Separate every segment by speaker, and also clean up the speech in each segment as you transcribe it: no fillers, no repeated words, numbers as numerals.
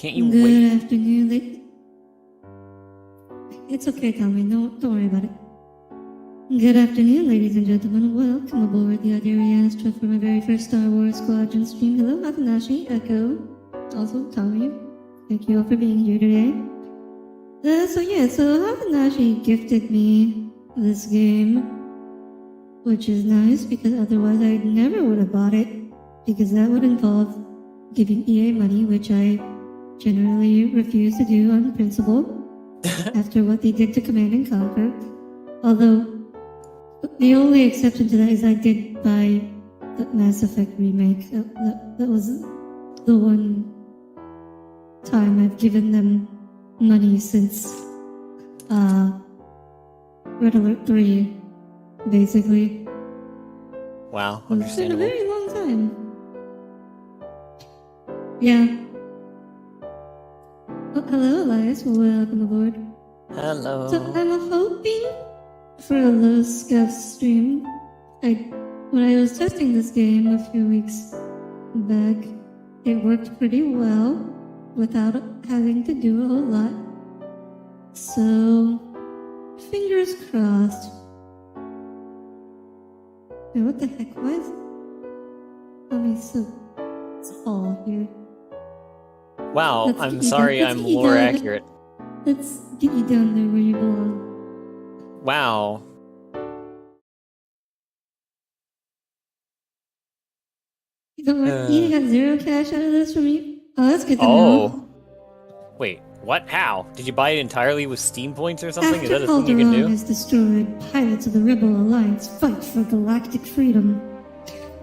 Speaker 1: Can't you
Speaker 2: Good
Speaker 1: wait?
Speaker 2: afternoon, It's okay, Tommy. Don't worry about it. Good afternoon, ladies and gentlemen. Welcome aboard the Audire Astra for my very first Star Wars Squadrons stream. Hello, Hatanashi, Echo, also Tommy. Thank you all for being here today. So Hatanashi gifted me this game, which is nice because otherwise I never would have bought it, because that would involve giving EA money, which I generally refuse to do on principle after what they did to Command and Conquer. Although the only exception to that is I did buy the Mass Effect remake. That was the one time I've given them money since Red Alert 3, basically.
Speaker 1: Wow,
Speaker 2: It's been a
Speaker 1: understandable.
Speaker 2: very long time. Yeah. Oh, hello, Elias. Welcome aboard.
Speaker 1: Hello.
Speaker 2: So I'm hoping for a low scuff stream. When I was testing this game a few weeks back, it worked pretty well without having to do a whole lot. So, fingers crossed. Wait, what the heck? Why is so tall here?
Speaker 1: Wow,
Speaker 2: Let's
Speaker 1: I'm
Speaker 2: get you
Speaker 1: sorry
Speaker 2: down-
Speaker 1: I'm
Speaker 2: let's get you
Speaker 1: lore
Speaker 2: down.
Speaker 1: accurate.
Speaker 2: Let's get you down there where you belong.
Speaker 1: Wow.
Speaker 2: You got zero cash out of this from you? Oh, that's good to
Speaker 1: Oh.
Speaker 2: know.
Speaker 1: Wait, what? How? Did you buy it entirely with Steam points or something? Is
Speaker 2: After
Speaker 1: that a thing you can
Speaker 2: Alderaan
Speaker 1: do?
Speaker 2: is destroyed, pilots of the Rebel Alliance fight for galactic freedom.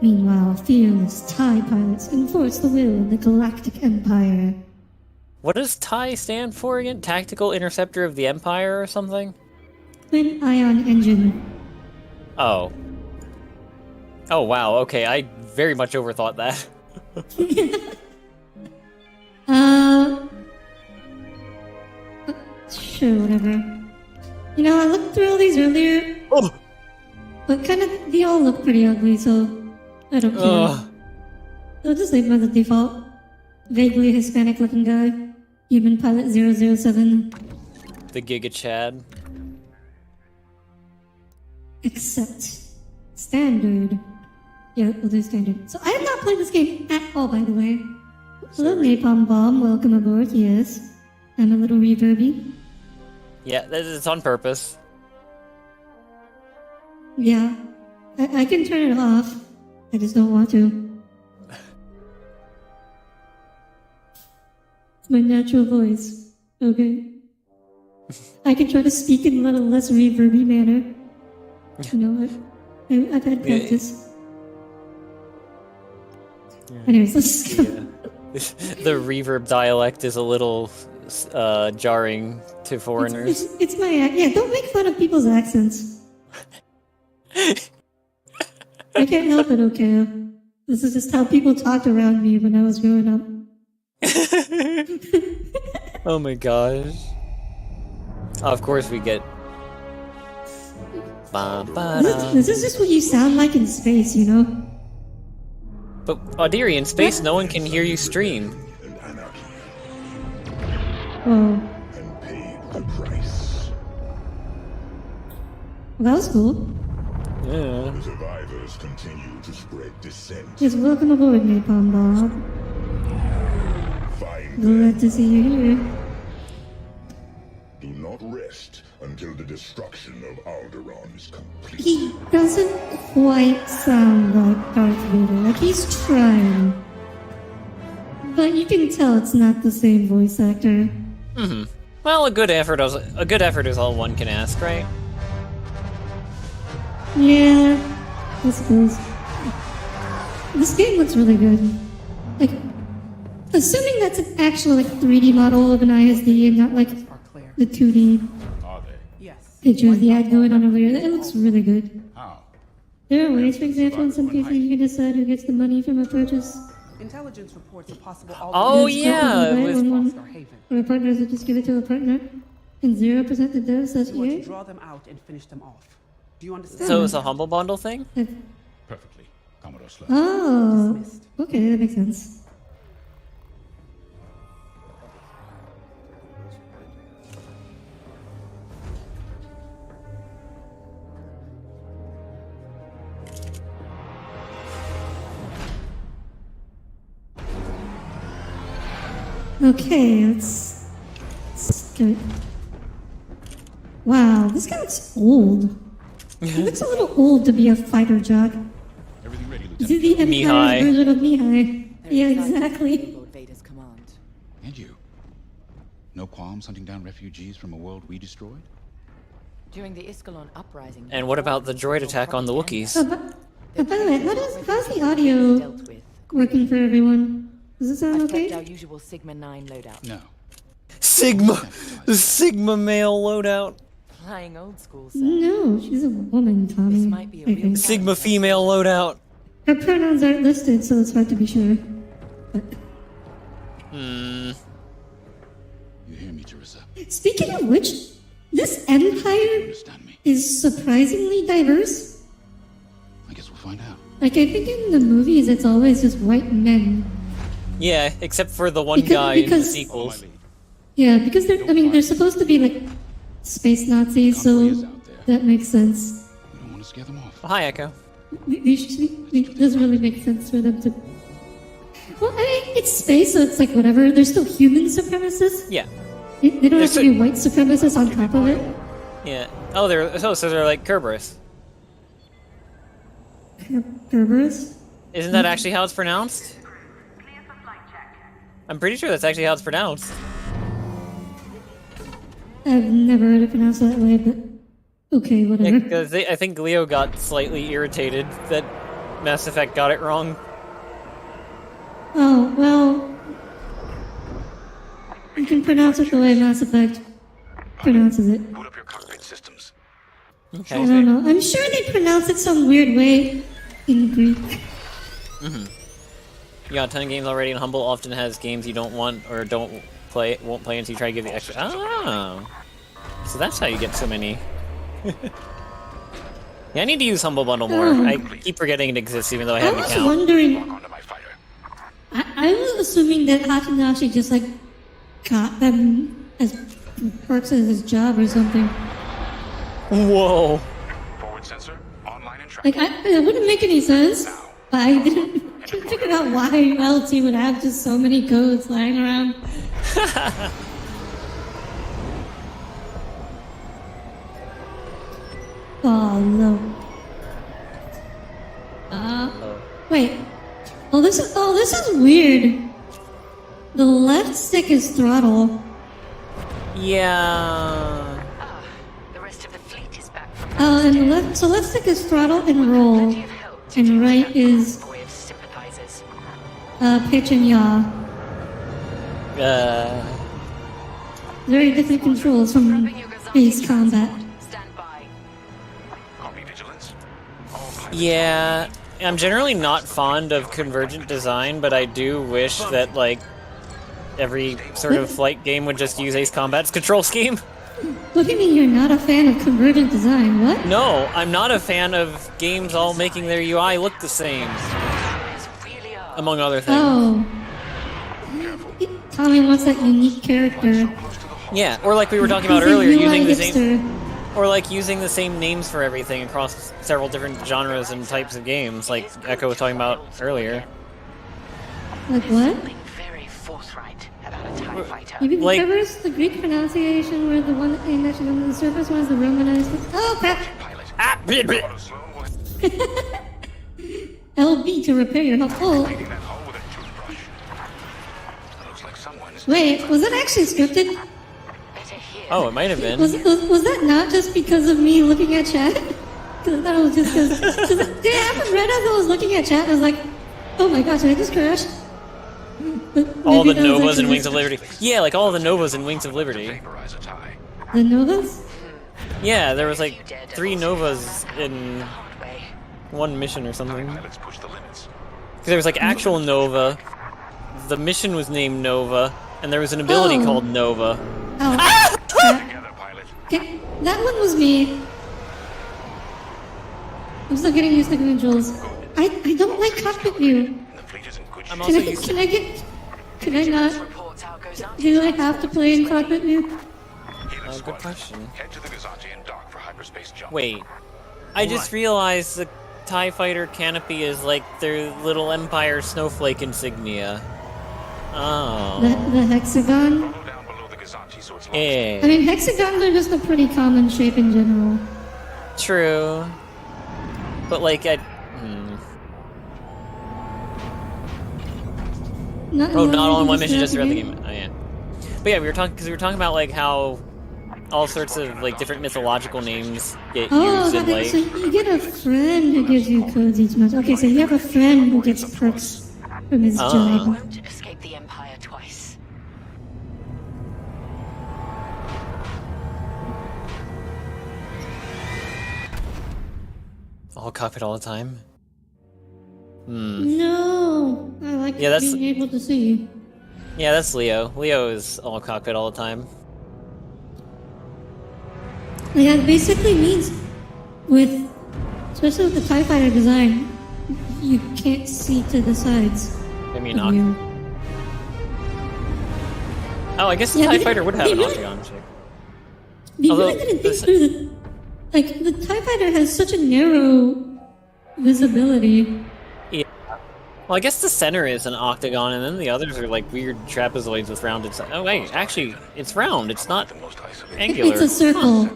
Speaker 2: Meanwhile, fearless TIE pilots enforce the will of the Galactic Empire.
Speaker 1: What does TIE stand for again? Tactical Interceptor of the Empire or something?
Speaker 2: Twin ion engine.
Speaker 1: Oh. Oh, wow, okay, I very much overthought that.
Speaker 2: Sure, whatever. You know, I looked through all these earlier,
Speaker 1: Oh!
Speaker 2: but they all look pretty ugly, so I don't care.
Speaker 1: Ugh.
Speaker 2: I'll just leave them as the default. Vaguely Hispanic looking guy. Human pilot 007.
Speaker 1: The Giga Chad.
Speaker 2: Accept. Standard. Yeah, we'll do standard. So I have not played this game at all, by the way. Hello, Napalm Bomb. Welcome aboard. Yes. I'm a little reverby.
Speaker 1: Yeah, it's on purpose.
Speaker 2: Yeah. I can turn it off. I just don't want to. It's my natural voice. Okay? I can try to speak in a little less reverby manner. You know what? I've had practice. Anyways, let's just go.
Speaker 1: The reverb dialect is a little jarring to foreigners.
Speaker 2: It's my yeah. Don't make fun of people's accents. I can't help it. Okay, this is just how people talked around me when I was growing up.
Speaker 1: Oh my gosh! Of course we get.
Speaker 2: This is just what you sound like in space, you know.
Speaker 1: But Audire, in space, no one can hear you stream.
Speaker 2: Oh,
Speaker 3: And paid the price.
Speaker 2: well, that was cool.
Speaker 1: Yeah.
Speaker 3: The survivors continue to spread dissent.
Speaker 2: Yes, welcome aboard, Napalm Bob.
Speaker 3: Find
Speaker 2: Glad to see you here.
Speaker 3: Do not rest until the destruction of Alderaan is complete.
Speaker 2: He doesn't quite sound like Darth Vader. Like he's trying, but you can tell it's not the same voice actor.
Speaker 1: Mm-hmm. Well, a good effort is all one can ask, right?
Speaker 2: Yeah, I suppose. This game looks really good. Like, assuming that's an actual like 3D model of an ISD and not like the 2D picture of the ad going on over here. It looks really good. There are ways, for example, in some cases you can decide who gets the money from a purchase.
Speaker 4: Intelligence reports a possible
Speaker 1: Oh
Speaker 4: alternate
Speaker 1: yeah,
Speaker 2: Right,
Speaker 1: with
Speaker 4: Star Haven.
Speaker 2: Where partners would just give it to a partner, and 0% to devs, that's
Speaker 4: We want to
Speaker 2: EA.
Speaker 4: draw them out and finish them off. Do you understand?
Speaker 1: so it's a humble bundle thing.
Speaker 3: Perfectly, Commodore Slack.
Speaker 2: Oh,
Speaker 4: Dismissed.
Speaker 2: okay, that makes sense. Okay, let's give it. Wow, this guy looks old. He looks a little old to be a fighter jock.
Speaker 5: Everything ready,
Speaker 2: Is
Speaker 5: Lieutenant?
Speaker 2: it the
Speaker 1: Mihai.
Speaker 2: Empire version of Mihai? Yeah,
Speaker 6: Very excited
Speaker 2: exactly.
Speaker 6: to follow Lord Vader's command.
Speaker 5: And you? No qualms hunting down refugees from a world we destroyed?
Speaker 6: During the Iskalon uprising.
Speaker 1: And what about the droid attack on the Wookiees?
Speaker 2: Oh, by the way, how's the audio
Speaker 6: Dealt with.
Speaker 2: working for everyone? Does it sound
Speaker 6: I've kept our
Speaker 2: okay?
Speaker 6: usual Sigma 9 loadout.
Speaker 5: No.
Speaker 1: Sigma! The Sigma male loadout.
Speaker 6: Flying old school, sir.
Speaker 2: No, she's a woman, Tommy.
Speaker 6: This might be a
Speaker 2: I
Speaker 6: real
Speaker 2: think.
Speaker 1: Sigma female loadout.
Speaker 2: Her pronouns aren't listed, so it's hard to be sure. But
Speaker 1: Hmm.
Speaker 5: You hear me, Teresa?
Speaker 2: speaking of which, this empire
Speaker 5: Understand me?
Speaker 2: is surprisingly diverse.
Speaker 5: I guess we'll find out.
Speaker 2: Like, I think in the movies it's always just white men.
Speaker 1: Yeah, except for the one
Speaker 2: Because-
Speaker 1: guy in the
Speaker 2: because-
Speaker 5: Follow my
Speaker 1: sequels.
Speaker 5: lead.
Speaker 2: Yeah, because they're supposed to be like space Nazis, so
Speaker 5: Convoy is out there.
Speaker 2: that makes sense.
Speaker 5: We don't want to scare them off.
Speaker 1: Oh, hi, Echo.
Speaker 2: It doesn't really make sense for them to. Well, I mean, it's space, so it's like whatever. They're still human supremacists.
Speaker 1: Yeah.
Speaker 2: They don't have
Speaker 1: They're
Speaker 2: to be white supremacists on top of it.
Speaker 1: Yeah. Oh, so they're like Kerberos.
Speaker 2: Kerberos?
Speaker 1: Isn't that actually how it's pronounced? I'm pretty sure that's actually how it's pronounced.
Speaker 2: I've never heard it pronounced that way, but okay, whatever.
Speaker 1: Because I think Leo got slightly irritated that Mass Effect got it wrong.
Speaker 2: Oh, well. You can pronounce it the way Mass Effect pronounces it.
Speaker 5: Boot up your cockpit systems.
Speaker 2: I
Speaker 1: Okay.
Speaker 2: don't know. I'm sure they pronounce it some weird way in Greek.
Speaker 1: You got a ton of games already, and Humble often has games you don't want or won't play until you try to give the extra. Oh, so that's how you get so many. Yeah, I need to use Humble Bundle more.
Speaker 2: Oh.
Speaker 1: I keep forgetting it exists, even though I
Speaker 2: I
Speaker 1: have an
Speaker 2: was
Speaker 1: account.
Speaker 2: wondering.
Speaker 5: Onto my fighter.
Speaker 2: I was assuming that Hachinashi just like got them as perks as his job or something.
Speaker 1: Whoa.
Speaker 5: Forward sensor, online and
Speaker 2: Like,
Speaker 5: tracking.
Speaker 2: it wouldn't make any sense, but I didn't figure out why LT would have just so many codes lying around. Oh no. Wait. Oh, this is weird. The left stick is throttle.
Speaker 1: Yeah.
Speaker 6: The rest of the fleet is back from
Speaker 2: And left stick is throttle and roll, and right is
Speaker 6: convoy of sympathizers.
Speaker 2: pitch and yaw.
Speaker 1: Uh.
Speaker 2: Very different controls from base combat.
Speaker 6: Stand by.
Speaker 5: Copy vigilance. All pilots.
Speaker 1: Yeah. I'm generally not fond of convergent design, but I do wish that, like, every sort of flight game would just use Ace Combat's control scheme.
Speaker 2: What do you mean you're not a fan of convergent design? What?
Speaker 1: No, I'm not a fan of games all making their UI look the same,
Speaker 6: Really are.
Speaker 1: among other things.
Speaker 2: Oh. Tommy wants that unique character.
Speaker 1: Yeah, or like we were talking about
Speaker 2: He's a
Speaker 1: earlier,
Speaker 2: UI
Speaker 1: using the same,
Speaker 2: hipster.
Speaker 1: or like using the same names for everything across several different genres and types of games, like Echo was talking about earlier.
Speaker 2: Like what?
Speaker 6: Something very forthright about a TIE fighter.
Speaker 2: You mean
Speaker 1: Like-
Speaker 2: covers the Greek pronunciation where the one that they mentioned on the surface one is the Romanized? Oh crap!
Speaker 5: Pilot.
Speaker 1: Ah, bleh, bleh.
Speaker 5: Auto slow will
Speaker 2: LB to repair your hull. Oh,
Speaker 5: cleaning that hull with a toothbrush. It looks like someone is
Speaker 2: wait, was that actually scripted?
Speaker 6: Better here.
Speaker 1: Oh, it might have been.
Speaker 2: Was that not just because of me looking at chat? Because I thought it was just because. Yeah, I read as I was looking at chat, I was like, oh my gosh, did I just crash? But
Speaker 1: All the
Speaker 2: maybe that was
Speaker 1: Novas
Speaker 2: actually
Speaker 1: and Wings of
Speaker 2: just-
Speaker 1: Liberty. Yeah, like all the Novas and Wings of Liberty.
Speaker 5: vaporize a tie.
Speaker 2: The Novas?
Speaker 1: Yeah, there was like 3 Novas in
Speaker 6: Hard way.
Speaker 1: one mission or something.
Speaker 5: Pilots push the limits.
Speaker 1: Because there was like actual Nova, the mission was named Nova, and there was an ability
Speaker 2: Oh.
Speaker 1: called Nova.
Speaker 2: Oh, crap.
Speaker 5: Together, pilot.
Speaker 2: Okay, that one was me. I'm still getting used to the controls. I don't like cockpit view.
Speaker 5: And the fleet is in good shape.
Speaker 1: I'm also
Speaker 2: Can I,
Speaker 1: used
Speaker 2: can I get... Can I not...
Speaker 6: Reports how goes on.
Speaker 2: Do I have to play in cockpit view?
Speaker 5: Helix
Speaker 1: good
Speaker 5: Squadron.
Speaker 1: question.
Speaker 5: Head to the Gazanti and dock for hyperspace jump.
Speaker 1: Wait, I just realized the TIE Fighter canopy is like their little Empire snowflake insignia. Oh.
Speaker 2: The hexagon.
Speaker 5: Down below the Gazanti, so it's
Speaker 2: I
Speaker 1: Eh.
Speaker 2: mean, hexagons are just a pretty common shape in general.
Speaker 1: True. But like, Oh, not all in one mission, just throughout the game. Oh yeah. But yeah, we were talking about like how all sorts of like different mythological names get
Speaker 2: Oh,
Speaker 1: used in
Speaker 2: so
Speaker 1: like.
Speaker 2: you get a friend who gives you codes each month. Okay, so you have a friend who gets perks from his
Speaker 1: Oh.
Speaker 2: job.
Speaker 6: Won't escape the Empire twice.
Speaker 1: All cockpit all the time.
Speaker 2: No, I like
Speaker 1: Yeah, that's-
Speaker 2: being able to see.
Speaker 1: Yeah, that's Leo. Leo is all cockpit all the time.
Speaker 2: Yeah, it basically means with, especially with the TIE Fighter design, you can't see to the sides.
Speaker 1: I mean,
Speaker 2: of you.
Speaker 1: oh, I guess the
Speaker 2: Yeah,
Speaker 1: TIE
Speaker 2: they-
Speaker 1: Fighter would have
Speaker 2: they
Speaker 1: an
Speaker 2: really-
Speaker 1: octagon shape.
Speaker 2: You
Speaker 1: Although,
Speaker 2: really didn't think
Speaker 1: this-
Speaker 2: through the, like, the TIE Fighter has such a narrow visibility.
Speaker 1: Yeah. Well, I guess the center is an octagon, and then the others are like weird trapezoids with rounded sides. Oh wait, actually, it's round. It's not angular.
Speaker 2: It's a circle.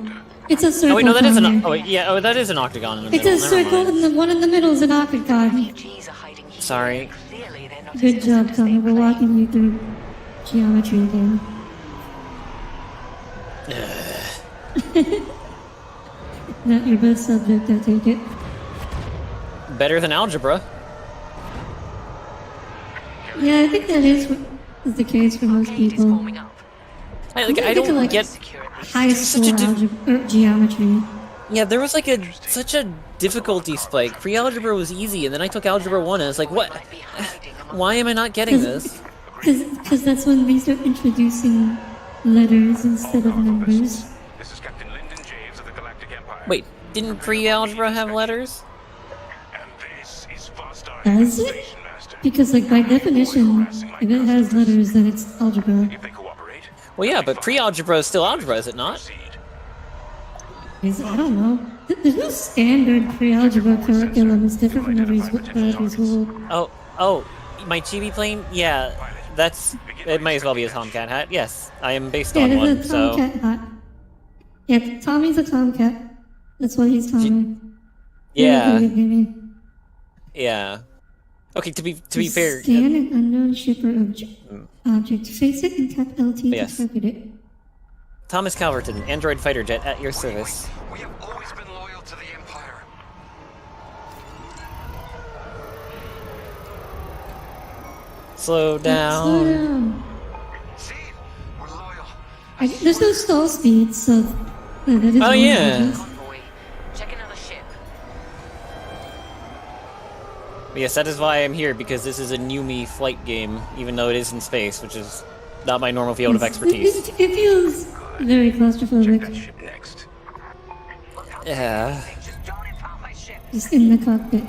Speaker 2: It's a circle.
Speaker 1: Oh wait, no, that is an.
Speaker 2: Tanya.
Speaker 1: Oh wait, yeah. Oh, that is an octagon in the
Speaker 2: It's
Speaker 1: middle.
Speaker 2: a
Speaker 1: Never
Speaker 2: circle,
Speaker 1: mind.
Speaker 2: and the one in the middle is an octagon.
Speaker 6: Refugees are hiding here.
Speaker 1: Sorry.
Speaker 6: Clearly, they're not as
Speaker 2: Good job,
Speaker 6: innocent as
Speaker 2: Tommy.
Speaker 6: they
Speaker 2: We're
Speaker 6: claim.
Speaker 2: walking you through geometry again. Not your best subject, I take it.
Speaker 1: Better than algebra.
Speaker 2: Yeah, I think that is the case for most
Speaker 6: Blockade is
Speaker 2: people.
Speaker 6: forming up.
Speaker 1: I
Speaker 2: get to,
Speaker 1: don't
Speaker 2: like,
Speaker 1: get.
Speaker 6: Secure at least.
Speaker 2: High
Speaker 1: Such
Speaker 2: school
Speaker 1: a diff-
Speaker 2: algebra or geometry.
Speaker 1: Yeah, there was like such a difficulty spike. Pre-algebra was easy, and then I took algebra 1, and I was like, what?
Speaker 6: Might be hiding among
Speaker 1: Why am I not getting this?
Speaker 2: Because that's when they start introducing letters instead of numbers.
Speaker 5: This is Captain Lyndon James of the Galactic Empire.
Speaker 1: Wait, didn't pre-algebra have letters?
Speaker 5: And this is Vostar,
Speaker 2: Does it?
Speaker 5: Station Master.
Speaker 2: Because, like, by definition, if it has letters, then it's algebra.
Speaker 5: If they cooperate,
Speaker 1: Well, yeah, but pre-algebra is still algebra, is it not?
Speaker 5: proceed.
Speaker 2: I don't know. There's no standard pre-algebra curriculum. It's different from every school.
Speaker 1: Oh, my chibi plane? Yeah, it might as well be a Tomcat hat. Yes, I am based
Speaker 2: Yeah,
Speaker 1: on one,
Speaker 2: there's a
Speaker 1: so...
Speaker 2: Tomcat hat. Yeah, Tommy's a Tomcat. That's why he's Tommy.
Speaker 1: Yeah,
Speaker 2: Maybe.
Speaker 1: yeah. Okay, to be fair...
Speaker 2: Scan an unknown shipper object. Face it and tap LT
Speaker 1: Yes.
Speaker 2: to target it.
Speaker 1: Thomas Calverton, Android Fighter Jet at your service.
Speaker 5: We have always been loyal to the Empire.
Speaker 1: Slow
Speaker 2: Slow
Speaker 1: down.
Speaker 2: down.
Speaker 5: See? We're loyal.
Speaker 2: There's no stall speed, so that is
Speaker 1: Oh,
Speaker 2: one
Speaker 1: yeah.
Speaker 2: advantage.
Speaker 6: convoy. Check another ship.
Speaker 1: But yes, that is why I'm here, because this is a new me flight game, even though it is in space, which is not my normal field of expertise.
Speaker 2: It feels very claustrophobic,
Speaker 5: Ship next.
Speaker 1: Yeah.
Speaker 6: Just don't impound my ship.
Speaker 2: just in the cockpit.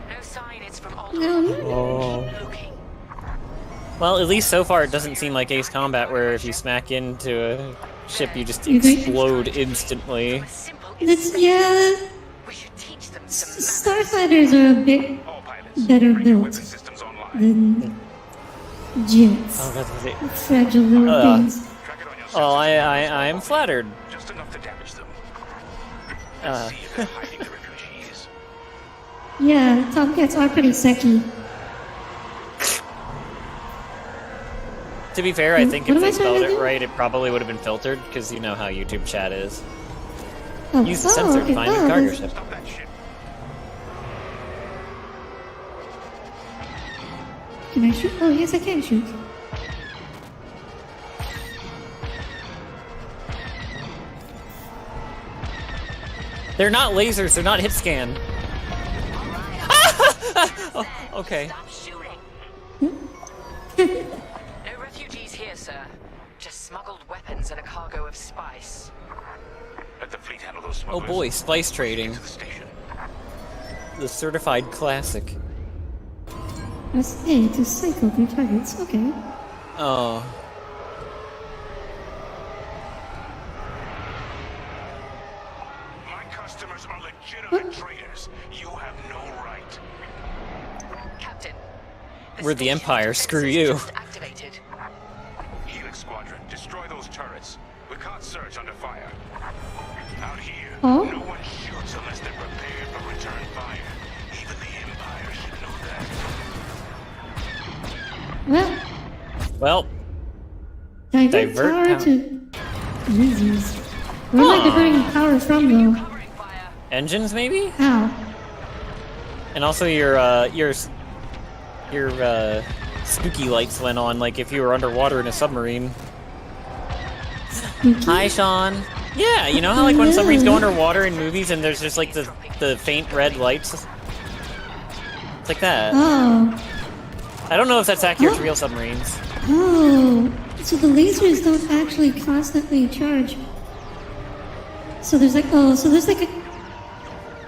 Speaker 6: No sign it's from old.
Speaker 2: No,
Speaker 6: Looking.
Speaker 1: Well, at least so far it doesn't seem like Ace Combat, where if you smack into a ship, you just
Speaker 2: You think-
Speaker 1: explode instantly.
Speaker 6: A simple
Speaker 2: that's, yeah,
Speaker 6: We should teach them some manners.
Speaker 2: starfighters are a bit
Speaker 5: All pilots,
Speaker 2: better
Speaker 5: bring your weapon
Speaker 2: built
Speaker 5: systems online.
Speaker 2: than jets.
Speaker 1: Oh, that's it.
Speaker 2: Fragile little things.
Speaker 5: Track it on your
Speaker 1: Oh,
Speaker 5: sensors.
Speaker 1: I am flattered.
Speaker 5: Just enough to damage them.
Speaker 1: Uh,
Speaker 5: See if they're hiding the refugees.
Speaker 2: Yeah, Tomcats are pretty sexy.
Speaker 1: To be fair, I think
Speaker 2: What
Speaker 1: if
Speaker 2: am I
Speaker 1: they
Speaker 2: trying to
Speaker 1: spelled it
Speaker 2: do?
Speaker 1: right, it probably would have been filtered, because you know how YouTube chat is.
Speaker 2: Oh,
Speaker 1: Use the sensor
Speaker 2: okay.
Speaker 1: to find your cargo
Speaker 2: that's-
Speaker 1: ship.
Speaker 5: Stop that ship.
Speaker 2: Can I shoot? Oh, yes, I can shoot.
Speaker 1: They're not lasers, they're not hit scan. Oh, okay.
Speaker 6: Stop shooting. No refugees here, sir. Just smuggled weapons and a cargo of spice.
Speaker 5: Let the fleet handle those
Speaker 1: Oh
Speaker 5: smugglers.
Speaker 1: boy, spice trading.
Speaker 5: To the station.
Speaker 1: The certified classic.
Speaker 2: Press A to cycle through targets. Okay.
Speaker 1: Oh.
Speaker 5: My customers are legitimate traders. You have no right.
Speaker 1: We're the
Speaker 6: station
Speaker 1: Empire,
Speaker 6: defenses
Speaker 1: screw you.
Speaker 6: just activated.
Speaker 7: Helix Squadron, destroy those turrets. We can't search under fire. Out here,
Speaker 2: Oh?
Speaker 7: no one shoots unless they're prepared for return fire. Even the Empire should know that.
Speaker 2: Well,
Speaker 1: Well,
Speaker 2: divert
Speaker 1: Divert
Speaker 2: power
Speaker 1: power.
Speaker 2: to... Jesus. Where am I diverting power from, though?
Speaker 6: Covering fire.
Speaker 1: engines maybe?
Speaker 2: Ow.
Speaker 1: And also your spooky lights went on, like if you were underwater in a submarine. Hi, Sean. Yeah, you know how like when submarines go underwater in movies and there's just like the faint red lights? It's like that.
Speaker 2: Oh.
Speaker 1: I don't know if that's accurate to real submarines.
Speaker 2: Oh. So the lasers don't actually constantly charge. So there's like, oh, so there's like a...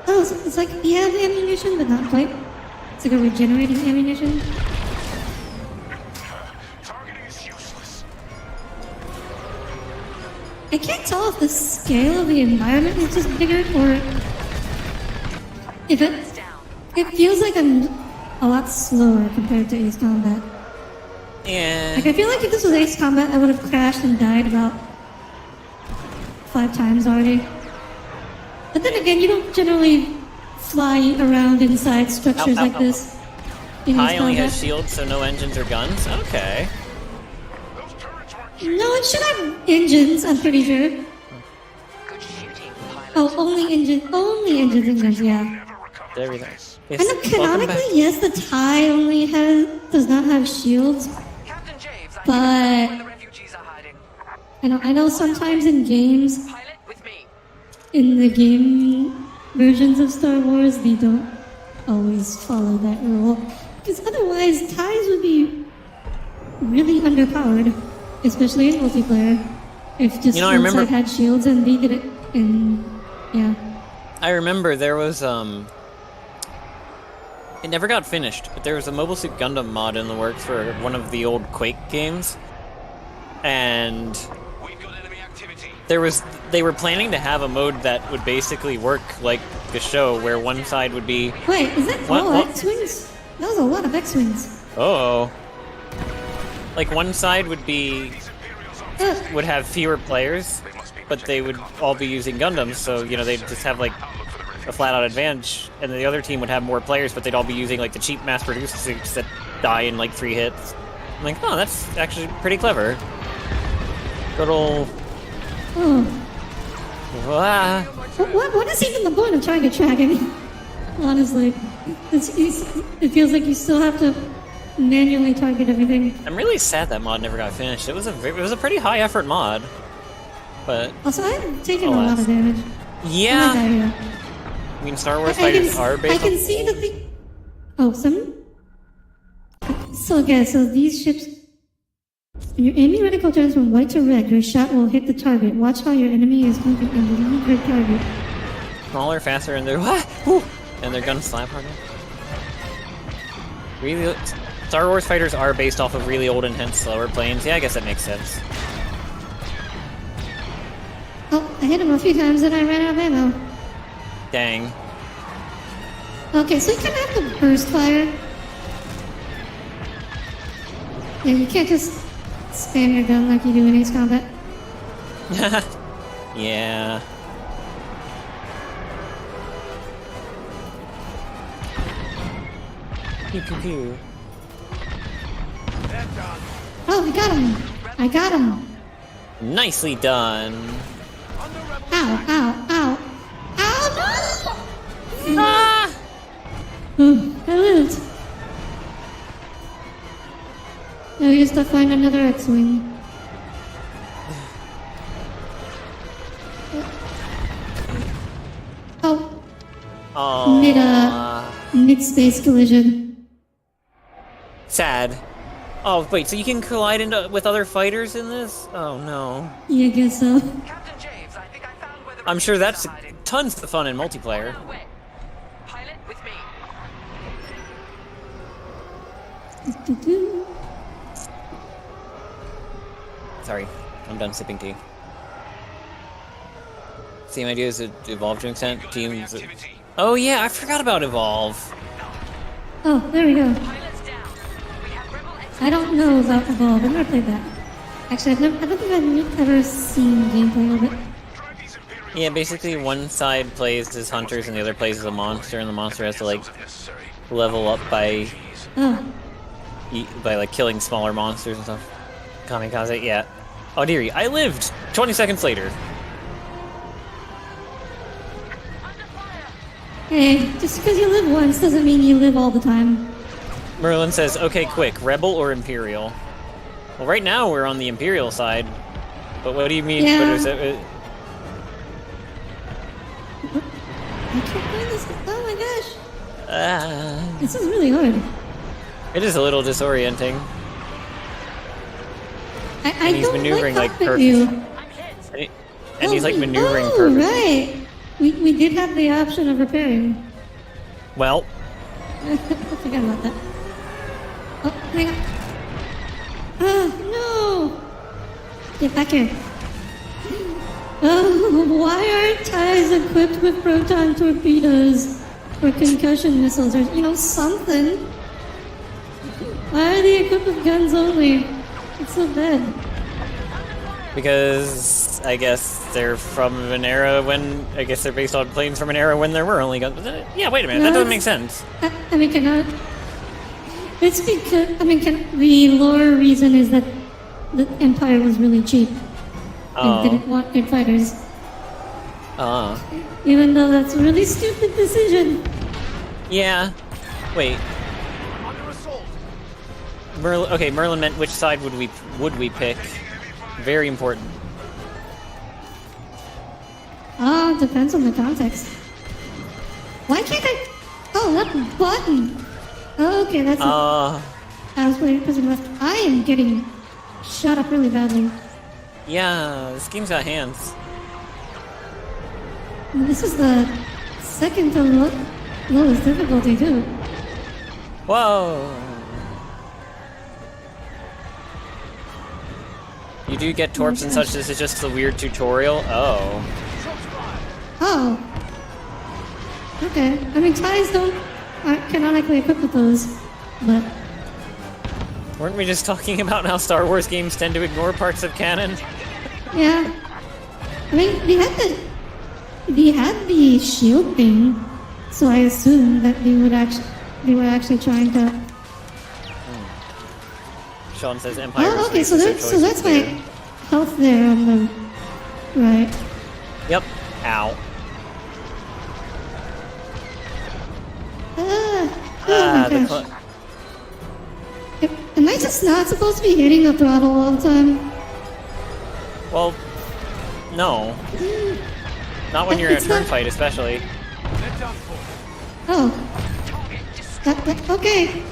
Speaker 2: Oh, so it's like you have ammunition, but not quite. It's like a regenerating ammunition.
Speaker 7: Targeting is useless.
Speaker 2: I can't tell if the scale of the environment is just bigger or if
Speaker 6: It's down.
Speaker 2: it feels like I'm a lot slower compared to Ace Combat.
Speaker 1: Yeah.
Speaker 2: Like I feel like if this was Ace Combat, I would have crashed and died about 5 times already. But then again, you don't generally fly around inside structures
Speaker 1: Ow, ow,
Speaker 2: like
Speaker 1: ow,
Speaker 2: this. in Ace
Speaker 1: Pi only has
Speaker 2: Combat.
Speaker 1: shields, so no engines or guns? Okay.
Speaker 7: Those turrets weren't
Speaker 2: No, it should have engines, I'm pretty sure.
Speaker 6: Good shooting, pilot.
Speaker 2: Oh, only engines and guns, yeah.
Speaker 7: never recovered
Speaker 1: Everything.
Speaker 7: from this.
Speaker 2: I know
Speaker 1: Welcome back.
Speaker 2: canonically, yes, the TIE only does not have shields.
Speaker 6: Captain James, I
Speaker 2: But-
Speaker 6: think I know where the refugees are hiding.
Speaker 2: I know sometimes in games,
Speaker 6: Pilot with me.
Speaker 2: in the game versions of Star Wars, they don't always follow that rule. Because otherwise, TIEs would be really underpowered, especially in multiplayer. If just
Speaker 1: You know, I
Speaker 2: one
Speaker 1: remember-
Speaker 2: side had shields and they did it in... Yeah.
Speaker 1: I remember there was, it never got finished, but there was a Mobile Suit Gundam mod in the works for one of the old Quake games. And
Speaker 7: We've got enemy activity.
Speaker 1: they were planning to have a mode that would basically work like the show, where one side would be,
Speaker 2: Wait, is that
Speaker 1: What-
Speaker 2: all
Speaker 1: what?
Speaker 2: X-Wings? That was a lot of X-Wings.
Speaker 1: oh, like one side would be, would have fewer players, but they would all be using Gundams, so, you know, they'd just have like a flat-out advantage, and the other team would have more players, but they'd all be using like the cheap mass-produced suits that die in like 3 hits. I'm like, oh, that's actually pretty clever. Good old...
Speaker 2: Oh.
Speaker 1: Ah.
Speaker 2: What is even the point of trying to track it? Honestly. It feels like you still have to manually target everything.
Speaker 1: I'm really sad that mod never got finished. It was a pretty high-effort mod, but
Speaker 2: Also, I've taken a
Speaker 1: Alas.
Speaker 2: lot of damage.
Speaker 1: yeah.
Speaker 2: I'm not here.
Speaker 1: I mean, Star Wars fighters are
Speaker 2: I
Speaker 1: based
Speaker 2: can
Speaker 1: on...
Speaker 2: see the thing. Oh, some. So okay, so these ships. When your aiming reticle turns from white to red, your shot will hit the target. Watch how your enemy is moving and leave your target.
Speaker 1: Smaller, faster, and their guns slap harder. Really, Star Wars fighters are based off of really old and hence slower planes. Yeah, I guess that makes sense.
Speaker 2: Oh, I hit him a few times and I ran out of ammo.
Speaker 1: Dang.
Speaker 2: Okay, so you kind of have to burst fire. Yeah, you can't just spam your gun like you do in Ace Combat.
Speaker 1: Yeah. Pew pew pew.
Speaker 2: Oh, I got him! I got him!
Speaker 1: Nicely done.
Speaker 2: Ow, ow, ow! Ow, no!
Speaker 1: Ah!
Speaker 2: Oh, I lived. Now we just have to find another X-Wing. Oh,
Speaker 1: Oh.
Speaker 2: mid-space collision.
Speaker 1: Sad. Oh wait, so you can collide with other fighters in this? Oh no.
Speaker 2: Yeah, I guess so.
Speaker 6: Captain James, I think I found where the
Speaker 1: I'm sure
Speaker 6: refugees
Speaker 1: that's
Speaker 6: are hiding.
Speaker 1: tons of fun in multiplayer.
Speaker 6: No way. Pilot with me.
Speaker 1: Sorry, I'm done sipping tea. Same idea as Evolve to an extent. Teams. Oh yeah, I forgot about Evolve.
Speaker 2: Oh, there we go.
Speaker 6: Pilot's down. We
Speaker 2: I don't know about Evolve. I've never played that. Actually, I don't think I've ever seen gameplay of it.
Speaker 1: Yeah, basically one side plays as hunters and the other plays as a monster, and the monster has to like level up by
Speaker 2: Oh,
Speaker 1: like killing smaller monsters and stuff. Kamikaze, yeah. Audire, I lived! 20 seconds later.
Speaker 2: hey, just because you live once doesn't mean you live all the time.
Speaker 1: Merlin says, okay, quick, Rebel or Imperial? Well, right now we're on the Imperial side. But what do you mean?
Speaker 2: Yeah.
Speaker 1: But is it,
Speaker 2: I can't find this. Oh my gosh. This is really hard.
Speaker 1: it is a little disorienting.
Speaker 2: I
Speaker 1: And he's
Speaker 2: don't
Speaker 1: maneuvering like
Speaker 2: cockpit
Speaker 1: perfect.
Speaker 2: view.
Speaker 1: And he's like maneuvering
Speaker 2: oh,
Speaker 1: perfectly.
Speaker 2: Right. We did have the option of repairing.
Speaker 1: Well,
Speaker 2: I forgot about that. Oh, hang on. No! Get back here. Oh, why aren't TIEs equipped with proton torpedoes or concussion missiles or, something? Why are they equipped with guns only? It's so bad.
Speaker 1: because I guess they're from an era when, I guess they're based on planes from an era when there were only guns. Yeah, wait a minute, that doesn't make sense.
Speaker 2: I mean, cannot. It's because, the lore reason is that the Empire was really cheap and didn't want good fighters. Even though that's a really stupid decision.
Speaker 1: Yeah. Wait. Merlin meant which side would we pick? Very important.
Speaker 2: Depends on the context. Why can't I? Oh, that button. Oh, okay, that's. I was waiting for some left. I am getting shot up really badly.
Speaker 1: Yeah, this game's got hands.
Speaker 2: This is the second to lowest difficulty too.
Speaker 1: Whoa. You do get torps and such. This is just a weird tutorial. Oh.
Speaker 2: Oh. Okay. I mean, TIEs aren't canonically equipped with those, but.
Speaker 1: Weren't we just talking about how Star Wars games tend to ignore parts of canon?
Speaker 2: Yeah. I mean, we had the shield thing, so I assumed that they were actually trying to.
Speaker 1: Sean says Empire.
Speaker 2: Oh, okay.
Speaker 1: was
Speaker 2: So
Speaker 1: their
Speaker 2: that's
Speaker 1: choice
Speaker 2: my
Speaker 1: to do.
Speaker 2: health there on the right.
Speaker 1: Yep. Ow.
Speaker 2: Oh my
Speaker 1: the
Speaker 2: gosh. Am I just not supposed to be hitting the throttle all the time?
Speaker 1: Well, no. Not when you're in a
Speaker 2: It's not-
Speaker 1: turn fight, especially.
Speaker 2: Oh. Okay.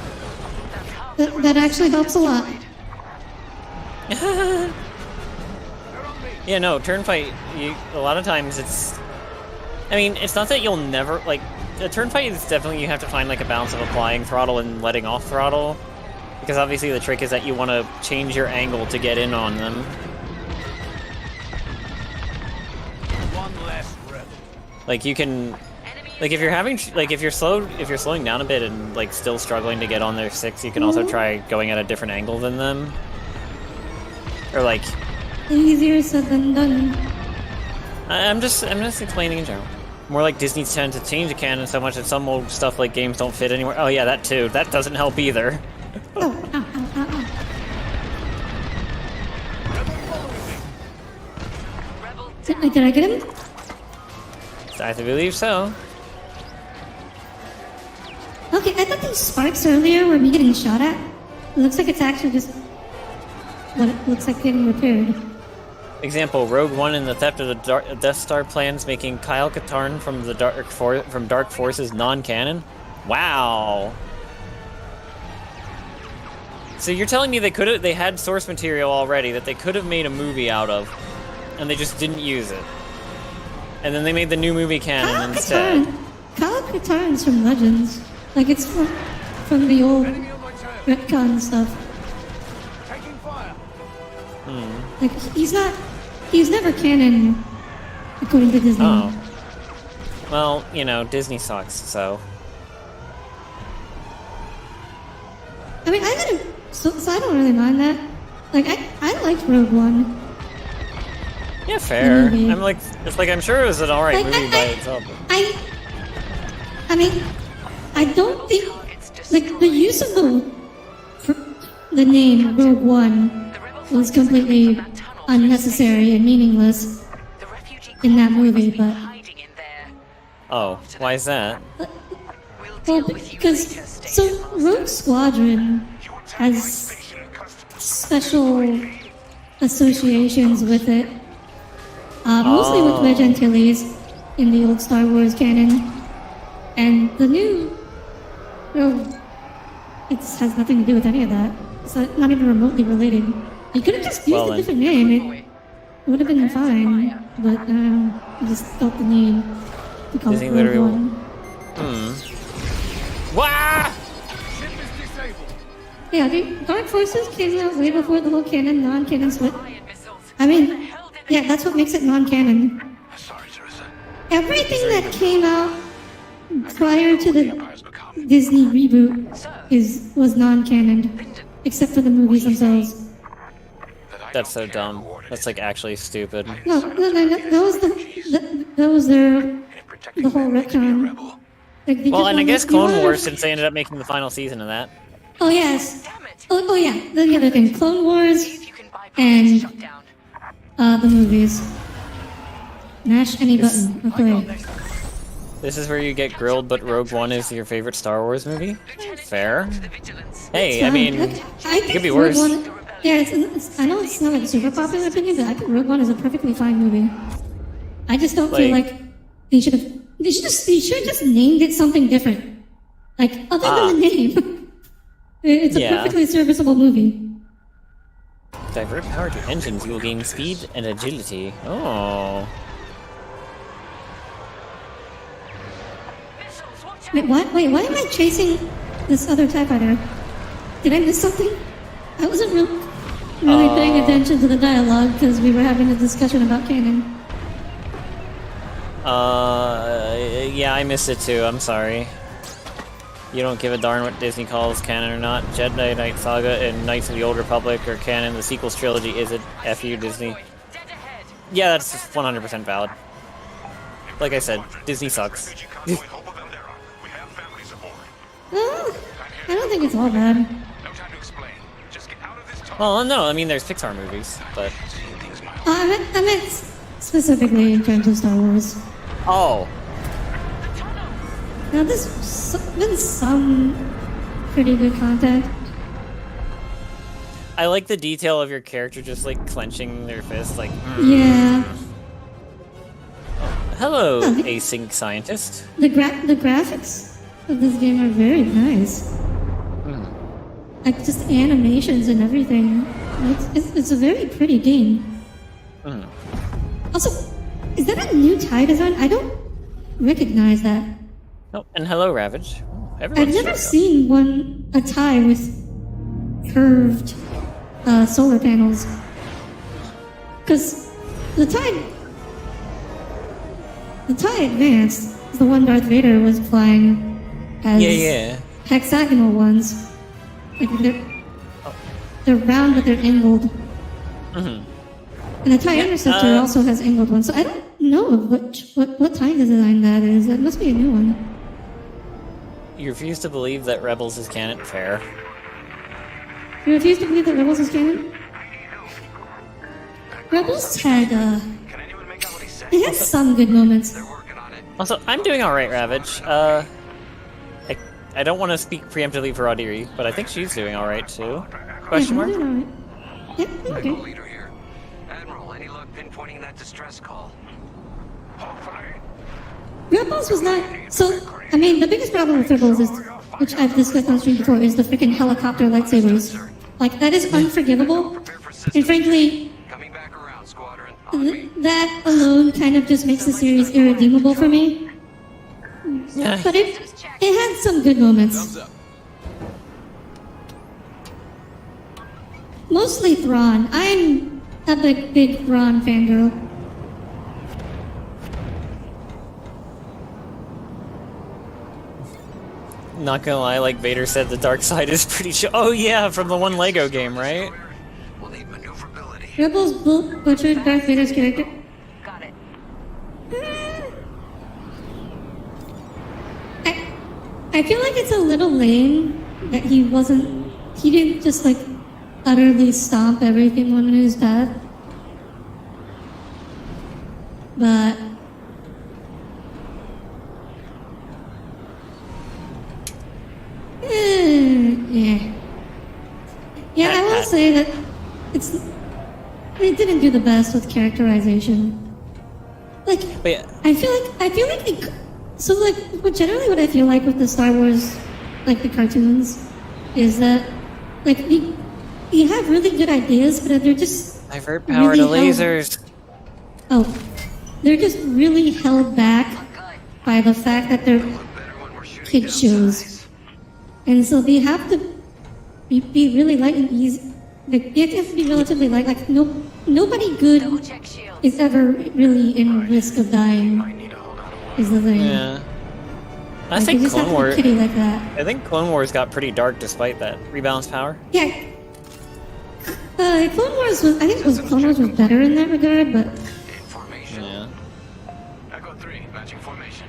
Speaker 2: That actually helps a lot.
Speaker 1: Yeah, no, turn fight, a lot of times it's... I mean, it's not that you'll never, like... A turn fight is definitely, you have to find, like, a balance of applying throttle and letting off throttle. Because obviously the trick is that you want to change your angle to get in on them.
Speaker 7: One less rebel.
Speaker 1: Like, you can... Like, if you're having... Like, if you're slowing down a bit and, like, still struggling to get on their 6, you can also try going at a different angle than them. Or, like...
Speaker 2: Easier said than done.
Speaker 1: I'm just explaining in general. More like Disney's tend to change the canon so much that some old stuff like games don't fit anywhere. Oh yeah, that too. That doesn't help either.
Speaker 2: Did I get him?
Speaker 1: I believe so.
Speaker 2: Okay, I thought these sparks earlier were me getting shot at. It looks like it's actually just what it looks like getting repaired.
Speaker 1: Example: Rogue One and the theft of the Death Star plans, making Kyle Katarn from Dark Forces non-canon. Wow. So you're telling me they had source material already that they could have made a movie out of, and they just didn't use it, and then they made the new movie canon instead.
Speaker 2: Kyle Katarn's from Legends. Like it's from the old retcon stuff.
Speaker 7: Taking fire.
Speaker 2: Like he's never canon according to Disney.
Speaker 1: Oh. Well, you know, Disney sucks, so.
Speaker 2: I mean, I had a so I don't really mind that. Like, I liked Rogue One.
Speaker 1: Yeah, fair.
Speaker 2: movie.
Speaker 1: I'm like, it's like I'm sure it was an alright
Speaker 2: Like,
Speaker 1: movie by itself.
Speaker 2: I mean, I don't think like the use of the name Rogue One was completely unnecessary and meaningless
Speaker 6: The refugee
Speaker 2: in that
Speaker 6: convoy
Speaker 2: movie,
Speaker 6: must be
Speaker 2: but
Speaker 6: hiding in there.
Speaker 1: Oh, why is that?
Speaker 6: We'll
Speaker 2: well,
Speaker 6: deal with you
Speaker 2: because
Speaker 6: later,
Speaker 2: so
Speaker 6: Station Master.
Speaker 2: Rogue Squadron has special associations with it, mostly with Wedge Antilles in the old Star Wars canon, and the new Rogue. It has nothing to do with any of that. It's not even remotely related. You could have just used
Speaker 1: Well,
Speaker 2: a
Speaker 1: then.
Speaker 2: different name. It would have been fine, but I just felt the need to call
Speaker 1: Disney
Speaker 2: it Rogue
Speaker 1: literally-
Speaker 2: One.
Speaker 1: Wah!
Speaker 2: Yeah, the Dark Forces came out way before the whole canon, non-canon split.
Speaker 6: Riot missiles.
Speaker 2: I mean, yeah, that's what makes it non-canon.
Speaker 7: Sorry, Teresa.
Speaker 2: Everything that came out prior to the Disney reboot was non-canon, except for the movies themselves.
Speaker 1: That's so dumb. That's like actually stupid.
Speaker 2: No, that was the whole retcon. Like,
Speaker 1: Well, and I guess Clone Wars, since they ended up making the final season of that.
Speaker 2: Oh yes.
Speaker 6: Damn it.
Speaker 2: Oh yeah. Then the other thing, Clone Wars
Speaker 6: If you can bypass
Speaker 2: and
Speaker 6: this shutdown.
Speaker 2: the movies. Mash any button. Okay.
Speaker 1: This is where you get grilled, but Rogue One is your favorite Star Wars movie? Fair.
Speaker 6: The vigilance.
Speaker 1: Hey, I
Speaker 2: Fine.
Speaker 1: mean,
Speaker 2: Look, I think
Speaker 1: could be
Speaker 2: Rogue
Speaker 1: worse.
Speaker 2: One, yeah, I know it's not like a super popular opinion, but I think Rogue One is a perfectly fine movie. I just don't feel
Speaker 1: Like-
Speaker 2: like they should have just named it something different. Like, other than the name. It's a
Speaker 1: Yeah.
Speaker 2: perfectly serviceable movie.
Speaker 1: divert power to engines. You will gain speed and agility. Oh.
Speaker 6: Missiles, watch out.
Speaker 2: Wait, why am I chasing this other TIE fighter? Did I miss something? I wasn't really paying attention to the dialogue because we were having a discussion about canon.
Speaker 1: Yeah, I missed it too. I'm sorry. You don't give a darn what Disney calls canon or not. Jedi Knight Saga and Knights of the Old Republic are canon. The sequels trilogy isn't. F you, Disney.
Speaker 6: Dead ahead.
Speaker 1: Yeah, that's 100% valid. Like I said, Disney sucks.
Speaker 7: Refugee convoy, hope of them there are. We have families aboard.
Speaker 2: I don't think it's all bad.
Speaker 7: No time to explain. Just get out of this tunnel.
Speaker 1: Well, no, I mean, there's Pixar movies, but...
Speaker 7: Seeing things my
Speaker 2: I meant specifically in terms of Star Wars.
Speaker 1: Oh!
Speaker 2: Now, there's been some pretty good content.
Speaker 1: I like the detail of your character just, like, clenching their fists, like...
Speaker 2: Yeah.
Speaker 1: Hello, async scientist.
Speaker 2: The graphics of this game are very nice. Like, just animations and everything. It's a very pretty game. Also, is that a new TIE design? I don't recognize that.
Speaker 1: Oh, and hello, Ravage.
Speaker 2: I've
Speaker 1: Everyone's
Speaker 2: never
Speaker 1: showing up.
Speaker 2: seen a TIE with curved solar panels. Because the TIE Advanced is the one Darth Vader was flying as
Speaker 1: Yeah.
Speaker 2: hexagonal ones. Like they're round but they're angled. And the TIE Interceptor also has angled ones. So I don't know of what TIE design that is. That must be a new one.
Speaker 1: You refuse to believe that Rebels is canon? Fair.
Speaker 2: You refuse to believe that Rebels is canon? Rebels had
Speaker 7: Can anyone make out what he said?
Speaker 2: it had some good moments.
Speaker 7: They're working on it.
Speaker 1: Also, I'm doing alright, Ravage. I don't want to speak preemptively for Audire, but I think she's doing alright too. Question mark?
Speaker 2: Yep,
Speaker 7: The
Speaker 2: okay.
Speaker 7: leader here. Admiral, any luck pinpointing that distress call? Hopefully.
Speaker 2: Rebels was not so. I mean, the biggest problem with Rebels is, which I've discussed on stream before, is the freaking helicopter lightsabers. Like that is unforgivable,
Speaker 7: Prepare for
Speaker 2: and
Speaker 7: systems.
Speaker 2: frankly,
Speaker 7: Coming back around, Squadron. On me.
Speaker 2: that alone kind of just makes the series irredeemable for me.
Speaker 1: Yeah.
Speaker 2: But it had some good moments. Mostly Thrawn. I'm a big Thrawn fangirl.
Speaker 1: Not gonna lie, like Vader said, the dark side is pretty oh yeah, from the one Lego game, right?
Speaker 7: We'll need maneuverability.
Speaker 2: Rebels butchered Darth Vader's character.
Speaker 6: Got it.
Speaker 2: I feel like it's a little lame that he didn't just like utterly stomp everything on his path. But yeah. Yeah, I will say that they didn't do the best with characterization. Like,
Speaker 1: But yeah,
Speaker 2: I feel like so like generally what I feel like with the Star Wars, like the cartoons, is that like you have really good ideas, but they're just
Speaker 1: divert power to
Speaker 2: really
Speaker 1: lasers.
Speaker 2: they're just really held back by the fact that they're kid shows, and so they have to be really light and easy. Like, they have to be relatively light. Like nobody good
Speaker 6: Double check shields.
Speaker 2: is ever really in risk of dying. Is the thing.
Speaker 1: Yeah. I
Speaker 2: Like,
Speaker 1: think
Speaker 2: you just have
Speaker 1: Clone
Speaker 2: to be
Speaker 1: Wars.
Speaker 2: kitty like that.
Speaker 1: I think Clone Wars got pretty dark despite that. Rebalance power.
Speaker 2: Yeah. Clone Wars was, I think Clone Wars was better in that regard, but
Speaker 7: Formation.
Speaker 1: Yeah.
Speaker 7: Echo 3, matching formation.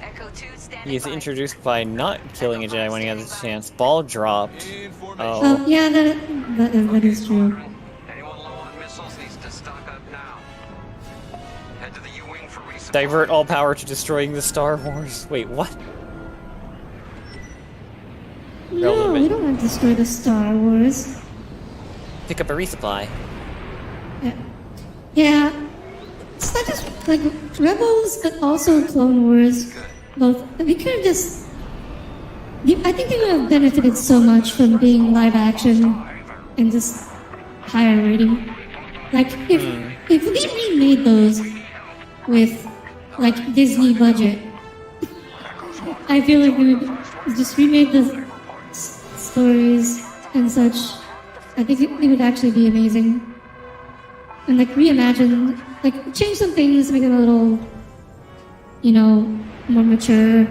Speaker 6: Echo 2 standing
Speaker 1: He is
Speaker 6: by.
Speaker 1: introduced by not killing a Jedi when he has a chance. Ball dropped. Oh.
Speaker 2: yeah, that is true.
Speaker 7: Anyone low on missiles needs to stock up now. Head to the U-wing for resupply.
Speaker 1: Divert all power to destroying the Star Wars. Wait, what?
Speaker 2: No,
Speaker 1: Relevant.
Speaker 2: we don't want to destroy the Star Wars.
Speaker 1: Pick up a resupply.
Speaker 2: Yeah. It's not just like Rebels, but also Clone Wars. Both. We could have just. I think they would have benefited so much from being live action and just higher rating. Like if we remade those with like Disney budget, I feel like we would just remade the stories and such. I think it would actually be amazing. And like reimagine, like change some things, make them a little, more mature.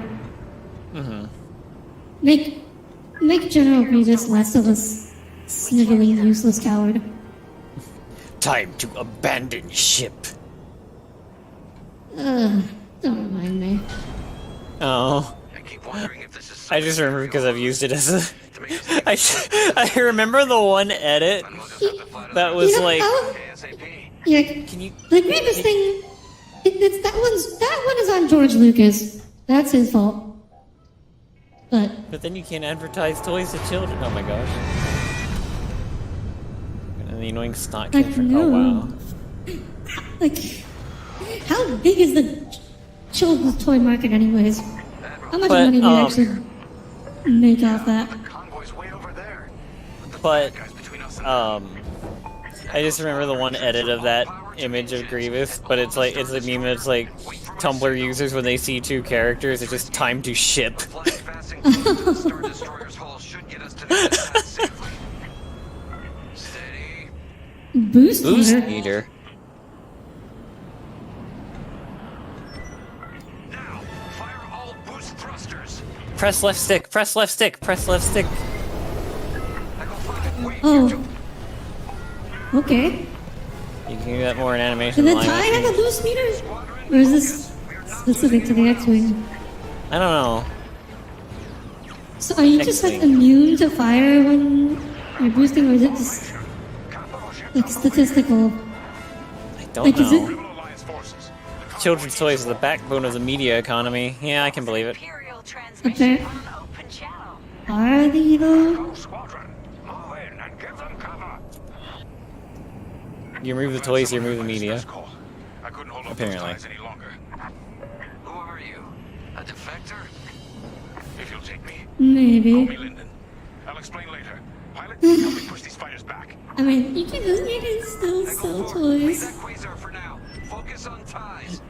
Speaker 2: Make General Grievous less of a sniveling, useless coward.
Speaker 1: Time to abandon ship.
Speaker 2: Don't remind me.
Speaker 1: Oh.
Speaker 7: I keep wondering if this is
Speaker 1: I just remember because I've used it as a. I remember the one edit that was like.
Speaker 2: Yeah,
Speaker 1: Can you?
Speaker 2: the Grievous thing. That one is on George Lucas. That's his fault.
Speaker 1: But then you can't advertise toys to children. Oh my gosh. And the annoying stock
Speaker 2: Like,
Speaker 1: capture.
Speaker 2: no.
Speaker 1: Oh wow.
Speaker 2: Like, how big is the children's toy market, anyways? How much
Speaker 1: But,
Speaker 2: money do you actually make off that?
Speaker 7: convoy's way over there.
Speaker 1: But
Speaker 7: Guys between us and
Speaker 1: I just remember the one edit of that image of Grievous, but it's like it's a meme that's like Tumblr users when they see two characters, it's just time to ship.
Speaker 7: flying fast and close to the Star Destroyer's hull should get us to the other side safely. Steady.
Speaker 2: Boost
Speaker 1: Boost
Speaker 2: meter?
Speaker 1: meter.
Speaker 7: Now, fire all boost thrusters.
Speaker 1: Press left stick. Press left stick. Press left stick.
Speaker 7: Echo 5, wait.
Speaker 2: Oh. Okay.
Speaker 1: You can do that more in animation.
Speaker 2: Did the
Speaker 1: than live
Speaker 2: TIE have
Speaker 1: action.
Speaker 2: a boost meter? Or is this specific to the X-Wing?
Speaker 1: I don't know.
Speaker 2: So are you just like
Speaker 1: X-Wing.
Speaker 2: immune to fire when you're boosting, or is it just like statistical?
Speaker 1: I don't
Speaker 2: Like, is
Speaker 1: know.
Speaker 2: it-
Speaker 7: Alliance forces.
Speaker 1: Children's toys are the backbone of the media economy. Yeah, I can believe it.
Speaker 6: Imperial transmission
Speaker 2: Okay.
Speaker 6: on an open channel.
Speaker 2: Are they though?
Speaker 7: Squadron, move in and give them cover.
Speaker 1: You remove the toys, you remove the media.
Speaker 7: Call. I couldn't hold up
Speaker 1: Apparently.
Speaker 7: those ties any longer. Who are you? A defector? If you'll take me, call
Speaker 2: Maybe.
Speaker 7: me Lyndon. I'll explain later. Pilot, help me push these fighters back.
Speaker 2: I mean, you can still sell
Speaker 7: Leave
Speaker 2: toys.
Speaker 7: that quasar for now. Focus on ties.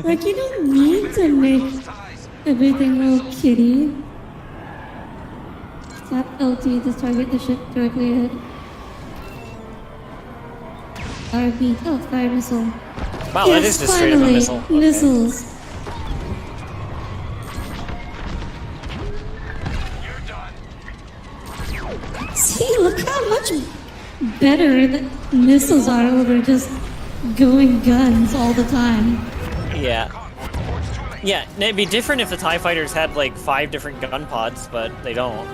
Speaker 2: Like, you don't need to make
Speaker 7: Those ties.
Speaker 2: everything all kitty. Tap LT to target the ship directly ahead. RB, oh, fire missile.
Speaker 1: Wow, that is just straight up a
Speaker 2: finally,
Speaker 1: missile. Okay.
Speaker 2: missiles. much better the missiles are over just going guns all the time.
Speaker 1: Yeah. Yeah, it'd be different if the TIE fighters had like 5 different gun pods, but they don't.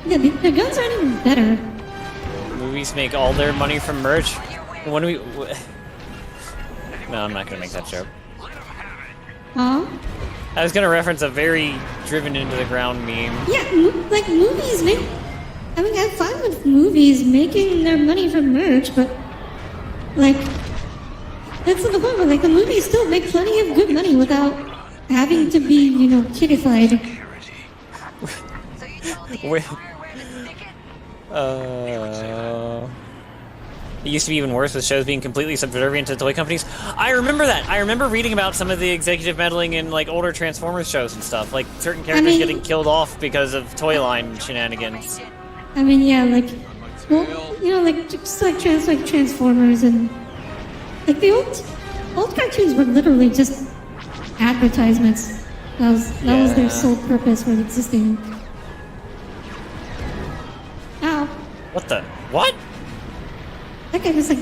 Speaker 2: Yeah, the guns aren't even better.
Speaker 1: Movies make all their money from merch. When we... No, I'm not gonna make that joke.
Speaker 2: Huh?
Speaker 1: I was gonna reference a very driven into the ground meme.
Speaker 2: Yeah, like movies make... I mean, I'm fine with movies making their money from merch, but... Like... That's the point where, like, the movies still make plenty of good money without having to be, you know, kiddified.
Speaker 1: Wait. It used to be even worse with shows being completely subservient to toy companies. I remember that. I remember reading about some of the executive meddling in like older Transformers shows and stuff, like certain characters getting killed off because of toy line shenanigans.
Speaker 2: I mean, yeah, like, well, you know, like just like Transformers and like the old cartoons were literally just advertisements. That was their sole purpose for existing. Ow!
Speaker 1: What the? What?
Speaker 2: That guy just like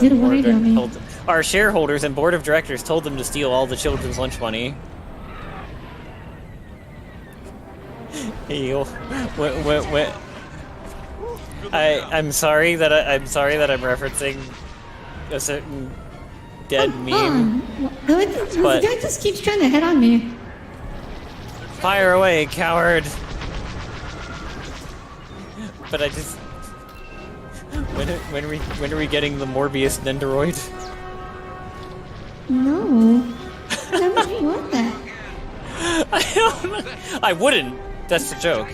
Speaker 2: did a 180 on me.
Speaker 1: Our shareholders and board of directors told them to steal all the children's lunch money. I'm sorry that I'm referencing a certain dead meme.
Speaker 2: The guy just keeps trying to head on me.
Speaker 1: Fire away, coward! But I just... When are we getting the Morbius Nendoroid?
Speaker 2: No. Why would you want that?
Speaker 1: I wouldn't. That's the joke.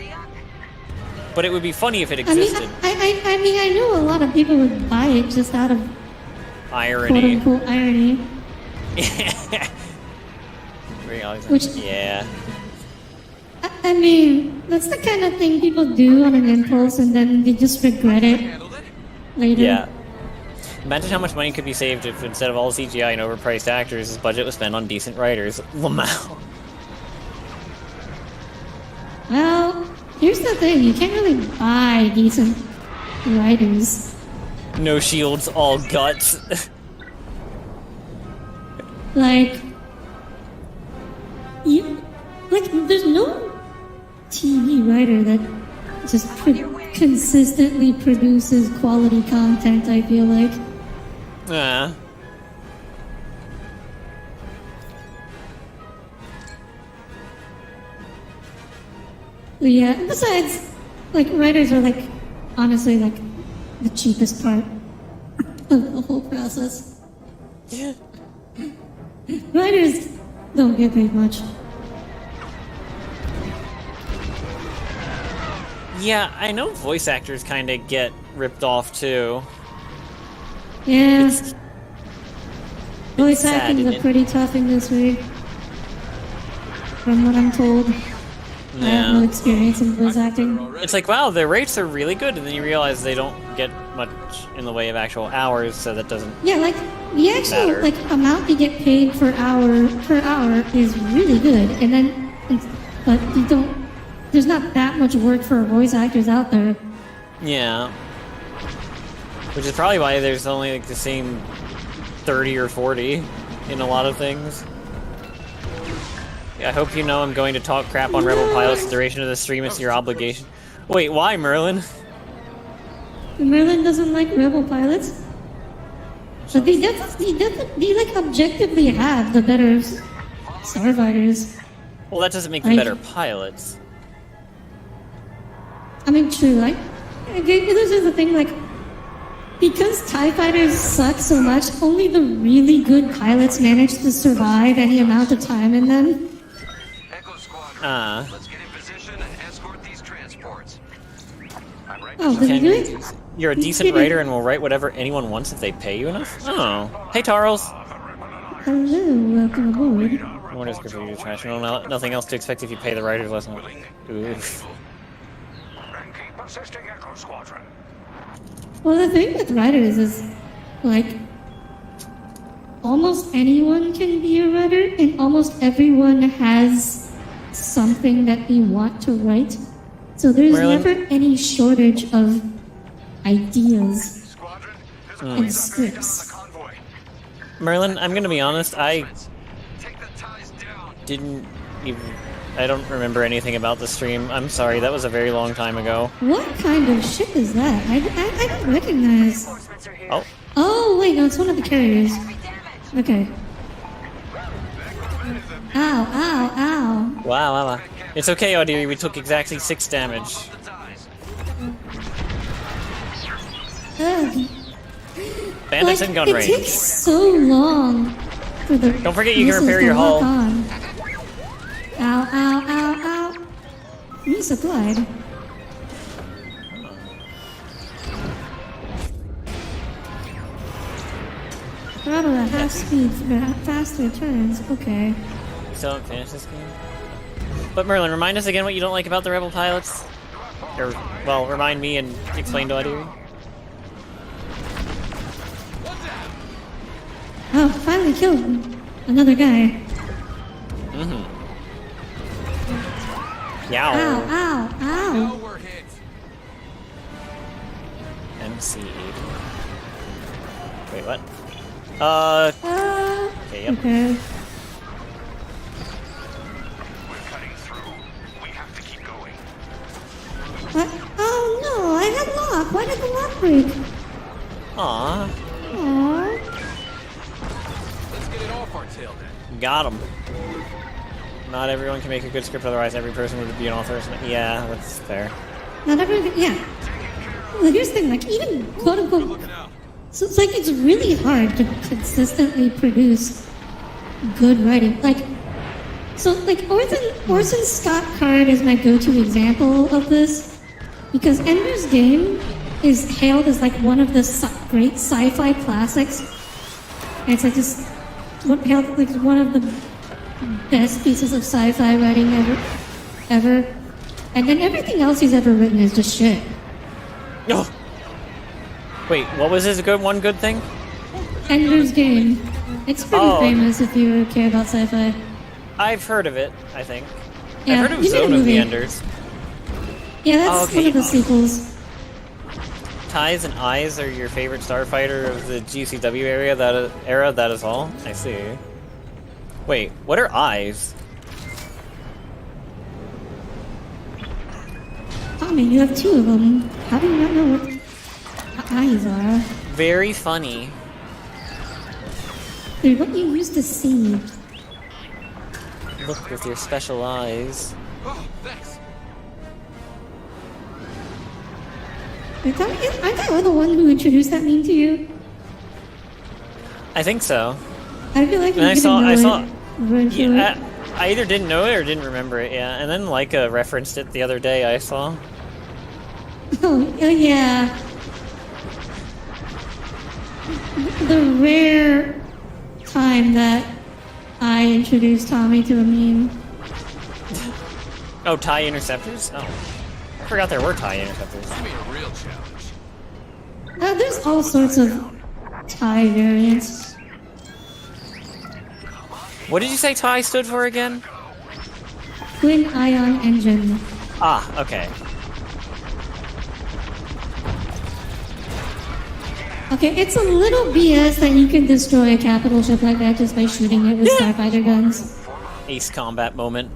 Speaker 1: But it would be funny if it existed.
Speaker 2: I mean, I know a lot of people would buy it just out of
Speaker 1: irony.
Speaker 2: quote-unquote irony. Which,
Speaker 1: yeah.
Speaker 2: I mean, that's the kind of thing people do on an impulse and then they just regret it later.
Speaker 1: Yeah. Imagine how much money could be saved if instead of all CGI and overpriced actors, his budget was spent on decent writers. Lamau.
Speaker 2: Well, here's the thing, you can't really buy decent writers.
Speaker 1: No shields, all guts.
Speaker 2: Like, there's no TV writer that just consistently produces quality content, I feel like. Yeah, besides, like, writers are, like, honestly, like, the cheapest part of the whole process. Writers don't get paid much.
Speaker 1: Yeah, I know voice actors kind of get ripped off, too.
Speaker 2: Yeah. Voice
Speaker 1: sad,
Speaker 2: acting's
Speaker 1: isn't
Speaker 2: a
Speaker 1: it?
Speaker 2: pretty tough industry, from what I'm told. I have no experience in voice acting.
Speaker 1: It's like, wow, their rates are really good, and then you realize they don't get much in the way of actual hours, so that doesn't...
Speaker 2: Yeah, like, the actual,
Speaker 1: matter.
Speaker 2: like, amount you get paid per hour is really good, and then, but you don't, there's not that much work for voice actors out there.
Speaker 1: Yeah. Which is probably why there's only, like, the same 30 or 40 in a lot of things. I hope you know I'm going to talk crap on Rebel pilots the duration of the stream. It's your obligation. Wait, why, Merlin?
Speaker 2: Merlin doesn't like rebel pilots. But they like objectively have the better starfighters.
Speaker 1: Well, that doesn't make them better pilots.
Speaker 2: I mean, true, like, this is the thing, like, because TIE fighters suck so much, only the really good pilots manage to survive any amount of time in them.
Speaker 7: Echo Squadron, let's get in position and escort these transports. I'm right.
Speaker 2: Oh, did you do it?
Speaker 1: You're a decent writer and will write whatever anyone wants if they pay you enough? Oh. Hey, Charles.
Speaker 2: Hello, welcome aboard.
Speaker 1: What is good for you to trash? Nothing else to expect if you pay the writers less money. Oof.
Speaker 7: And keep assisting Echo Squadron.
Speaker 2: Well, the thing with writers is, like, almost anyone can be a writer, and almost everyone has something that they want to write. So there's
Speaker 1: Merlin?
Speaker 2: never any shortage of ideas
Speaker 7: Squadron, there's
Speaker 2: and
Speaker 7: a on the
Speaker 2: scripts.
Speaker 7: convoy.
Speaker 1: Merlin, I'm gonna be honest, I
Speaker 7: Take the ties down.
Speaker 1: didn't even... I don't remember anything about the stream. I'm sorry, that was a very long time ago.
Speaker 2: What kind of ship is that? I don't recognize.
Speaker 6: Reinforcements are here.
Speaker 1: Oh,
Speaker 2: Oh, wait, no, it's one of the carriers. Okay. Ow, ow, ow.
Speaker 1: wow, wow, wow. It's okay, Audire, we took exactly 6 damage.
Speaker 2: Ugh.
Speaker 1: Bandits in gun
Speaker 2: it
Speaker 1: range.
Speaker 2: takes so long for the
Speaker 1: Don't forget you can
Speaker 2: missiles
Speaker 1: repair
Speaker 2: to
Speaker 1: your
Speaker 2: lock
Speaker 1: hull.
Speaker 2: on. Ow, ow, ow, ow. Resupplied. Throttle at half speed for faster turns. Okay.
Speaker 1: Still haven't finished this game? But Merlin, remind us again what you don't like about the Rebel pilots? Or, well, remind me and explain to Audire.
Speaker 2: Oh, finally killed another guy.
Speaker 1: Mm-hmm.
Speaker 2: Ow,
Speaker 1: Yow.
Speaker 2: ow, ow.
Speaker 7: We're hit.
Speaker 1: MC80. Wait, what? Okay, yep.
Speaker 2: Okay.
Speaker 7: We're cutting through. We have to keep going.
Speaker 2: What? Oh no, I had lock. Why did the lock break?
Speaker 1: Aw,
Speaker 2: Aww.
Speaker 7: Let's get it off our tail then.
Speaker 1: got him. Not everyone can make a good script, otherwise every person would be an author. Yeah, that's fair.
Speaker 2: Not everyone. Yeah. Well, here's the thing. Like even quote unquote. So it's like it's really hard to consistently produce good writing. Like, so like Orson Scott Card is my go-to example of this because Ender's Game is hailed as like one of the great sci-fi classics. And it's like just hailed like one of the best pieces of sci-fi writing ever. And then everything else he's ever written is just shit.
Speaker 1: No. Wait, what was his one good thing?
Speaker 2: Ender's Game. It's pretty
Speaker 1: Oh.
Speaker 2: famous if you care about sci-fi.
Speaker 1: I've heard of it, I think.
Speaker 2: Yeah,
Speaker 1: I've heard of
Speaker 2: you made a
Speaker 1: Zone of the
Speaker 2: movie.
Speaker 1: Enders.
Speaker 2: Yeah, that's
Speaker 1: Oh, okay.
Speaker 2: one of the sequels.
Speaker 1: Ties and Eyes are your favorite starfighter of the GCW era, that is all? I see. Wait, what are Eyes?
Speaker 2: Oh man, you have 2 of them. How do you not know what eyes are?
Speaker 1: Very funny.
Speaker 2: They're what you used to see.
Speaker 1: Look with your special eyes.
Speaker 7: Oh, thanks.
Speaker 2: Aren't I the one who introduced that meme to you?
Speaker 1: I think so.
Speaker 2: I feel like you
Speaker 1: And I
Speaker 2: didn't
Speaker 1: saw-
Speaker 2: know
Speaker 1: I
Speaker 2: it.
Speaker 1: saw-
Speaker 2: Right through
Speaker 1: Yeah,
Speaker 2: it.
Speaker 1: I either didn't know it or didn't remember it, yeah. And then Leica referenced it the other day, I saw.
Speaker 2: Oh, yeah. The rare time that I introduced Tommy to a meme.
Speaker 1: Oh, TIE interceptors? Oh. I forgot there were TIE interceptors.
Speaker 7: Give me a real challenge.
Speaker 2: There's all sorts of TIE variants.
Speaker 1: What did you say TIE stood for again?
Speaker 2: Twin Ion Engine.
Speaker 1: Ah, okay.
Speaker 2: Okay, it's a little BS that you can destroy a capital ship like that just by shooting it with starfighter guns.
Speaker 1: Ace combat moment.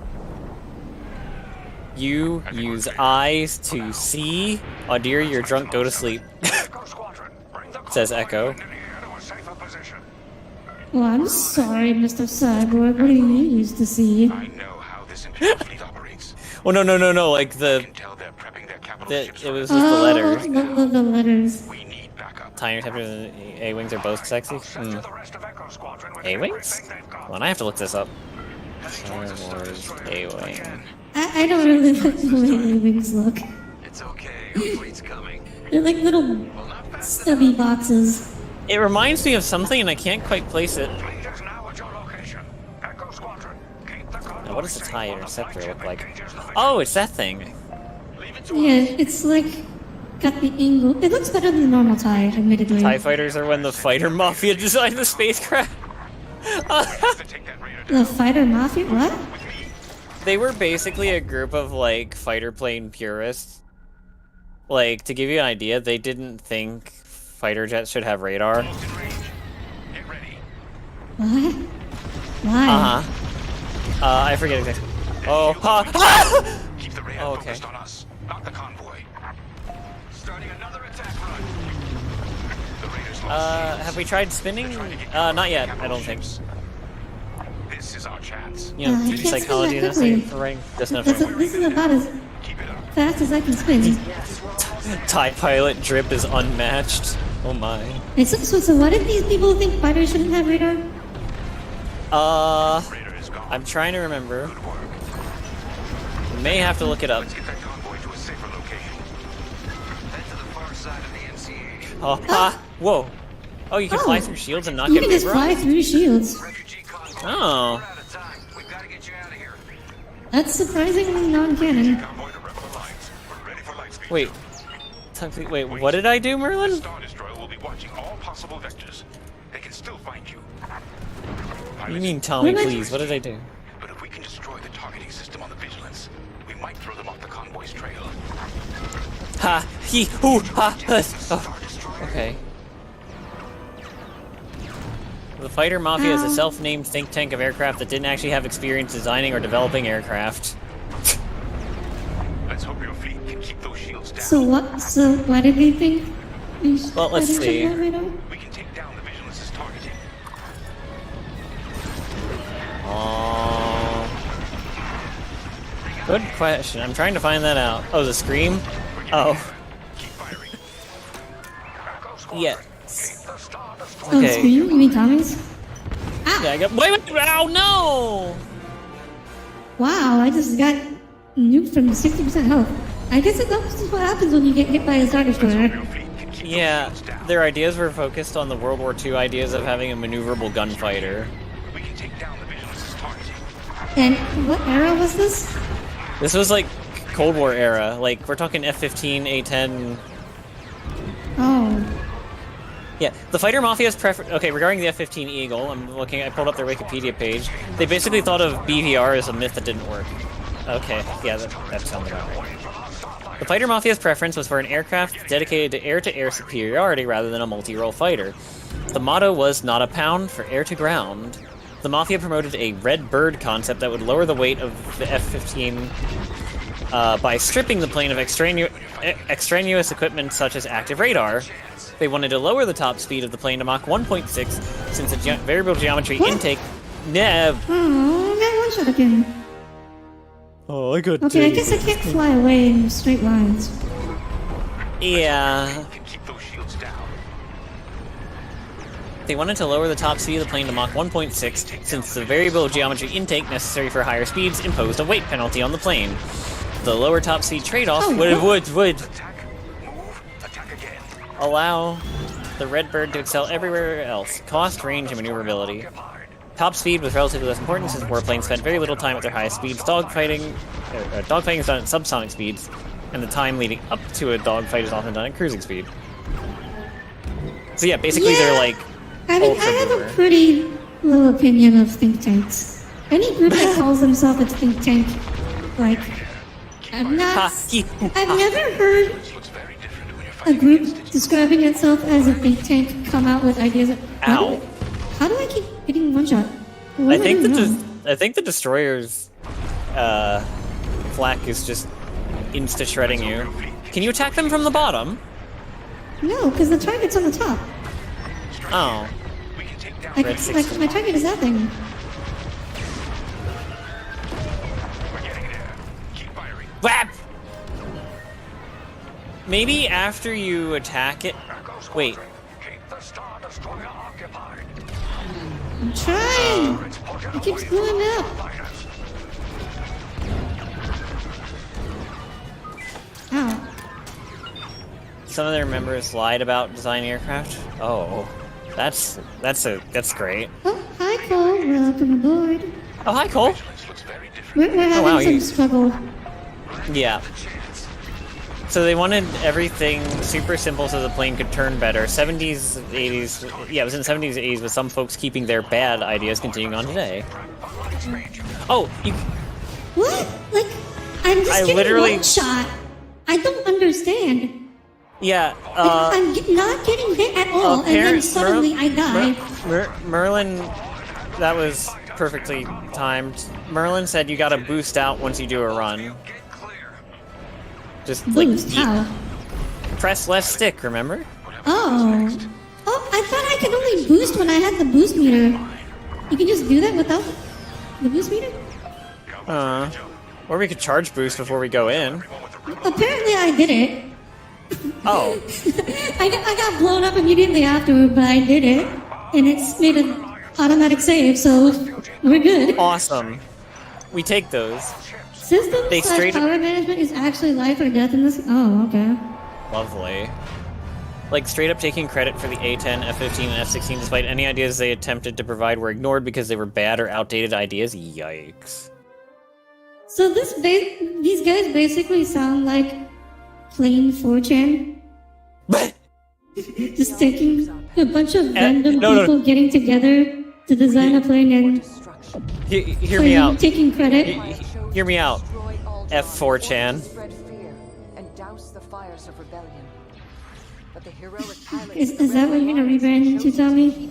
Speaker 1: You use eyes to see. Audire, you're drunk, go to sleep.
Speaker 7: Echo Squadron, bring the
Speaker 1: Says Echo.
Speaker 7: in the air to a safer position.
Speaker 2: Well, I'm sorry, Mr. Cyborg. What do you used to see?
Speaker 7: I know how this Imperial fleet operates.
Speaker 1: Oh, no, like
Speaker 7: I
Speaker 1: the...
Speaker 7: can tell they're prepping their capital ships
Speaker 1: it was
Speaker 7: for
Speaker 1: just the
Speaker 2: Oh,
Speaker 1: letters.
Speaker 2: the letters.
Speaker 7: We need backup.
Speaker 1: TIE interceptors and A-Wings are both sexy.
Speaker 7: Send to the rest of Echo Squadron with
Speaker 1: A-Wings?
Speaker 7: everything they've got.
Speaker 1: Well, I have to look this up.
Speaker 7: Heading
Speaker 1: Star
Speaker 7: towards a Star
Speaker 1: Wars
Speaker 7: Destroyer
Speaker 1: A-Wing.
Speaker 7: again.
Speaker 2: I don't really like the way A-Wings look.
Speaker 7: It's okay, our fleet's coming.
Speaker 2: They're like little stubby boxes.
Speaker 1: It reminds me of something and I can't quite place it.
Speaker 7: Fleet is now at your location. Echo Squadron, keep the convoy
Speaker 1: Now, what does a
Speaker 7: safe
Speaker 1: TIE
Speaker 7: while the
Speaker 1: interceptor look
Speaker 7: flagship
Speaker 1: like?
Speaker 7: engages the victory.
Speaker 1: Oh, it's that thing.
Speaker 7: Leave it to
Speaker 2: Yeah,
Speaker 7: us.
Speaker 2: it's like got the angle. It looks better than the normal TIE, admittedly.
Speaker 1: TIE fighters are when the fighter mafia designed the spacecraft.
Speaker 7: We have to take that raider down
Speaker 2: The fighter mafia? What?
Speaker 7: with me.
Speaker 1: They were basically a group of, like, fighter plane purists. Like, to give you an idea, they didn't think fighter jets should have radar.
Speaker 7: Almost in range. Get ready.
Speaker 2: What? Why?
Speaker 1: Uh-huh. I forget exactly. Oh, ha!
Speaker 7: Keep the radar
Speaker 1: Oh, okay.
Speaker 7: focused on us, not the convoy. Starting another attack run. The raiders lost
Speaker 1: Have we tried spinning? Not yet, I don't think.
Speaker 7: This is our chance.
Speaker 1: You know,
Speaker 2: I
Speaker 1: teach
Speaker 2: can't spin
Speaker 1: psychology
Speaker 2: that
Speaker 1: and essay
Speaker 2: quickly.
Speaker 1: for writing. Just enough.
Speaker 2: This is about as
Speaker 7: Keep it up.
Speaker 2: fast as I can spin.
Speaker 1: TIE pilot drip is unmatched. Oh my.
Speaker 2: And so what if these people think fighters shouldn't have radar?
Speaker 7: Radar is gone.
Speaker 1: I'm trying to remember.
Speaker 7: Good work.
Speaker 1: We may have to look it up.
Speaker 7: Let's get that convoy to a safer location. Head to the far side of the MCA.
Speaker 1: Oh, ha! Whoa. Oh, you can fly
Speaker 2: Oh.
Speaker 1: through shields and not
Speaker 2: You
Speaker 1: get
Speaker 2: can just fly
Speaker 1: vaporized?
Speaker 2: through shields.
Speaker 7: Refugee convoy.
Speaker 1: Oh.
Speaker 7: We're out of time. We've got to get you out of here.
Speaker 2: That's surprisingly non-canon.
Speaker 7: Convoy to rebel lines. We're ready for light speed.
Speaker 1: Wait. Wait, what did I do,
Speaker 7: The
Speaker 1: Merlin?
Speaker 7: Star Destroyer will be watching all possible vectors. They can still find you.
Speaker 1: You mean tell me,
Speaker 2: What am I-
Speaker 1: please, what did I do?
Speaker 7: But if we can destroy the targeting system on the Vigilance, we might throw them off the convoy's trail.
Speaker 1: Ha! He! Hoo! Ha! Oh. Okay. The Fighter Mafia is a self-named think tank of aircraft that didn't actually have experience designing or developing aircraft.
Speaker 7: Let's hope your fleet can keep those shields down.
Speaker 2: So why did they think?
Speaker 1: Well, let's
Speaker 2: fighters shouldn't
Speaker 1: see.
Speaker 2: have radar?
Speaker 7: We can take down the Vigilance's targeting.
Speaker 1: Good question. I'm trying to find that out. Oh, the scream? Oh.
Speaker 7: Keep firing.
Speaker 1: Yes.
Speaker 2: Oh,
Speaker 1: Okay.
Speaker 2: scream? You mean Tommy's?
Speaker 1: Yeah, I got. Wait! Ow, no!
Speaker 2: Wow, I just got nuked from 60% health. I guess that's what happens when you get hit by a Star Destroyer.
Speaker 7: Your fleet can keep
Speaker 1: Yeah,
Speaker 7: those shields down.
Speaker 1: their ideas were focused on the World War II ideas of having a maneuverable gunfighter.
Speaker 7: We can take down the Vigilance's targeting.
Speaker 2: And what era was this?
Speaker 1: This was like Cold War era. Like, we're talking F-15, A-10.
Speaker 2: Oh,
Speaker 1: Yeah, the Fighter Mafia's preference. Okay, regarding the F-15 Eagle, I pulled up their Wikipedia page. They basically thought of BVR as a myth that didn't work. Okay, yeah, that sounds about right. The Fighter Mafia's preference was for an aircraft dedicated to air-to-air superiority rather than a multi-role fighter. The motto was not a pound for air-to-ground. The Mafia promoted a red bird concept that would lower the weight of the F-15 by stripping the plane of extraneous equipment such as active radar. They wanted to lower the top speed of the plane to Mach 1.6 since the variable geometry intake...
Speaker 2: oh, I got one shot again.
Speaker 1: Oh, I got
Speaker 2: Okay, I guess I can't fly away in straight lines.
Speaker 1: Yeah.
Speaker 7: Can keep those shields down.
Speaker 1: They wanted to lower the top speed of the plane to Mach 1.6 since the variable geometry intake necessary for higher speeds imposed a weight penalty on the plane. The lower top speed trade-off would
Speaker 7: Attack, move, attack again.
Speaker 1: allow the Redbird to excel everywhere else. Cost, range, and maneuverability. Top speed was relatively less important since warplanes spent very little time at their highest speeds. Dogfighting is done at subsonic speeds, and the time leading up to a dogfight is often done at cruising speed. So yeah, basically they're like
Speaker 2: I mean, I
Speaker 1: ultra
Speaker 2: have a
Speaker 1: boomer.
Speaker 2: pretty low opinion of think tanks. Any group that calls themselves a think tank, like, I've never heard
Speaker 7: Looks very different when you're
Speaker 2: a
Speaker 7: fighting
Speaker 2: group
Speaker 7: against it.
Speaker 2: describing itself as a think tank come out with ideas.
Speaker 1: Ow.
Speaker 2: How do I keep getting one shot? What
Speaker 1: I
Speaker 2: am
Speaker 1: think
Speaker 2: doing
Speaker 1: I think the destroyer's flak is just insta shredding you. Can you attack them from the bottom?
Speaker 2: wrong? No, because the target's on the top.
Speaker 1: Oh,
Speaker 7: We can take down
Speaker 2: Like,
Speaker 1: Red 60.
Speaker 2: my target is that thing.
Speaker 7: We're getting there. Keep firing.
Speaker 1: whap! Maybe after you attack it. Wait,
Speaker 7: Keep the Star Destroyer occupied.
Speaker 2: I'm trying. It keeps blowing up. Ow.
Speaker 1: some of their members lied about designing aircraft. Oh, that's great.
Speaker 2: Oh, hi, Cole. Welcome aboard.
Speaker 1: Oh, hi, Cole.
Speaker 7: This looks very different.
Speaker 2: We're having
Speaker 1: wow,
Speaker 2: some
Speaker 1: you-
Speaker 2: struggle.
Speaker 1: Yeah. So they wanted everything super simple so the plane could turn better. 70s, 80s, yeah, it was in the 70s, 80s, with some folks keeping their bad ideas continuing on today. Oh,
Speaker 2: What? Like, I'm just
Speaker 1: I
Speaker 2: getting
Speaker 1: literally-
Speaker 2: one shot. I don't understand.
Speaker 1: Yeah,
Speaker 2: I'm not getting hit at all, and then suddenly I die.
Speaker 1: Merlin, that was perfectly timed. Merlin said you gotta boost out once you do a run. Just like
Speaker 2: Boost? How?
Speaker 1: press left stick, remember?
Speaker 2: Oh. Oh, I thought I could only boost when I had the boost meter. You can just do that without the boost meter?
Speaker 1: Or we could charge boost before we go in.
Speaker 2: Apparently I did it.
Speaker 1: Oh,
Speaker 2: I got blown up immediately afterward, but I did it. And it's made an automatic save, so we're good.
Speaker 1: awesome. We take those.
Speaker 2: System
Speaker 1: They
Speaker 2: slash
Speaker 1: straight-
Speaker 2: power management is actually life or death in this. Oh, okay.
Speaker 1: Lovely. Like, straight up taking credit for the A-10, F-15, and F-16 despite any ideas they attempted to provide were ignored because they were bad or outdated ideas. Yikes.
Speaker 2: So these guys basically sound like plain 4chan. Just taking a bunch of random
Speaker 1: no.
Speaker 2: people getting together to design a plane and
Speaker 1: Hear me out.
Speaker 2: taking credit.
Speaker 1: Hear me out. F4chan.
Speaker 6: Spread fear and douse the fires of rebellion. But the heroic pilots
Speaker 2: Is that what you're gonna rebrand into, Tommy?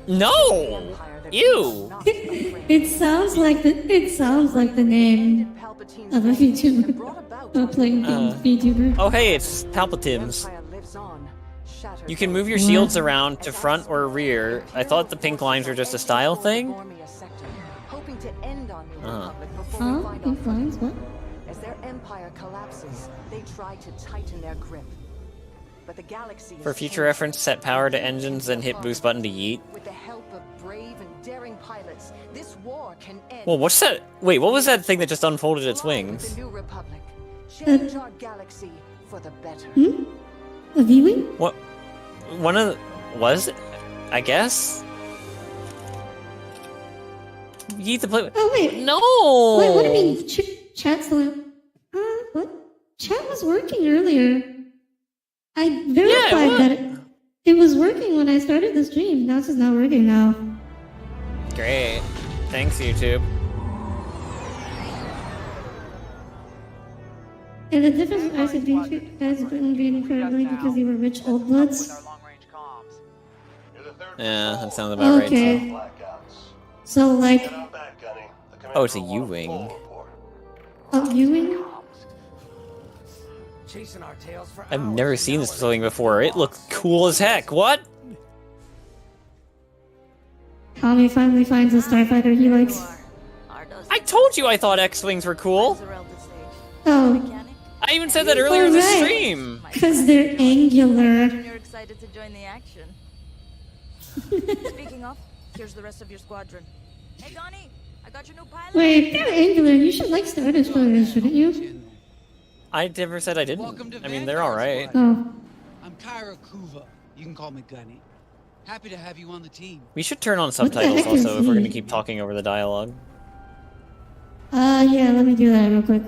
Speaker 1: No! Ew!
Speaker 2: It sounds like the name of a VTuber. A playing VTuber.
Speaker 1: Oh hey, it's Palpatine's. You can move your shields around to front or rear. I thought the pink lines were just a style thing.
Speaker 2: Huh? Pink lines? What?
Speaker 6: As their empire collapses, they try to tighten their grip. But the galaxy
Speaker 1: For future reference, set power to engines, then hit boost button to yeet.
Speaker 6: With the help of brave and daring pilots, this war can end.
Speaker 1: Well, what's that? Wait, what was that thing that just unfolded its
Speaker 6: Along with
Speaker 1: wings?
Speaker 6: the New Republic, change our galaxy for the better.
Speaker 2: A V-wing?
Speaker 1: What? One of the... Was it? I guess? Yeet the play...
Speaker 2: Oh wait.
Speaker 1: No!
Speaker 2: Wait, what do you mean? Chat's the... what? Chat was working earlier. I verified that it was working when I started the stream. Now it's just not working now.
Speaker 1: Great. Thanks, YouTube.
Speaker 2: And the difference with ICD guys didn't be incredibly because they were rich old bloods.
Speaker 1: Yeah, that sounds about right.
Speaker 2: Okay. So like,
Speaker 1: Oh, it's a U-wing.
Speaker 2: a viewing?
Speaker 1: I've never seen this thing before. It looks cool as heck. What?
Speaker 2: Tommy finally finds a starfighter he likes.
Speaker 1: I told you I thought X-wings were cool.
Speaker 2: Oh,
Speaker 1: I even said that earlier in the
Speaker 2: Alright.
Speaker 1: stream.
Speaker 2: because they're angular.
Speaker 8: You're excited to join the action. Speaking of, here's the rest of your squadron. Hey, Donnie, I got your new pilot.
Speaker 2: Wait, they're angular. You should like Star Destroyers, shouldn't you?
Speaker 1: I never said I didn't. I mean, they're alright.
Speaker 2: Oh.
Speaker 9: I'm Kyra Kuva. You can call me Gunny. Happy to have you on the team.
Speaker 1: We should turn on
Speaker 2: the
Speaker 1: subtitles
Speaker 2: heck is
Speaker 1: also if we're
Speaker 2: he?
Speaker 1: gonna keep talking over the dialogue.
Speaker 2: Yeah, let me do that real quick.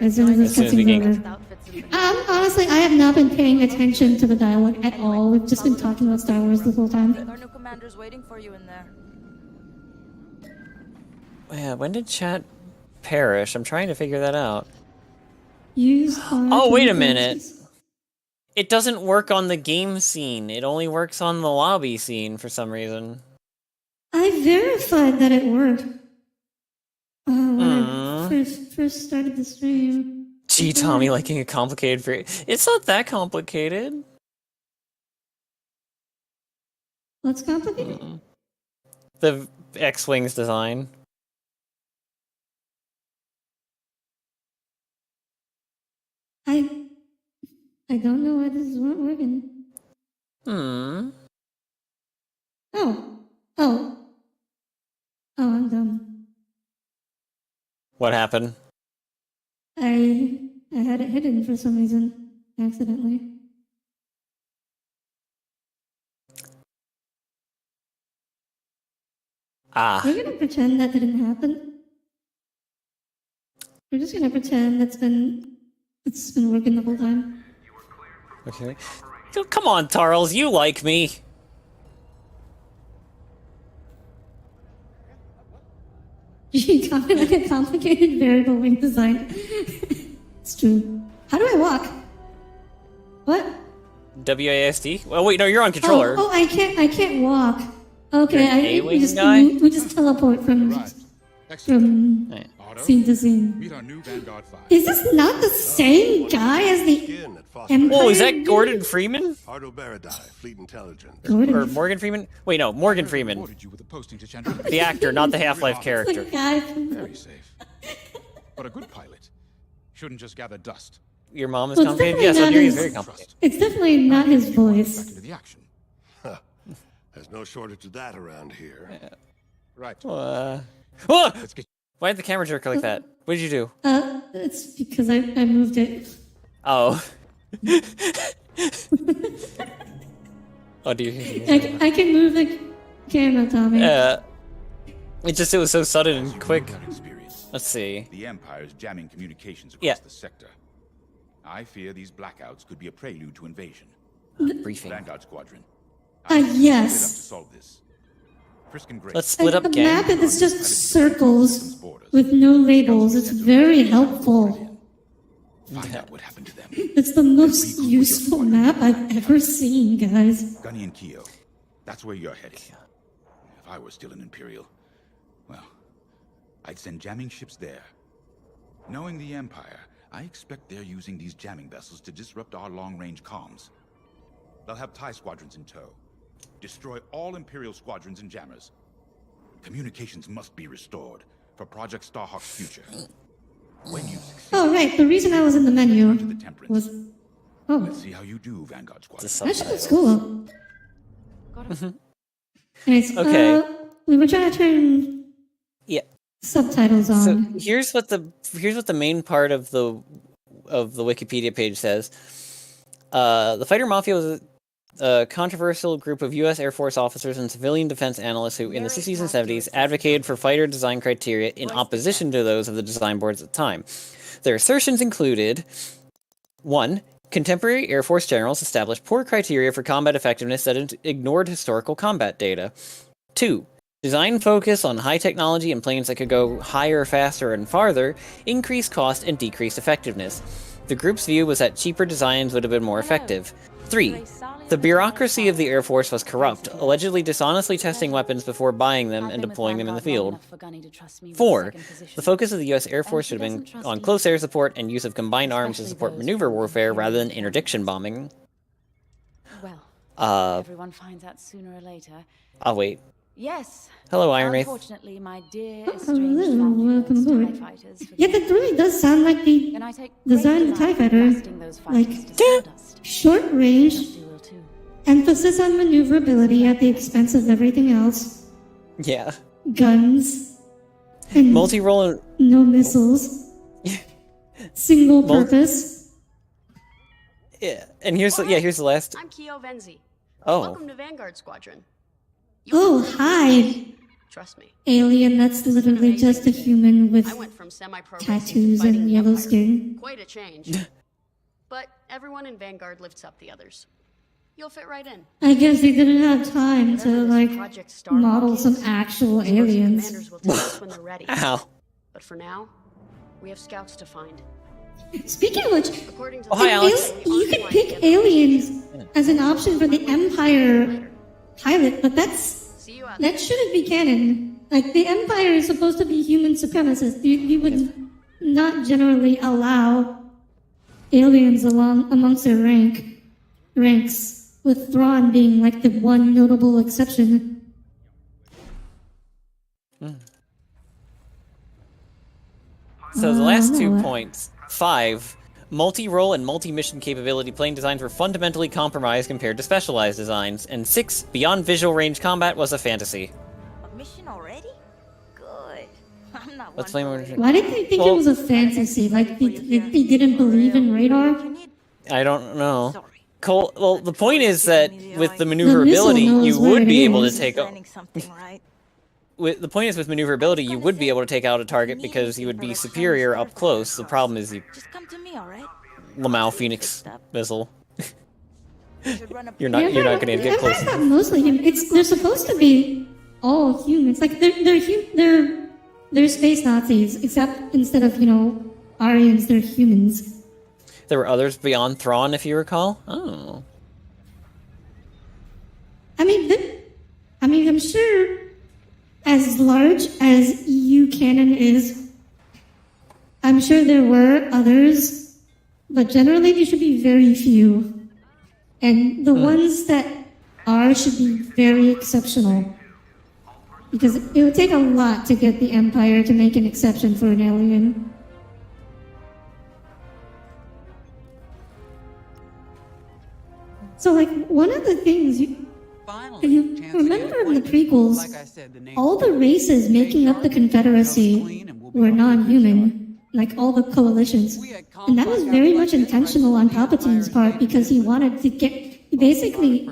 Speaker 2: As soon as this
Speaker 1: As soon as we
Speaker 2: cutscene's
Speaker 1: get-
Speaker 2: over. Honestly, I have not been paying attention to the dialogue at all. We've just been talking about Star Wars the whole time.
Speaker 8: Our new commander's waiting for you in there.
Speaker 1: Yeah, when did chat perish? I'm trying to figure that out.
Speaker 2: Use
Speaker 1: Oh, wait a minute. It doesn't work on the game scene. It only works on the lobby scene for some reason.
Speaker 2: I verified that it worked. When
Speaker 1: Hmm.
Speaker 2: I first started the stream.
Speaker 1: Gee, Tommy liking a complicated It's not that complicated.
Speaker 2: What's complicated?
Speaker 1: The X-Wing's design.
Speaker 2: I don't know why this isn't working.
Speaker 1: Hmm.
Speaker 2: Oh, I'm dumb.
Speaker 1: What happened?
Speaker 2: I had it hidden for some reason, accidentally.
Speaker 1: Ah.
Speaker 2: We're gonna pretend that didn't happen. We're just gonna pretend it's been working the whole time.
Speaker 1: Okay. Come on, Tarls, you like me.
Speaker 2: You got like a complicated variable wing design. It's true. How do I walk? What?
Speaker 1: WASD? Well, wait, no, you're on controller.
Speaker 2: Oh, I can't walk. Okay,
Speaker 1: You're an A-wing
Speaker 2: we just teleport from
Speaker 5: Right. Excellent.
Speaker 1: Right.
Speaker 5: Otto,
Speaker 2: scene to scene.
Speaker 5: meet our new Vanguard 5.
Speaker 2: Is this not the same guy as the Empire?
Speaker 1: Oh, is that Gordon Freeman?
Speaker 3: Ardo Baradai, Fleet Intelligence.
Speaker 2: Gordon?
Speaker 1: Or Morgan Freeman? Wait, no, Morgan Freeman.
Speaker 5: Rewarded you with a posting to Chandra.
Speaker 1: The actor, not the Half-Life
Speaker 2: The
Speaker 1: character.
Speaker 2: guy from
Speaker 5: Very safe. But a good pilot shouldn't just gather dust.
Speaker 1: Your mom is
Speaker 2: Well, it's
Speaker 1: complicated?
Speaker 2: definitely
Speaker 1: Yes,
Speaker 2: not
Speaker 1: Audire is
Speaker 2: his-
Speaker 1: very complicated.
Speaker 2: It's definitely not his
Speaker 5: Back
Speaker 2: voice.
Speaker 5: into the action.
Speaker 3: There's no shortage of that around here.
Speaker 5: Right.
Speaker 1: Oh!
Speaker 5: Let's get
Speaker 1: Why did the camera jerk like that? What did you do?
Speaker 2: It's because I moved it.
Speaker 1: Oh. Oh, do you?
Speaker 2: I can move the camera, Tommy.
Speaker 1: It was so sudden and quick.
Speaker 5: that experience.
Speaker 1: Let's see.
Speaker 5: The Empire's jamming communications across
Speaker 1: Yeah.
Speaker 5: the sector. I fear these blackouts could be a prelude to invasion.
Speaker 1: Briefing.
Speaker 5: Vanguard Squadron. I split up to
Speaker 2: Yes.
Speaker 5: solve this. Frisk and Grace.
Speaker 1: Let's split
Speaker 2: A
Speaker 1: up, gang.
Speaker 2: map that's just circles with no labels. It's very helpful.
Speaker 5: Find out what happened to them.
Speaker 2: It's the most useful map I've ever seen, guys.
Speaker 5: Gunny and Keo. That's where you're headed. If I were still an Imperial, well, I'd send jamming ships there. Knowing the Empire, I expect they're using these jamming vessels to disrupt our long-range comms. They'll have TIE squadrons in tow. Destroy all Imperial squadrons and jammers. Communications must be restored for Project Starhawk's future. When you succeed,
Speaker 2: Oh, right. The reason I was in the menu
Speaker 5: to the Temperance.
Speaker 2: was... Oh,
Speaker 5: Let's see how you do, Vanguard Squadron.
Speaker 1: It's a
Speaker 2: that shit was
Speaker 1: subtitle.
Speaker 2: cool. Anyways,
Speaker 1: Okay.
Speaker 2: we were trying to turn
Speaker 1: Yeah.
Speaker 2: subtitles
Speaker 1: So
Speaker 2: on.
Speaker 1: here's what the main part of the Wikipedia page says. The Fighter Mafia was a controversial group of U.S. Air Force officers and civilian defense analysts who, in the 60s and 70s, advocated for fighter design criteria in opposition to those of the design boards at the time. Their assertions included: 1. Contemporary Air Force generals established poor criteria for combat effectiveness that ignored historical combat data. 2. Design focus on high technology and planes that could go higher, faster, and farther increased cost and decreased effectiveness. The group's view was that cheaper designs would have been more effective. 3. The bureaucracy of the Air Force was corrupt, allegedly dishonestly testing weapons before buying them and deploying them in the field. 4. The focus of the U.S. Air Force should have been on close air support and use of combined arms to support maneuver warfare rather than interdiction bombing.
Speaker 8: Well, everyone finds out sooner or later.
Speaker 1: I'll wait.
Speaker 8: Yes.
Speaker 1: Hello, Iron Wraith.
Speaker 8: Unfortunately, my dear
Speaker 2: Hello,
Speaker 8: estranged family
Speaker 2: welcome
Speaker 8: owns TIE
Speaker 2: aboard.
Speaker 8: fighters for
Speaker 2: Yeah,
Speaker 8: the
Speaker 2: that really does sound like the
Speaker 8: and I take
Speaker 2: design
Speaker 8: great
Speaker 2: of the TIE
Speaker 8: delight in
Speaker 2: fighter.
Speaker 8: blasting those fighters
Speaker 2: Like,
Speaker 8: to stardust.
Speaker 2: short range,
Speaker 8: You will too.
Speaker 2: emphasis on maneuverability at the expense of everything else,
Speaker 1: Yeah.
Speaker 2: guns, and
Speaker 1: Multi-role and...
Speaker 2: no missiles, single
Speaker 1: Mul-
Speaker 2: purpose.
Speaker 1: Yeah, and here's the last...
Speaker 10: I'm Keo Venzi.
Speaker 1: Oh.
Speaker 10: Welcome to Vanguard Squadron.
Speaker 2: Oh, hi,
Speaker 10: Trust me.
Speaker 2: alien that's literally just a human with
Speaker 10: I went from semi-pro racing to
Speaker 2: tattoos
Speaker 10: fighting
Speaker 2: and
Speaker 10: the
Speaker 2: yellow
Speaker 10: Empire.
Speaker 2: skin.
Speaker 10: Quite a change. But everyone in Vanguard lifts up the others. You'll fit right in.
Speaker 2: I guess they didn't have time to,
Speaker 10: Whatever this
Speaker 2: like,
Speaker 10: Project Starhawk
Speaker 2: model
Speaker 10: is,
Speaker 2: some actual
Speaker 10: the
Speaker 2: aliens.
Speaker 10: commanders will tell us when they're ready.
Speaker 1: Ow.
Speaker 10: But for now, we have scouts to find.
Speaker 2: Speaking of which,
Speaker 10: According to
Speaker 1: Oh, hi,
Speaker 10: the
Speaker 1: Alex.
Speaker 2: you could pick aliens as an option for the Empire pilot, but that shouldn't be canon. Like, the Empire is supposed to be human supremacists. You would not generally allow aliens amongst their ranks, with Thrawn being like the one notable exception.
Speaker 1: So the last 2
Speaker 2: what?
Speaker 1: points. 5. Multi-role and multi-mission capability plane designs were fundamentally compromised compared to specialized designs. And 6. Beyond visual range combat was a fantasy.
Speaker 8: A mission already? Good. I'm not
Speaker 1: Let's
Speaker 8: one
Speaker 1: play
Speaker 8: for
Speaker 1: more.
Speaker 2: Why did they think it was a fantasy? Like, they didn't believe in radar?
Speaker 1: I don't know.
Speaker 8: Sorry.
Speaker 1: Cole, well, the point is that with the
Speaker 2: missile
Speaker 1: maneuverability,
Speaker 2: knows
Speaker 1: you
Speaker 2: where
Speaker 1: would
Speaker 2: it
Speaker 1: be able to
Speaker 2: is.
Speaker 1: take out.
Speaker 8: Planning something, right?
Speaker 1: The point is with maneuverability, you would be able to take out a target because you would be superior up close. The problem is you
Speaker 8: Just come to me, all right?
Speaker 1: Lamau Phoenix missile.
Speaker 8: Should run a
Speaker 1: You're not going to get close.
Speaker 2: Empire's not mostly human. They're supposed to be all humans. Like, they're they're space Nazis, except instead of, Aryans, they're humans.
Speaker 1: There were others beyond Thrawn, if you recall. Oh.
Speaker 2: I mean, I'm sure as large as EU canon is, I'm sure there were others, but generally there should be very few. And the ones that are should be very exceptional. Because it would take a lot to get the Empire to make an exception for an alien. So, like, one of the things you remember in the prequels, all the races making up the Confederacy were non-human, like all the coalitions. And that was very much intentional on Palpatine's part because he wanted to he basically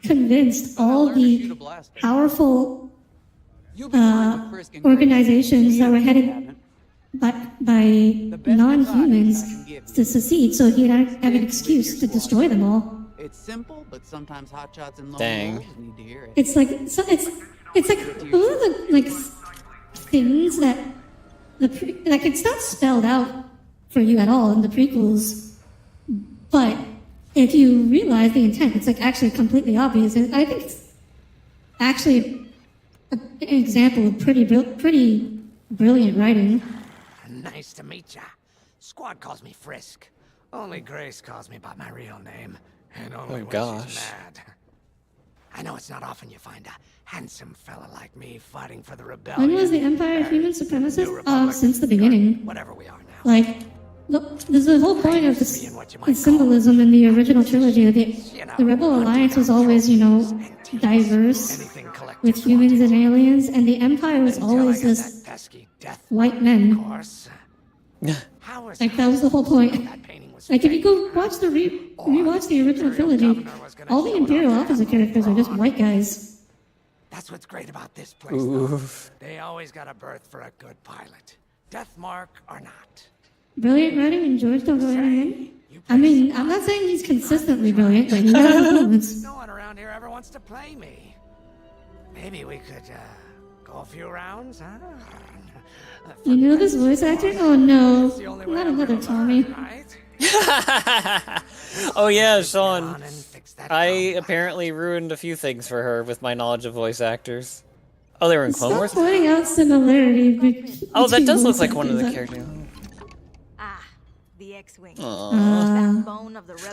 Speaker 2: convinced all the powerful organizations that were headed by non-humans to secede, so he'd have an excuse to destroy them all.
Speaker 9: It's simple, but sometimes hotshots and
Speaker 1: Dang.
Speaker 9: need to hear it.
Speaker 2: It's like it's like one of the things that it's not spelled out for you at all in the prequels, but if you realize the intent, it's like actually completely obvious. And I think it's actually an example of pretty brilliant writing.
Speaker 11: Nice to meet ya. Squad calls me Frisk. Only Grace calls me by my real name. And only when she's mad. I know it's not often you find a handsome fella like me fighting for the rebellion.
Speaker 2: When was the Empire human supremacist? Since the beginning.
Speaker 11: Whatever we are now.
Speaker 2: Like, there's the whole point of this symbolism in the original trilogy. The Rebel Alliance was always, diverse with humans and aliens, and the Empire was always just white men. Like, that was the whole point. Like, if you go watch rewatch the original trilogy, all the Imperial officer characters are just white guys.
Speaker 11: That's what's great about this place, though. They always got a berth for a good pilot. Death mark or not.
Speaker 2: Brilliant writing and George don't go in. I mean, I'm not saying he's consistently brilliant, but he has moments.
Speaker 11: No one around here ever wants to play me. Maybe we could, go a few rounds, huh?
Speaker 2: You know this voice actor? Oh no, not another Tommy.
Speaker 1: Oh yeah, Sean. I apparently ruined a few things for her with my knowledge of voice actors. Oh, they were in Clone Wars?
Speaker 2: Stop pointing out similarities.
Speaker 1: Oh, that does look like one of the characters.
Speaker 8: The X-Wing.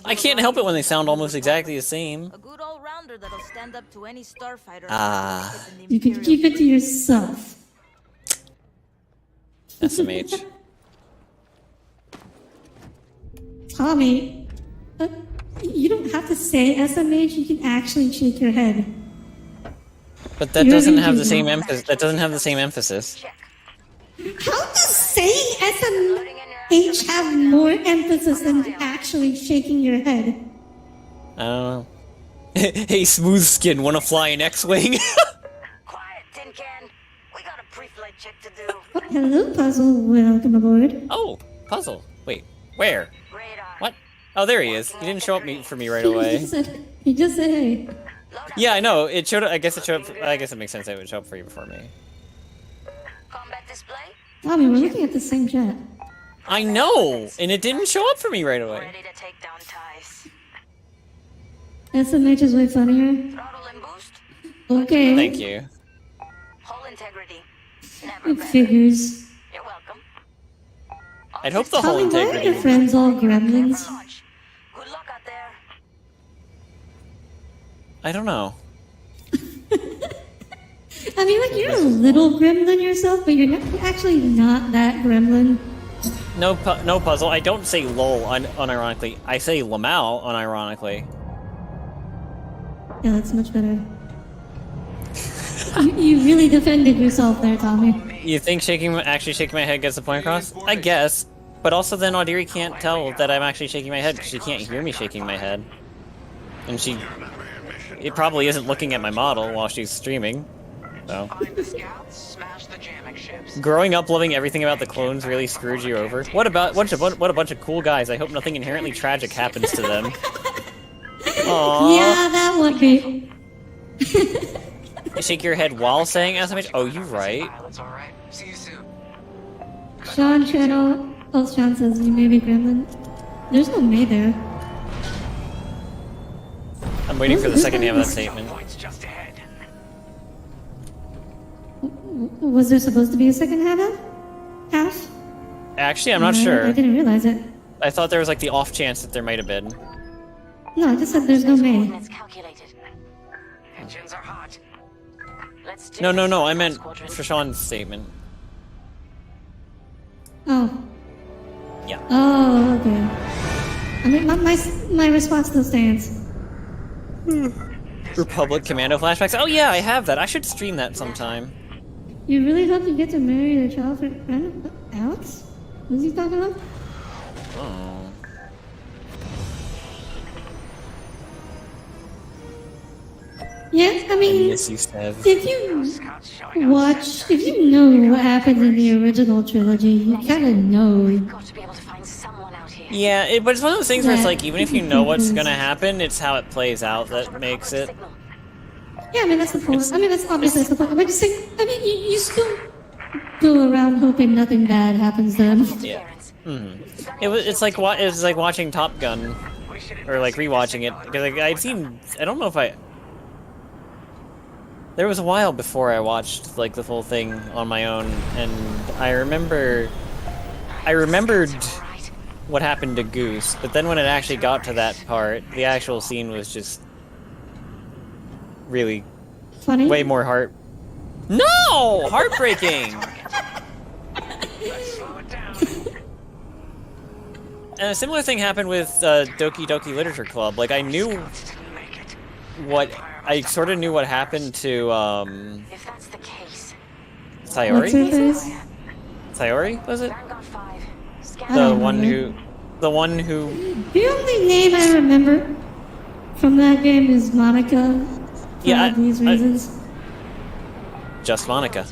Speaker 1: I can't help it when they sound almost exactly the same.
Speaker 8: A good all-rounder that'll stand up to any starfighter.
Speaker 2: You can keep it to yourself.
Speaker 1: SMH.
Speaker 2: Tommy, you don't have to say SMH, you can actually shake your head.
Speaker 1: But that doesn't have the same emphasis. That doesn't have the same emphasis.
Speaker 2: How does saying SMH have more emphasis than actually shaking your head?
Speaker 1: I don't know. Hey, smooth skin, wanna fly an X-Wing?
Speaker 8: Quiet, Tin Can. We got a pre-flight check to do.
Speaker 2: Oh, hello, Puzzle. Welcome aboard.
Speaker 1: Oh, Puzzle. Wait, where? What? Oh, there he is. He didn't show up for me right away.
Speaker 2: He just said hey.
Speaker 1: Yeah, I know. It showed. I guess it showed up. I guess it makes sense that it would show up for you before me.
Speaker 8: Combat display?
Speaker 2: Tommy, we're looking at the same chat.
Speaker 1: I know, and it didn't show up for me right away.
Speaker 8: Ready to take down ties.
Speaker 2: SMH is way funnier.
Speaker 8: Throttle and boost.
Speaker 2: Okay.
Speaker 1: Thank you.
Speaker 8: Hull integrity. Never
Speaker 2: It
Speaker 8: better.
Speaker 2: figures.
Speaker 8: You're welcome.
Speaker 1: I'd hope the whole
Speaker 2: Tommy, why are
Speaker 1: integrity.
Speaker 2: your friends all gremlins?
Speaker 8: Good luck out there.
Speaker 1: I don't know.
Speaker 2: I mean, like, you're a little gremlin yourself, but you're actually not that gremlin.
Speaker 1: No, no Puzzle. I don't say lol unironically. I say Lamau unironically.
Speaker 2: Yeah, that's much better. you really defended yourself there, Tommy.
Speaker 1: You think actually shaking my head gets the point across? I guess. But also then Audire can't tell that I'm actually shaking my head because she can't hear me shaking my head. And it probably isn't looking at my model while she's streaming. So. Growing up loving everything about the clones really screwed you over. What a bunch of cool guys. I hope nothing inherently tragic happens to them. Aww.
Speaker 2: Yeah, that would be.
Speaker 1: You shake your head while saying SMH? Oh, you're right.
Speaker 11: See you soon.
Speaker 2: Sean Channel. Oh, Sean says you may be gremlin. There's no May there.
Speaker 1: I'm waiting for the second half of that statement.
Speaker 11: Points just ahead.
Speaker 2: Was there supposed to be a second half? Half?
Speaker 1: Actually, I'm not sure.
Speaker 2: I didn't realize it.
Speaker 1: I thought there was like the off chance that there might have been.
Speaker 2: No, I just said there's no May.
Speaker 6: Coordinates calculated.
Speaker 11: Engines are hot.
Speaker 6: Let's do
Speaker 1: No,
Speaker 6: this,
Speaker 1: I meant
Speaker 6: Squadron.
Speaker 1: for Sean's statement.
Speaker 2: Oh.
Speaker 1: Yeah.
Speaker 2: Oh, okay. I mean, my response still stands.
Speaker 1: Republic Commando flashbacks. Oh yeah, I have that. I should stream that sometime.
Speaker 2: You really hope you get to marry your childhood friend, Alex? What's he talking about?
Speaker 1: Oh.
Speaker 2: Yeah, I mean,
Speaker 1: Yes, you said.
Speaker 2: if you watch, if you know what happened in the original trilogy, you kind of know.
Speaker 6: Got to be able to find someone out here.
Speaker 1: Yeah, but it's one of those things where it's
Speaker 2: Yeah.
Speaker 1: like, even if you know what's gonna happen, it's how it plays out that makes it.
Speaker 2: Yeah, I mean, that's the point. I mean, that's obviously that's the point. But just saying, I mean, you still go around hoping nothing bad happens to them.
Speaker 1: Yeah. It's like watching Top Gun, or like rewatching it because like, I'd seen. I don't know if I. There was a while before I watched like the full thing on my own, and I remembered what happened to Goose, but then when it actually got to that part, the actual scene was just really
Speaker 2: Funny.
Speaker 1: way more heartbreaking. And a similar thing happened with Doki Doki Literature Club. Like I sort of knew what happened to
Speaker 6: If that's the case,
Speaker 1: Sayori.
Speaker 2: What's her face?
Speaker 1: Sayori, was it?
Speaker 6: Vanguard 5.
Speaker 2: I
Speaker 1: The
Speaker 2: don't
Speaker 1: one
Speaker 2: know.
Speaker 1: who
Speaker 2: The only name I remember from that game is Monica. For
Speaker 1: Yeah,
Speaker 2: these reasons.
Speaker 1: just Monica.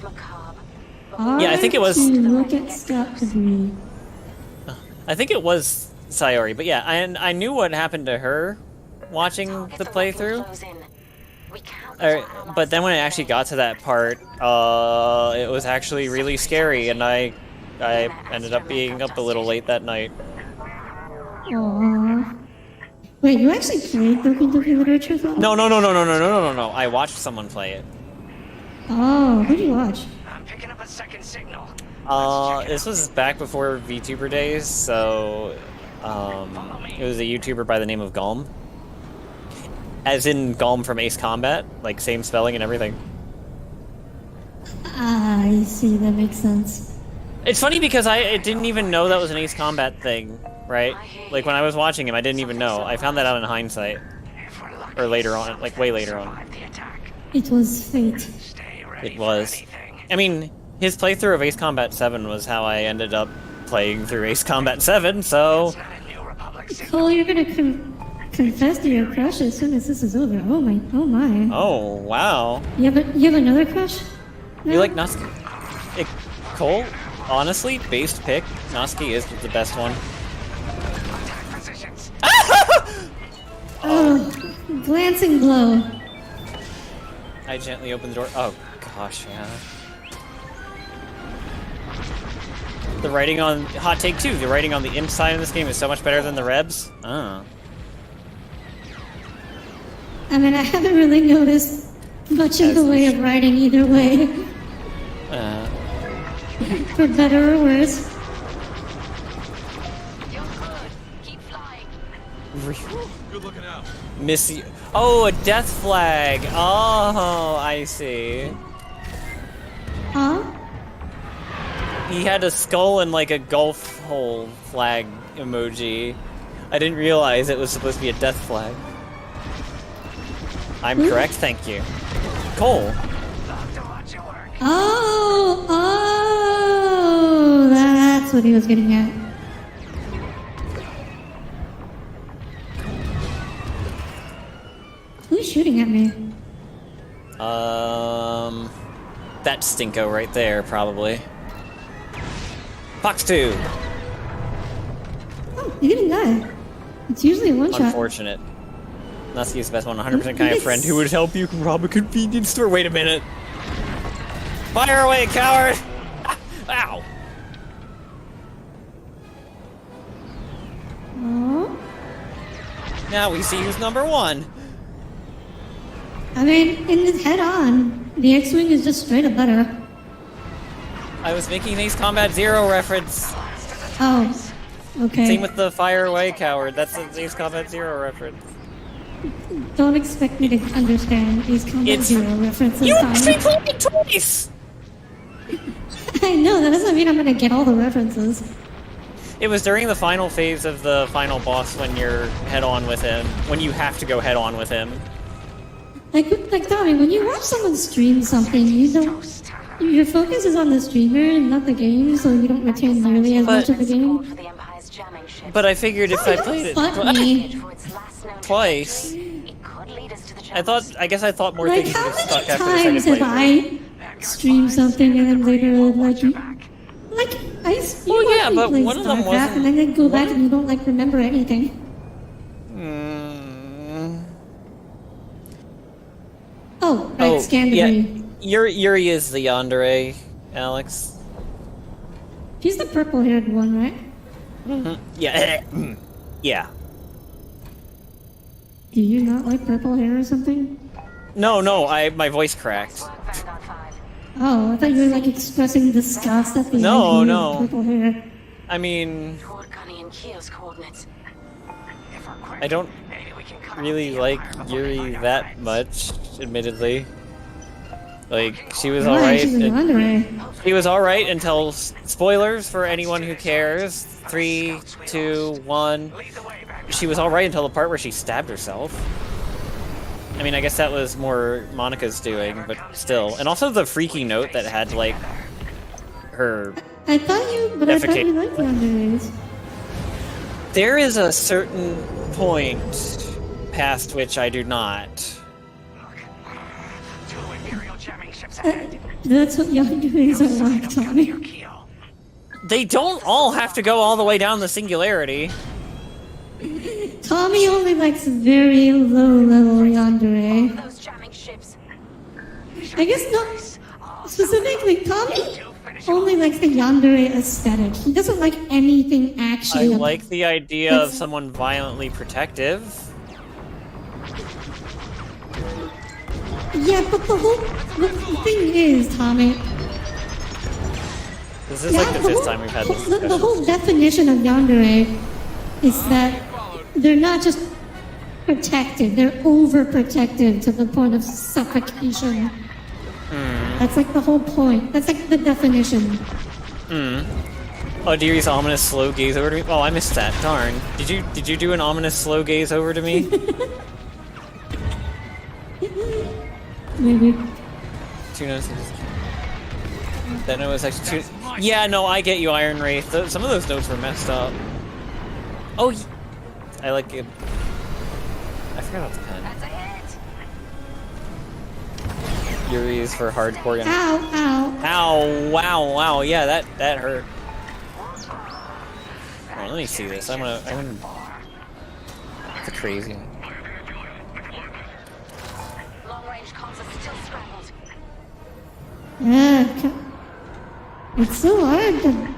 Speaker 2: Hard
Speaker 1: Yeah, I think it was-
Speaker 2: to look at Scott Debris.
Speaker 1: I think it was Sayori, but yeah, I knew what happened to her watching the playthrough. But then when it actually got to that part, it was actually really scary, and I ended up being up a little late that night.
Speaker 2: Aww. Wait, you actually played Doki Doki Literature Club?
Speaker 1: No. I watched someone play it.
Speaker 2: Oh, who do you watch?
Speaker 11: I'm picking up a second signal.
Speaker 1: This was back before VTuber days, so it was a YouTuber by the name of Galm. As in Galm from Ace Combat, like same spelling and everything.
Speaker 2: I see, that makes sense.
Speaker 1: It's funny because I didn't even know that was an Ace Combat thing, right? Like when I was watching him, I didn't even know. I found that out in hindsight. Or later on, like way later on.
Speaker 2: It was fate.
Speaker 1: It was. I mean, his playthrough of Ace Combat 7 was how I ended up playing through Ace Combat 7, so...
Speaker 2: Cole, you're gonna confess to your crush as soon as this is over. Oh my.
Speaker 1: Oh, wow.
Speaker 2: You have another crush?
Speaker 1: You like Noski? Cole, honestly, based pick, Noski is the best one.
Speaker 2: Oh, glancing blow.
Speaker 1: I gently opened the door. Oh, gosh, yeah. The writing on... Hot take 2. The writing on the inside of this game is so much better than the Rebs. Oh.
Speaker 2: I mean, I haven't really noticed much in the way of writing either way. For better or worse.
Speaker 7: Good looking out.
Speaker 1: Miss you. Oh, a death flag. Oh, I see.
Speaker 2: Huh?
Speaker 1: He had a skull and like a golf hole flag emoji. I didn't realize it was supposed to be a death flag. I'm correct, thank you. Cole.
Speaker 2: Oh, that's what he was getting at. Who's shooting at me?
Speaker 1: That stinko right there, probably. Fox 2.
Speaker 2: Oh, he didn't die. It's usually a one shot.
Speaker 1: Unfortunate. Noski is the best one, 100% kind of friend who would help you rob a convenience store. Wait a minute. Fire away, coward! Now we see who's number one.
Speaker 2: I mean, in the head-on, the X-Wing is just straight up better.
Speaker 1: I was making an Ace Combat Zero reference.
Speaker 2: Oh, okay.
Speaker 1: Same with the Fire Away Coward. That's an Ace Combat Zero reference.
Speaker 2: Don't expect me to understand these Combat Zero references.
Speaker 1: You actually told me twice!
Speaker 2: I know, that doesn't mean I'm gonna get all the references.
Speaker 1: It was during the final phase of the final boss when you're head-on with him. When you have to go head-on with him.
Speaker 2: Like Tommy, when you watch someone stream something, you don't... Your focus is on the streamer and not the game, so you don't retain nearly as much of the game.
Speaker 1: But I figured if I played it twice... I guess I thought more
Speaker 2: like,
Speaker 1: things
Speaker 2: how
Speaker 1: would stuck
Speaker 2: many
Speaker 1: after the second
Speaker 2: times have
Speaker 1: playthrough.
Speaker 2: I streamed something and then later,
Speaker 1: but one of them wasn't...
Speaker 2: and then go back and you don't, like, remember anything. Oh, right, Scandibury.
Speaker 1: Yeah. Yuri is the yandere, Alex.
Speaker 2: He's the purple-haired one, right?
Speaker 1: Mm-hmm. Yeah. Yeah.
Speaker 2: Do you not like purple hair or something?
Speaker 1: No, my voice cracked.
Speaker 2: Oh, I thought you were, like, expressing disgust at the idea of purple hair.
Speaker 1: I mean... I don't really like Yuri that much, admittedly. Like, she was alright. She was alright until... Spoilers for anyone who cares. 3, 2, 1... She was alright until the part where she stabbed herself. I mean, I guess that was more Monica's doing, but still. And also the freaky note that had, like, her...
Speaker 2: I thought you liked the underrays.
Speaker 1: There is a certain point past which I do not.
Speaker 2: That's what yandere's are like, Tommy.
Speaker 1: They don't all have to go all the way down the singularity.
Speaker 2: Tommy only likes very low-level yandere. I guess not specifically. Tommy only likes the yandere aesthetic. He doesn't like anything actually.
Speaker 1: I like the idea of someone violently protective.
Speaker 2: Yeah, but the thing is, Tommy.
Speaker 1: This is like the fifth time we've had this discussion.
Speaker 2: The whole definition of yandere is that they're not just protective, they're overprotective to the point of suffocation. That's like the whole point. That's like the definition.
Speaker 1: Audire's ominous slow gaze over to me. Oh, I missed that. Darn. Did you do an ominous slow gaze over to me?
Speaker 2: Maybe.
Speaker 1: 2 notes. That note was actually 2. Yeah, no, I get you, Iron Wraith. Some of those notes were messed up. Oh, I like it. I forgot about the pen. Yuri is for hardcore.
Speaker 2: Ow, ow.
Speaker 1: Ow, wow, wow. Yeah, that hurt. Alright, let me see this. I'm gonna... It's a crazy one.
Speaker 2: Yeah, it's so hard to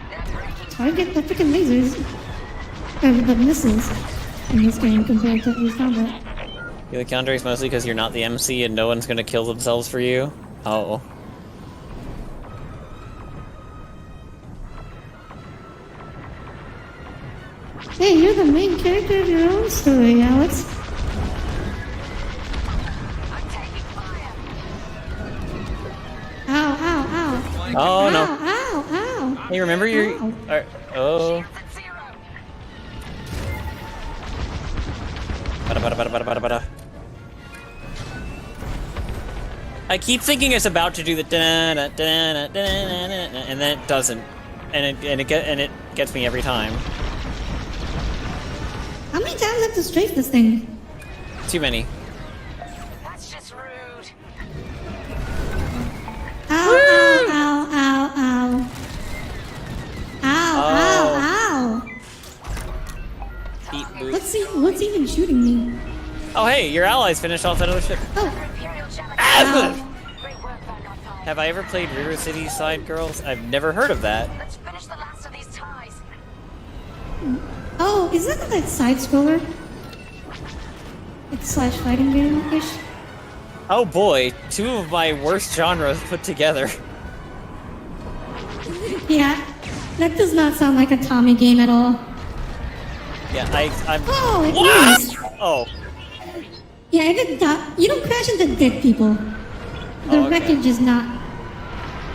Speaker 2: target the freaking lasers. Or the missiles in this game compared to Ace Combat.
Speaker 1: You like yandere's mostly because you're not the MC and no one's gonna kill themselves for you? Oh.
Speaker 2: Hey, you're the main character of your own story, Alex. Ow, ow, ow.
Speaker 1: Oh, no.
Speaker 2: Ow, ow.
Speaker 1: Hey, remember your... oh. I keep thinking it's about to do the da-da, da-da, da-da, and then it doesn't. And it gets me every time.
Speaker 2: How many times do I have to strafe this thing?
Speaker 1: Too many.
Speaker 6: That's just rude.
Speaker 2: Ow, ow, ow, ow, ow. Ow, ow, ow.
Speaker 1: Eat boot.
Speaker 2: What's even shooting me?
Speaker 1: Oh, hey, your allies finished off that other ship.
Speaker 2: Oh.
Speaker 1: Have I ever played River City Side Girls? I've never heard of that.
Speaker 6: Let's finish the last of these ties.
Speaker 2: Oh, is that side scroller? slash fighting game-ish.
Speaker 1: Oh boy, two of my worst genres put together.
Speaker 2: Yeah, that does not sound like a Tommy game at all.
Speaker 1: Yeah, I'm.
Speaker 2: Oh, it
Speaker 1: What?
Speaker 2: is.
Speaker 1: Oh.
Speaker 2: Yeah, if it you don't crash into dead people. The
Speaker 1: Oh, okay.
Speaker 2: wreckage is not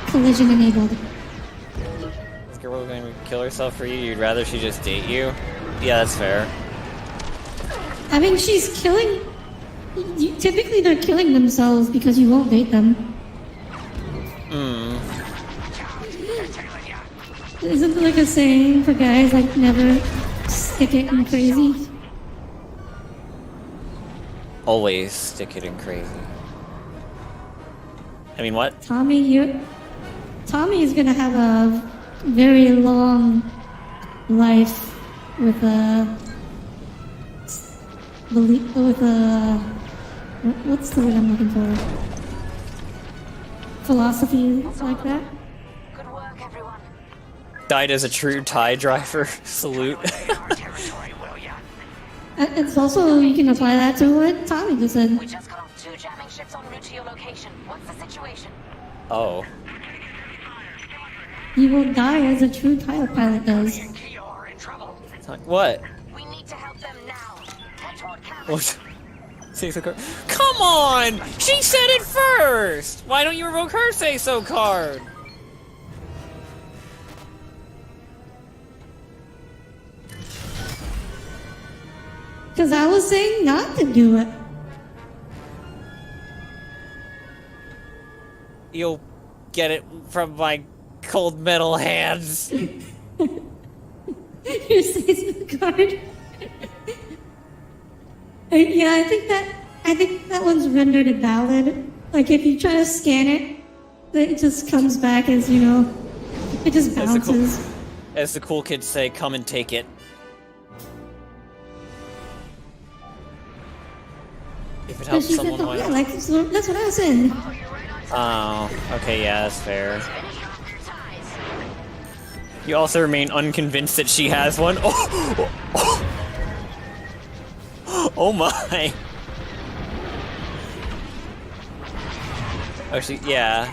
Speaker 2: collision enabled.
Speaker 1: This girl going to kill herself for you? You'd rather she just date you? Yeah, that's fair.
Speaker 2: I mean, she's killing. Typically, they're killing themselves because you won't date them.
Speaker 1: Hmm.
Speaker 2: Isn't there like a saying for guys like never stick it in crazy?
Speaker 1: Always stick it in crazy. I mean, what?
Speaker 2: Tommy is gonna have a very long life with a what's the word I'm looking for? Philosophy like that.
Speaker 1: Died as a true TIE driver. Salute.
Speaker 2: It's also, you can apply that to what Tommy just said.
Speaker 6: We just got off 2 jamming ships en route to your location. What's the situation?
Speaker 1: Oh.
Speaker 2: You will die as a true TIE pilot does.
Speaker 1: What?
Speaker 6: We need to help them now. Head toward camp.
Speaker 1: What? Say-so card. Come on! She said it first! Why don't you revoke her say-so card?
Speaker 2: Because I was saying not to do it.
Speaker 1: You'll get it from my cold metal hands.
Speaker 2: Your seismic card. Yeah, I think that one's rendered invalid. Like if you try to scan it, it just comes back as, you know, it just bounces.
Speaker 1: As the cool kids say, come and take it. If it helps
Speaker 2: She
Speaker 1: someone,
Speaker 2: said,
Speaker 1: why
Speaker 2: yeah,
Speaker 1: not?
Speaker 2: like, so that's what I was saying.
Speaker 1: Oh, okay, yeah, that's fair. You also remain unconvinced that she has one. Oh, oh my. Oh, yeah.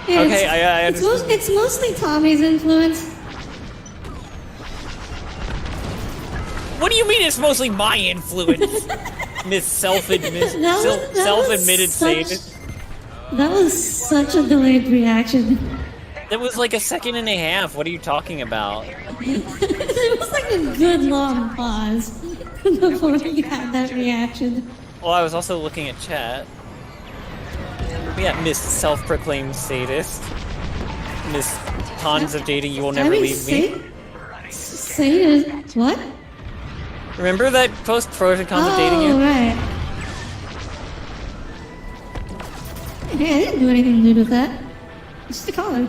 Speaker 2: Yeah,
Speaker 1: okay, I understand.
Speaker 2: It's mostly Tommy's influence.
Speaker 1: What do you mean it's mostly my influence? Miss self-admitted sadist.
Speaker 2: That was such a delayed reaction.
Speaker 1: That was like a second and a half. What are you talking about?
Speaker 2: It was like a good long pause before you had that reaction.
Speaker 1: Well, I was also looking at chat. Yeah, Miss self-proclaimed sadist. Miss cons of dating, you will never leave me.
Speaker 2: Sadist? What?
Speaker 1: Remember that post pros and cons of dating you?
Speaker 2: Oh, right. Hey, I didn't do anything to do with that. Just a collar.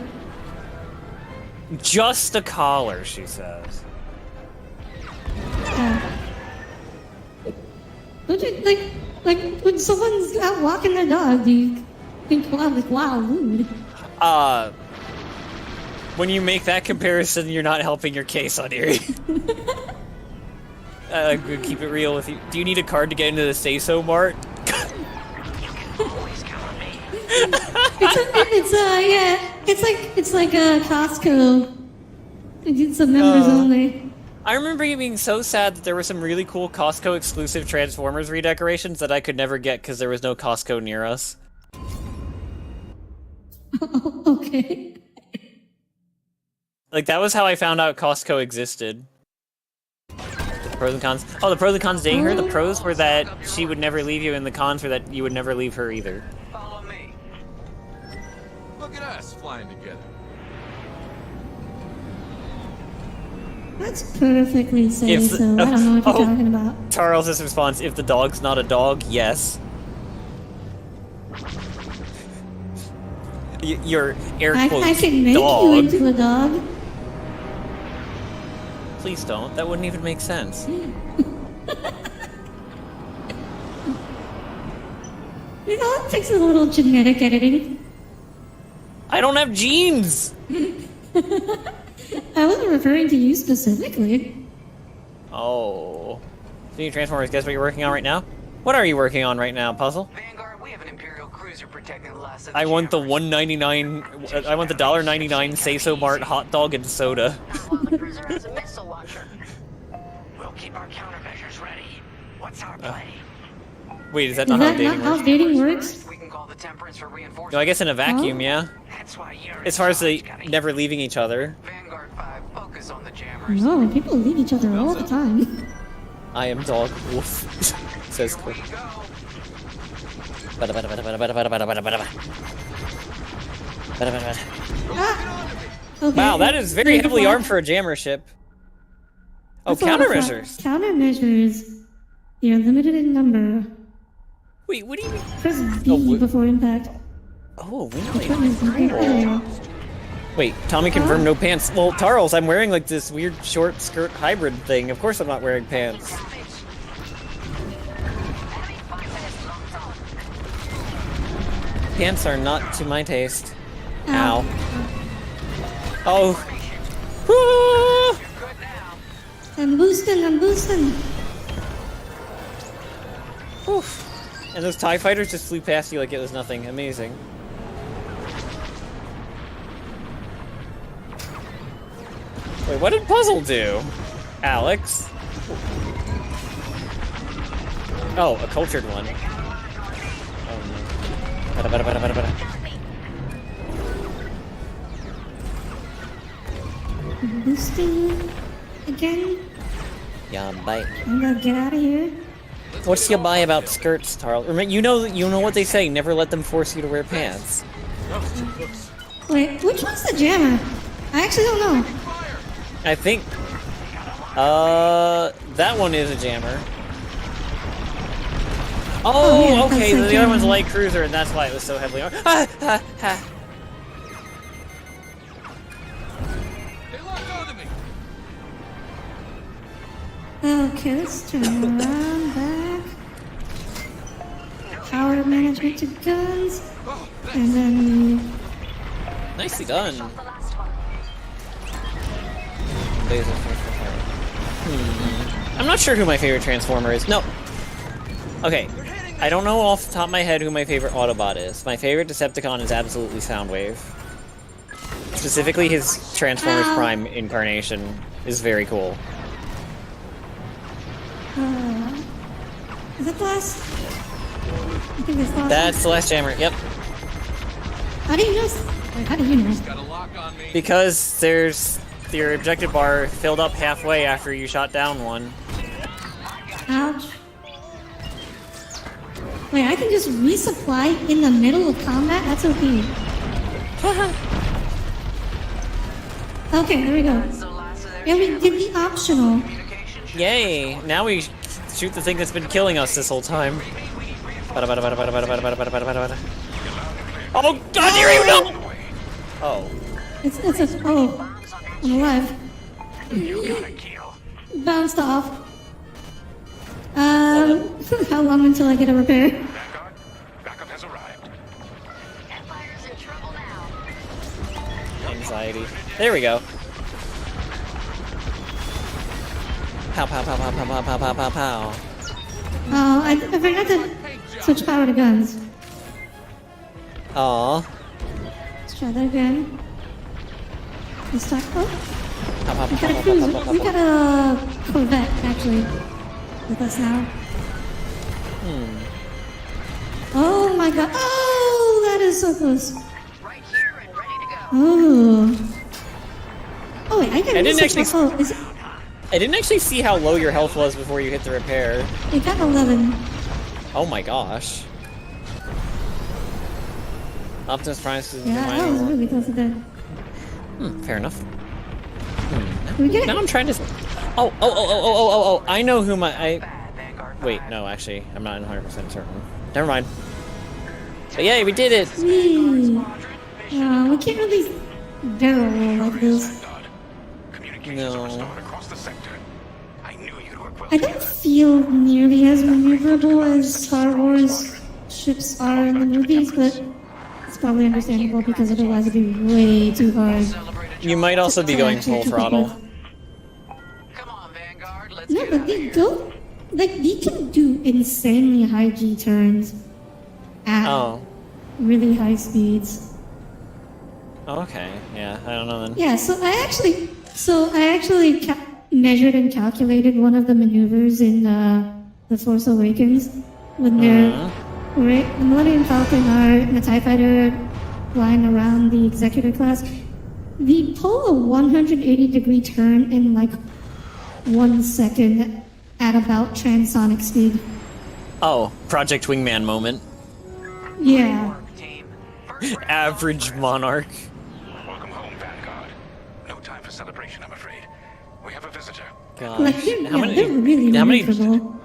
Speaker 1: Just a collar, she says.
Speaker 2: Don't you like when someone's out walking their dog, do you think, wow, like, wow, rude?
Speaker 1: When you make that comparison, you're not helping your case, Audire. Keep it real with you. Do you need a card to get into the Say-So Mart?
Speaker 2: It's like a Costco. It's a members only.
Speaker 1: I remember you being so sad that there were some really cool Costco exclusive Transformers redecorations that I could never get because there was no Costco near us.
Speaker 2: Okay.
Speaker 1: Like, that was how I found out Costco existed. Pros and cons. Oh, the pros and cons dating her? The pros were that she would never leave you, and the cons were that you would never leave her either.
Speaker 12: Follow me. Look at us flying together.
Speaker 2: That's perfectly safe, so I don't know what you're talking about.
Speaker 1: Charles's response, if the dog's not a dog, yes. Your air quotes,
Speaker 2: I can make
Speaker 1: dog.
Speaker 2: you into a dog.
Speaker 1: Please don't. That wouldn't even make sense.
Speaker 2: You know, it takes a little genetic editing.
Speaker 1: I don't have genes!
Speaker 2: I wasn't referring to you specifically.
Speaker 1: Oh. Senior Transformers, guess what you're working on right now? What are you working on right now, Puzzle?
Speaker 6: Vanguard, we have an Imperial cruiser protecting the last of the
Speaker 1: I want the
Speaker 6: jammers.
Speaker 1: $1.99. I want the $1.99 Say-So Mart hot dog and soda.
Speaker 6: While the cruiser has a missile launcher. We'll keep our countermeasures ready. What's our play?
Speaker 1: Wait, is that
Speaker 2: Is
Speaker 1: not how
Speaker 2: that
Speaker 1: dating
Speaker 2: not
Speaker 1: works?
Speaker 2: how dating works?
Speaker 6: We can call the Temperance for reinforcements.
Speaker 1: No, I guess in a vacuum, yeah.
Speaker 6: That's why you're
Speaker 1: As far as they never leaving each other.
Speaker 6: Vanguard 5, focus on the jammers.
Speaker 2: No, people leave each other all the time.
Speaker 1: I am dog wolf. Says Quick.
Speaker 2: Okay,
Speaker 1: Wow, that is very
Speaker 2: there's a
Speaker 1: heavily
Speaker 2: flag.
Speaker 1: armed for a jammer ship. Oh,
Speaker 2: That's a lot of
Speaker 1: countermeasures.
Speaker 2: Countermeasures. They are limited in number.
Speaker 1: Wait, what do you mean?
Speaker 2: Press B before impact.
Speaker 1: Oh,
Speaker 2: Equipment is in the area.
Speaker 1: Wait, Tommy confirmed no pants. Well, Tarls, I'm wearing like this weird short skirt hybrid thing. Of course I'm not wearing pants. Pants are not to my taste. Ow. Oh. Woo!
Speaker 2: I'm boosting, I'm boosting.
Speaker 1: Oof. And those TIE fighters just flew past you like it was nothing. Amazing. Wait, what did Puzzle do? Alex? Oh, a cultured one. Oh no. Bada, bada, bada, bada, bada.
Speaker 2: Boosting again.
Speaker 1: Yeah, bye.
Speaker 2: I'm gonna get out of here.
Speaker 1: What's your buy about skirts, Tarl? You know what they say. Never let them force you to wear pants.
Speaker 2: Wait, which one's the jammer? I actually don't know.
Speaker 1: I think. That one is a jammer. Oh,
Speaker 2: yeah,
Speaker 1: okay.
Speaker 2: that's
Speaker 1: The
Speaker 2: a
Speaker 1: other one's a
Speaker 2: jammer.
Speaker 1: light cruiser, and that's why it was so heavily armed. Ah, ah, ah.
Speaker 2: Okay, let's turn around back. Power management to guns. And then
Speaker 1: Nicely done. Laser I'm not sure who my favorite Transformer is. No. Okay. I don't know off the top of my head who my favorite Autobot is. My favorite Decepticon is absolutely Soundwave. Specifically, his Transformers Prime incarnation is very cool.
Speaker 2: is it the last? I think it's the last.
Speaker 1: That's the last jammer. Yep.
Speaker 2: How do you know? Wait, how do you know?
Speaker 1: Because there's your objective bar filled up halfway after you shot down one.
Speaker 2: Ouch. Wait, I can just resupply in the middle of combat? That's okay. Okay, there we go. Yeah, we did the optional.
Speaker 1: Yay! Now we shoot the thing that's been killing us this whole time. Oh God, here you go! Oh.
Speaker 2: It's a, oh, I'm alive. Bounced off. How long until I get a repair?
Speaker 7: Backup has arrived.
Speaker 1: Anxiety. There we go. Pow pow pow pow pow pow pow pow pow pow.
Speaker 2: Oh, I forgot to switch power to guns.
Speaker 1: Aww.
Speaker 2: Let's try that again. Let's start. Oh,
Speaker 1: Pow, pow,
Speaker 2: we
Speaker 1: pow,
Speaker 2: got a
Speaker 1: pow,
Speaker 2: cruiser.
Speaker 1: pow, pow,
Speaker 2: We
Speaker 1: pow,
Speaker 2: got a Corvette actually with us now. Oh my God! Oh, that is so close. Oh. Oh wait, I can.
Speaker 1: I didn't actually.
Speaker 2: Oh, is it?
Speaker 1: I didn't actually see how low your health was before you hit the repair.
Speaker 2: It got 11.
Speaker 1: Oh my gosh. Optimus Prime is
Speaker 2: Yeah, that was really close to death.
Speaker 1: fair enough.
Speaker 2: We get it.
Speaker 1: Now I'm trying to. Oh! I know who my. Wait, no, actually, I'm not 100% certain. Never mind. But yay, we did it!
Speaker 2: We can't really barrel roll like this.
Speaker 1: No.
Speaker 2: I don't feel nearly as maneuverable as Star Wars ships are in the movies, but it's probably understandable because otherwise it'd be way too hard.
Speaker 1: You might also be going full throttle.
Speaker 2: No, but they go, like, they can do insanely high G turns at really high speeds.
Speaker 1: Okay, yeah, I don't know then.
Speaker 2: Yeah, so I actually measured and calculated one of the maneuvers in The Force Awakens when they're the Millennium Falcon and the TIE Fighter flying around the Executor class. They pull a 180-degree turn in like 1 second at about transonic speed.
Speaker 1: Oh, Project Wingman moment.
Speaker 2: Yeah.
Speaker 1: Average Monarch.
Speaker 7: Welcome home, Vanguard. No time for celebration, I'm afraid. We have a visitor.
Speaker 1: Gosh.
Speaker 2: Like, they're really maneuverable.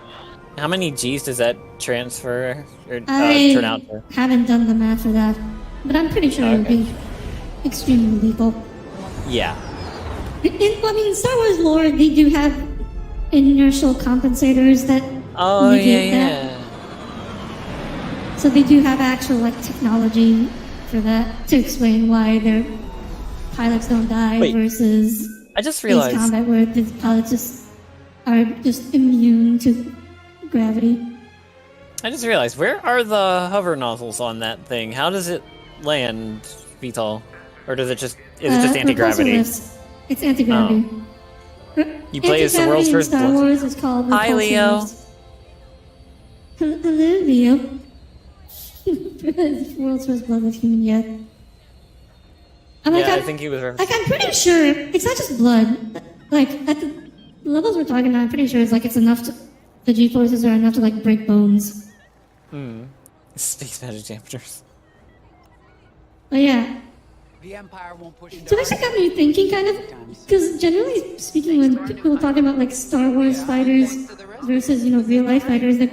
Speaker 1: How many G's does that transfer or
Speaker 2: I
Speaker 1: turn out to?
Speaker 2: haven't done the math for that, but I'm pretty sure it would be extremely lethal.
Speaker 1: Yeah.
Speaker 2: In Star Wars lore, they do have inertial compensators that negate that. So they do have actual like technology for that to explain why their pilots don't die versus
Speaker 1: I just realized
Speaker 2: Space Combat, where the pilots are just immune to gravity.
Speaker 1: I just realized, where are the hover nozzles on that thing? How does it land, VTOL? Or does it just is it just anti-gravity?
Speaker 2: It's anti-gravity.
Speaker 1: You play as the world's first
Speaker 2: Star Wars is called
Speaker 1: Hi, Leo.
Speaker 2: Hello, Leo. The world's first bloodless human yet.
Speaker 1: I think he was.
Speaker 2: Like, I'm pretty sure it's not just blood. Like, at the levels we're talking about, I'm pretty sure it's enough to. The G-forces are enough to, like, break bones.
Speaker 1: Space magic dampers.
Speaker 2: But yeah.
Speaker 9: The Empire won't push
Speaker 2: So this got me thinking, kind of, because generally speaking, when people talk about, like, Star Wars fighters versus, real-life fighters, that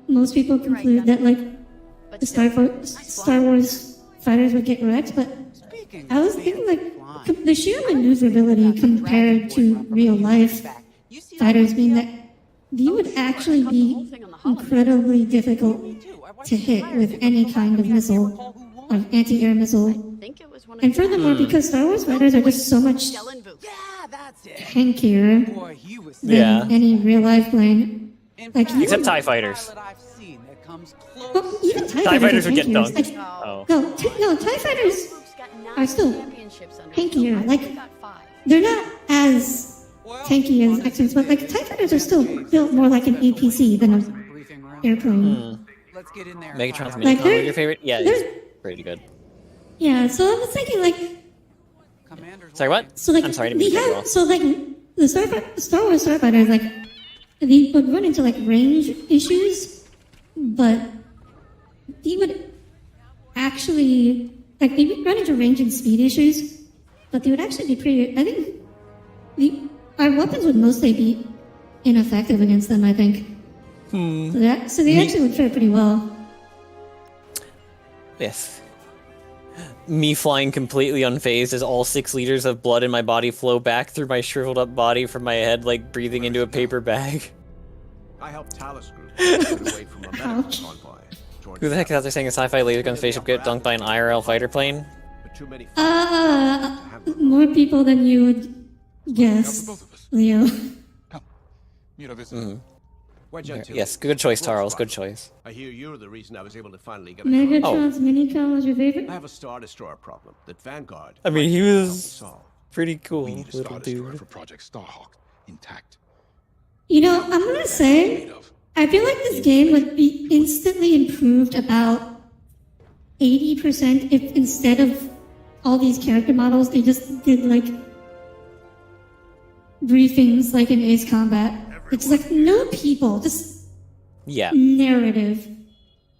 Speaker 2: most people conclude that, like, the Star Wars fighters would get wrecked, but I was thinking, like, the sheer maneuverability compared to real-life fighters mean that they would actually be incredibly difficult to hit with any kind of missile, like anti-air missile. And furthermore, because Star Wars fighters are just so much tankier than any real-life plane. Like,
Speaker 1: except TIE fighters.
Speaker 2: Well, even
Speaker 1: TIE fighters would get dunked.
Speaker 2: Like, no, TIE fighters are still tankier. Like, they're not as tanky as X-Wings, but like TIE fighters are still built more like an APC than an airplane.
Speaker 9: Let's get in there.
Speaker 1: Megatron's
Speaker 2: Like,
Speaker 1: Minicon, your favorite? Yeah, it's pretty good.
Speaker 2: Yeah, so I was thinking, like,
Speaker 1: Sorry, what?
Speaker 2: so like
Speaker 1: I'm sorry to
Speaker 2: they
Speaker 1: be
Speaker 2: have, so like the Star Wars starfighters, like, they would run into like range issues, but they would actually like they would run into range and speed issues, but they would actually be pretty. I think our weapons would mostly be ineffective against them, I think. So they actually would fare pretty well.
Speaker 1: Yes. Me flying completely unfazed as all 6 liters of blood in my body flow back through my shriveled up body from my head like breathing into a paper bag.
Speaker 13: I helped Talus Group get away from a medical convoy.
Speaker 1: Who the heck is out there saying a sci-fi laser gun spaceship get dunked by an IRL fighter plane?
Speaker 2: More people than you would guess, Leo.
Speaker 12: You know, this
Speaker 1: Yes, good choice, Charles. Good choice.
Speaker 13: I hear you're the reason I was able to finally get a
Speaker 2: Megatron's Minicon was your favorite?
Speaker 13: I have a Star Destroyer problem that Vanguard.
Speaker 1: I mean, he was pretty cool.
Speaker 7: We need a Star Destroyer for Project Starhawk intact.
Speaker 2: You know, I'm gonna say, I feel like this game would be instantly improved about 80% if instead of all these character models, they just did like briefings like in Ace Combat. It's like no people, just narrative.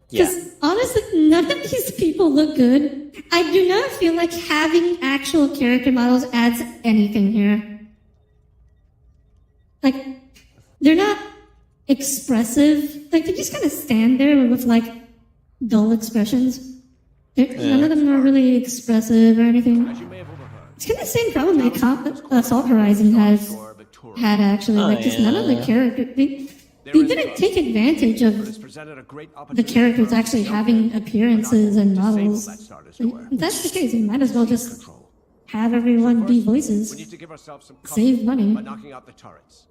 Speaker 2: Because honestly, none of these people look good. I do not feel like having actual character models adds anything here. Like, they're not expressive. Like, they just kind of stand there with like dull expressions. None of them are really expressive or anything. It's kind of the same problem that Assault Horizon had actually. Like, just none of the characters. They didn't take advantage of the characters actually having appearances and models. If that's the case, you might as well just have everyone be voices.
Speaker 13: We need to give ourselves some
Speaker 2: Save money.
Speaker 13: by knocking out the turrets.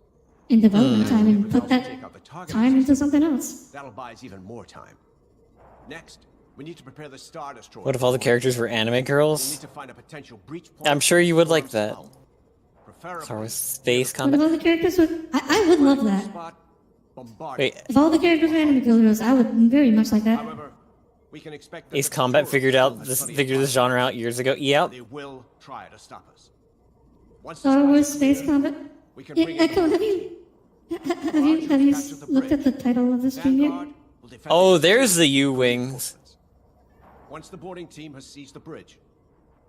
Speaker 2: in development time and put that time into something else.
Speaker 13: That'll buy us even more time. Next, we need to prepare the Star Destroyer.
Speaker 1: What if all the characters were anime
Speaker 13: We
Speaker 1: girls?
Speaker 13: need to find a potential breach point.
Speaker 1: I'm sure you would like that.
Speaker 13: Preferably,
Speaker 1: Star Wars space
Speaker 2: What
Speaker 1: combat.
Speaker 2: if all the characters were... I would love that.
Speaker 13: bombard.
Speaker 1: Wait,
Speaker 2: If all the characters were anime girls, I would very much like that.
Speaker 13: However, we can expect that
Speaker 1: Ace
Speaker 13: the
Speaker 1: Combat
Speaker 13: Destroyers
Speaker 1: figured this genre out years ago. Yep.
Speaker 13: They will try to stop us. Once the
Speaker 2: Star
Speaker 13: skies
Speaker 2: Wars
Speaker 13: are
Speaker 2: Space
Speaker 13: clear,
Speaker 2: Combat?
Speaker 13: we can
Speaker 2: Yeah,
Speaker 13: bring
Speaker 2: Echo,
Speaker 13: in
Speaker 2: have you looked at the title of the stream yet?
Speaker 13: Vanguard will defend
Speaker 1: Oh,
Speaker 13: the
Speaker 1: there's the U-Wings.
Speaker 13: Once the boarding team has seized the bridge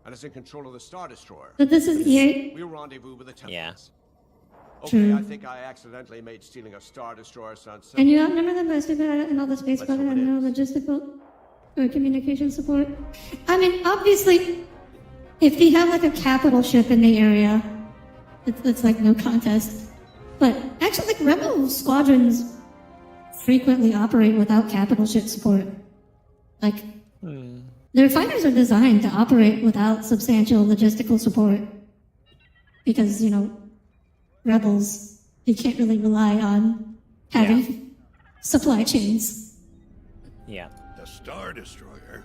Speaker 13: and is in control of the Star Destroyer,
Speaker 2: But this is EA.
Speaker 13: we'll rendezvous with the Templars.
Speaker 1: Yeah.
Speaker 13: Okay,
Speaker 2: True.
Speaker 13: I think I accidentally made stealing a Star Destroyer sound simple.
Speaker 2: And you outnumber them by stupid and all the space
Speaker 13: Let's
Speaker 2: budget
Speaker 13: hope
Speaker 2: and
Speaker 13: it
Speaker 2: no logistical or communication support. I mean, obviously, if they have like a capital ship in the area, it's like no contest. But actually, like Rebel squadrons frequently operate without capital ship support. Like, their fighters are designed to operate without substantial logistical support. Because, you know, Rebels, you can't really rely on having supply chains.
Speaker 1: Yeah.
Speaker 14: The Star Destroyer?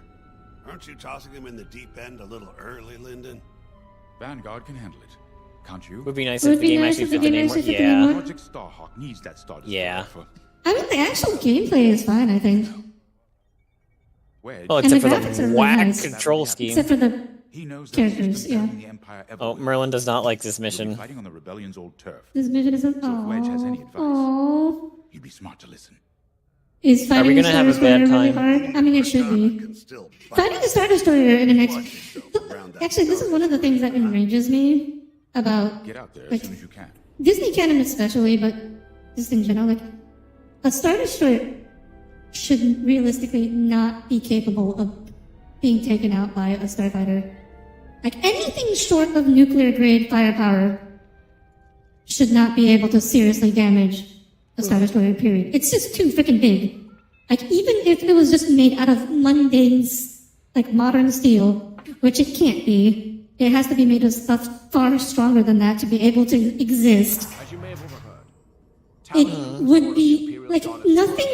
Speaker 14: Aren't you tossing them in the deep end a little early, Lyndon?
Speaker 5: Vanguard can handle it. Can't you?
Speaker 1: Would be nice
Speaker 2: Would
Speaker 1: if the
Speaker 2: be
Speaker 1: game
Speaker 2: nice
Speaker 1: actually
Speaker 2: if the
Speaker 1: fit the
Speaker 2: game
Speaker 1: name more.
Speaker 2: actually fit the name
Speaker 1: Yeah.
Speaker 2: more.
Speaker 5: Project Starhawk needs that Star Destroyer
Speaker 1: Yeah.
Speaker 5: for...
Speaker 2: I mean, the actual gameplay is fine, I think.
Speaker 5: Wedge.
Speaker 1: Well,
Speaker 2: And
Speaker 1: except
Speaker 2: the
Speaker 1: for
Speaker 2: graphics are
Speaker 1: the
Speaker 2: really
Speaker 1: whack
Speaker 2: nice.
Speaker 1: control scheme.
Speaker 2: Except for the
Speaker 5: He knows that
Speaker 2: characters,
Speaker 5: he's
Speaker 2: yeah.
Speaker 5: the Empire ever
Speaker 1: Oh,
Speaker 5: will.
Speaker 1: Merlin does not like this
Speaker 5: You'll be
Speaker 1: mission.
Speaker 5: fighting on the rebellion's old turf.
Speaker 2: This mission isn't.
Speaker 5: So if Wedge has any advice,
Speaker 2: Oh,
Speaker 5: you'd be smart to listen.
Speaker 2: is fighting
Speaker 1: we
Speaker 2: the
Speaker 1: gonna
Speaker 2: Star
Speaker 1: have a
Speaker 2: Destroyer
Speaker 1: bad
Speaker 2: really
Speaker 1: time?
Speaker 2: hard? I mean, it should be. Fighting the Star Destroyer in an Actually, this is one of the things that enrages me about
Speaker 5: Get out there
Speaker 2: like
Speaker 5: as soon as you can.
Speaker 2: Disney canon, especially, but just in general. Like, a Star Destroyer should realistically not be capable of being taken out by a starfighter. Like, anything short of nuclear grade firepower should not be able to seriously damage a Star Destroyer, period. It's just too freaking big. Like, even if it was just made out of mundane, like, modern steel, which it can't be, it has to be made of stuff far stronger than that to be able to exist.
Speaker 13: As you may have overheard,
Speaker 2: It would be, like, nothing,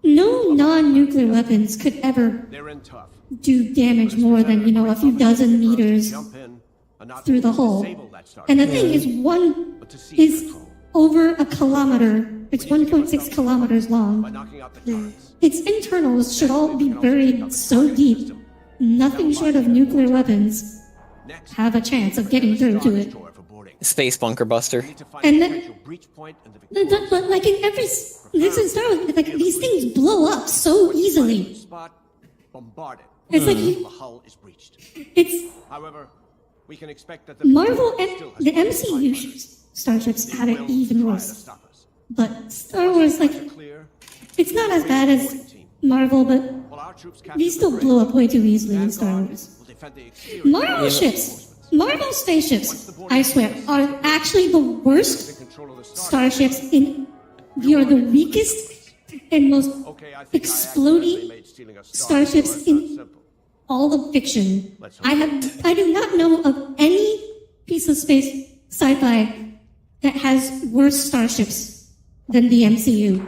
Speaker 2: no non-nuclear weapons could ever
Speaker 13: they're in tough.
Speaker 2: do damage more than, you know, a few dozen meters
Speaker 13: Jump in and not
Speaker 2: through the
Speaker 13: only
Speaker 2: hole.
Speaker 13: disable that Star
Speaker 2: And the
Speaker 13: Destroyer,
Speaker 2: thing is, one
Speaker 13: but to seize
Speaker 2: is
Speaker 13: control
Speaker 2: over a kilometer. It's 1.6 kilometers
Speaker 13: by
Speaker 2: long.
Speaker 13: knocking out the turrets.
Speaker 2: Its internals should all be buried so deep, nothing short of nuclear weapons
Speaker 13: Next,
Speaker 2: have a chance of getting through to it.
Speaker 13: Destroyer for boarding.
Speaker 1: Space bunker buster.
Speaker 13: We need to find
Speaker 2: And
Speaker 13: a
Speaker 2: then-
Speaker 13: potential breach point in the
Speaker 2: But like in every, this is Star Wars, like these things blow up so easily.
Speaker 13: spot, bombard it.
Speaker 2: It's like
Speaker 13: The hull is breached.
Speaker 2: it's
Speaker 13: However, we can expect that the
Speaker 2: Marvel and
Speaker 13: still has
Speaker 2: the
Speaker 13: plenty of
Speaker 2: MCU
Speaker 13: fighters.
Speaker 2: starships
Speaker 13: They
Speaker 2: had it
Speaker 13: will
Speaker 2: even
Speaker 13: try to
Speaker 2: worse.
Speaker 13: stop us.
Speaker 2: But Star Wars, like,
Speaker 13: Clear.
Speaker 2: it's not as bad as Marvel, but
Speaker 13: While our troops capture
Speaker 2: these
Speaker 13: the
Speaker 2: still
Speaker 13: bridge,
Speaker 2: blow up way too easily in Star
Speaker 13: Vanguard
Speaker 2: Wars.
Speaker 13: will defend the exterior.
Speaker 2: Marvel ships, Marvel spaceships, I swear, are actually the worst starships in. You are the weakest and most exploding starships in all of fiction. I do not know of any piece of space sci-fi that has worse starships than the MCU.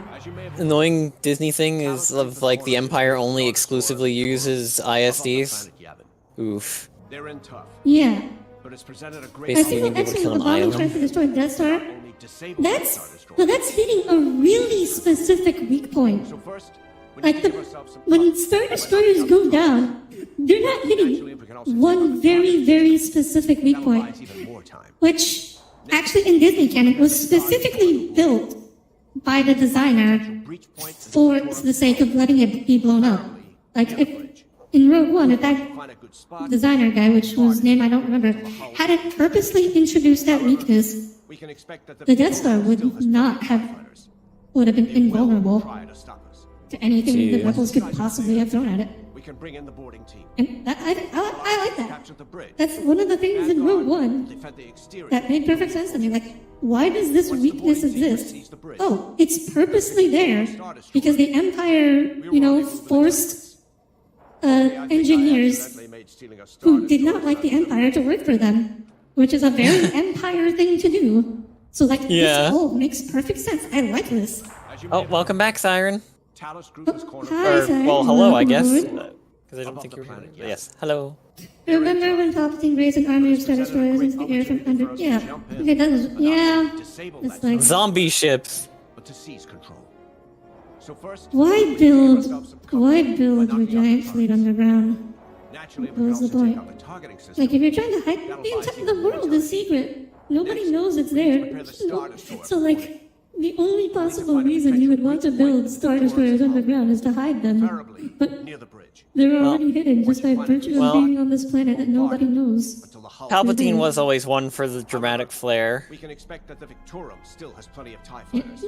Speaker 1: Annoying Disney thing is of like the Empire only exclusively uses ISDs. Oof.
Speaker 13: They're in tough,
Speaker 2: Yeah.
Speaker 13: but it's presented a
Speaker 2: I
Speaker 13: great
Speaker 1: Basically,
Speaker 2: think
Speaker 1: you need to
Speaker 2: actually
Speaker 1: kill
Speaker 2: the
Speaker 1: an
Speaker 2: bomb
Speaker 1: island.
Speaker 2: trying to destroy Death Star,
Speaker 13: only disable the Star
Speaker 2: that's,
Speaker 13: Destroyer.
Speaker 2: but that's hitting a really specific weak point.
Speaker 13: So first, we
Speaker 2: Like
Speaker 13: need to
Speaker 2: the,
Speaker 13: give ourselves some
Speaker 2: when
Speaker 13: time.
Speaker 2: Star Destroyers go down, they're not hitting one very, very specific weak
Speaker 13: That'll buy
Speaker 2: point,
Speaker 13: us even more time.
Speaker 2: which actually in Disney canon was specifically built by the designer
Speaker 13: Breach point
Speaker 2: for the sake of letting it be blown up. Like if in Rogue One, if that
Speaker 13: find a good spot.
Speaker 2: designer guy, whose name I don't remember, hadn't purposely introduced that weakness,
Speaker 13: We can expect that
Speaker 2: the Death Star would not have would have been invulnerable
Speaker 13: try to stop us.
Speaker 2: to anything the
Speaker 1: Jeez.
Speaker 2: Rebels could possibly have thrown at it.
Speaker 13: We can bring in the boarding team.
Speaker 2: And that, I like that.
Speaker 13: Capture the bridge.
Speaker 2: That's one of the things in Rogue One
Speaker 13: Defend the exterior.
Speaker 2: that made perfect sense to me. Like, why does this weakness exist? Oh, it's purposely there because the Empire, you know, forced engineers who did not like the Empire to work for them, which is a very Empire thing to do. So like
Speaker 1: Yeah.
Speaker 2: this all makes perfect sense. I like this.
Speaker 1: Oh, welcome back, Siren.
Speaker 13: Talus Group is cornered.
Speaker 2: Hi, Siren.
Speaker 1: Well, hello, I guess.
Speaker 2: Welcome
Speaker 1: Because
Speaker 2: aboard.
Speaker 1: I don't think you were here. Yes, hello.
Speaker 2: Remember when Palpatine raised an army of Star Destroyers into the air from under? Yeah. Okay, that was It's like
Speaker 1: Zombie ships.
Speaker 13: But to seize control. So first,
Speaker 2: why build a giant fleet underground?
Speaker 13: naturally,
Speaker 2: What was the point? Like if you're trying to hide the world is secret. Nobody knows it's there. So like the only possible reason you would want to build Star Destroyers underground is to hide them. But
Speaker 13: near the bridge.
Speaker 2: they're already hidden just by virtue of being on this planet that nobody knows.
Speaker 1: Palpatine was always one for the dramatic flair.
Speaker 13: We can expect that the Victorum still has plenty of TIE fighters.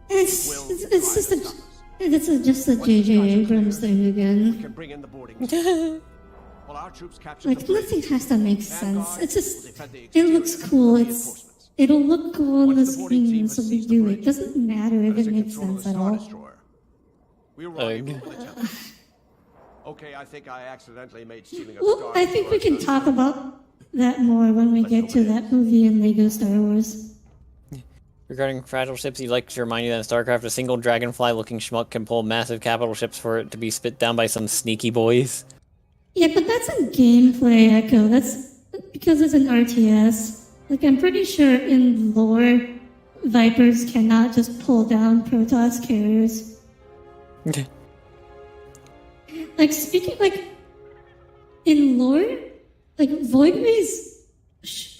Speaker 2: It's just a J.J. Abrams thing again.
Speaker 13: Can bring in the boarding. While our troops capture
Speaker 2: Like nothing has to make sense. It's just it looks cool. It'll look cool on the screen, so we do it. Doesn't matter if it makes sense at all.
Speaker 13: Okay, I think I accidentally made stealing a
Speaker 2: Well, I think we can talk about that more when we get to that movie in Lego Star Wars.
Speaker 1: Regarding fragile ships, he'd like to remind you that in StarCraft, a single dragonfly-looking schmuck can pull massive capital ships for it to be spit down by some sneaky boys.
Speaker 2: Yeah, but that's a gameplay echo. That's because it's an RTS. Like, I'm pretty sure in lore, Vipers cannot just pull down Protoss carriers. Like, speaking, like, in lore, like, Voidways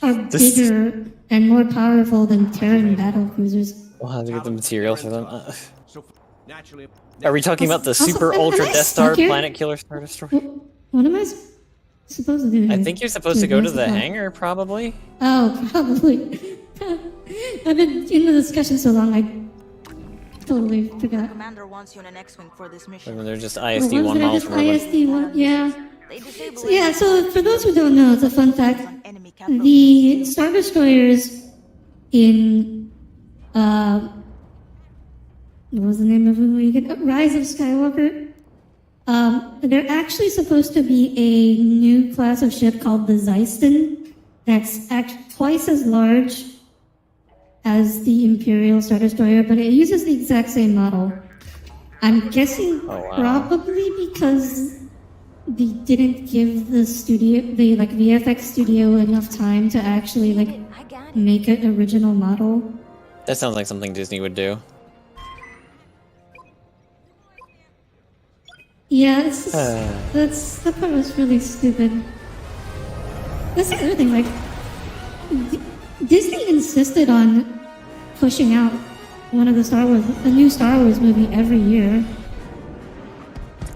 Speaker 2: are bigger and more powerful than Terran battlecruisers.
Speaker 1: We'll have to get the materials for them. Are we talking about the super ultra Death Star planet killer Star Destroyer?
Speaker 2: What am I supposed to do here?
Speaker 1: I think you're supposed to go to the hangar, probably.
Speaker 2: Oh, probably. I've been in the discussion so long, I totally forgot.
Speaker 8: Commander wants you in an X-wing for this mission.
Speaker 1: They're just ISD-1 models from
Speaker 2: ISD-1, yeah. So, yeah, so for those who don't know, it's a fun fact. The Star Destroyers in, what was the name of the movie again? Rise of Skywalker. They're actually supposed to be a new class of ship called the Zeiston that's twice as large as the Imperial Star Destroyer, but it uses the exact same model. I'm guessing probably because they didn't give the studio, the like VFX studio, enough time to actually like make an original model.
Speaker 1: That sounds like something Disney would do.
Speaker 2: Yeah, it's just, that part was really stupid. That's the other thing, like, Disney insisted on pushing out a new Star Wars movie every year.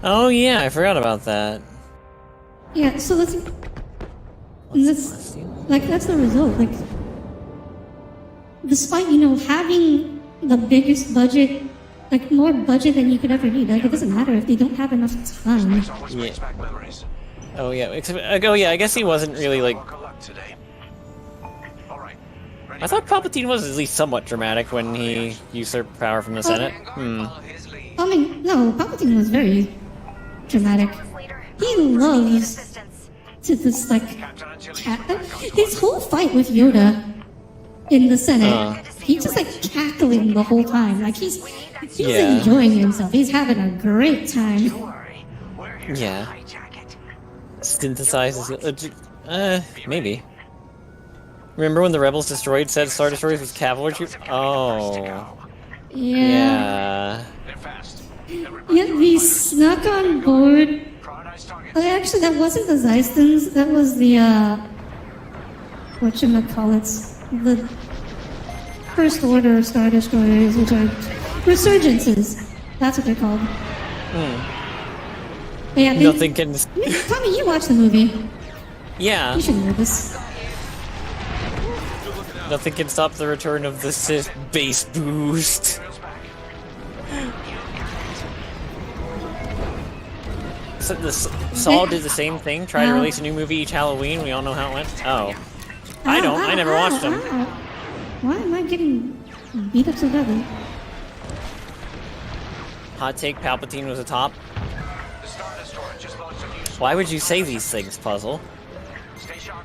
Speaker 1: Oh yeah, I forgot about that.
Speaker 2: Yeah, so that's the result. Like, despite, having the biggest budget, like more budget than you could ever need, like it doesn't matter if they don't have enough time.
Speaker 1: Yeah. Oh yeah, I guess he wasn't really like. I thought Palpatine was at least somewhat dramatic when he usurped power from the Senate.
Speaker 2: I mean, no, Palpatine was very dramatic. He loves to just like his whole fight with Yoda in the Senate. He's just like cackling the whole time. Like he's enjoying himself. He's having a great time.
Speaker 1: Yeah. Synthesizes. Maybe. Remember when the Rebels destroyed said Star Destroyers with cavalry troops? Oh.
Speaker 2: Yeah. Yeah, we snuck on board. Actually, that wasn't the Zeistons. That was the, whatchamacallits. The First Order Star Destroyers, which are resurgences. That's what they're called. Yeah,
Speaker 1: nothing can...
Speaker 2: Tommy, you watched the movie.
Speaker 1: Yeah.
Speaker 2: You should know this.
Speaker 1: Nothing can stop the return of the Sith base boost. So Saw did the same thing, tried to release a new movie each Halloween. We all know how it went. Oh. I don't. I never watched them.
Speaker 2: Why am I getting beat up so badly?
Speaker 1: Hot take, Palpatine was a top. Why would you say these things, Puzzle?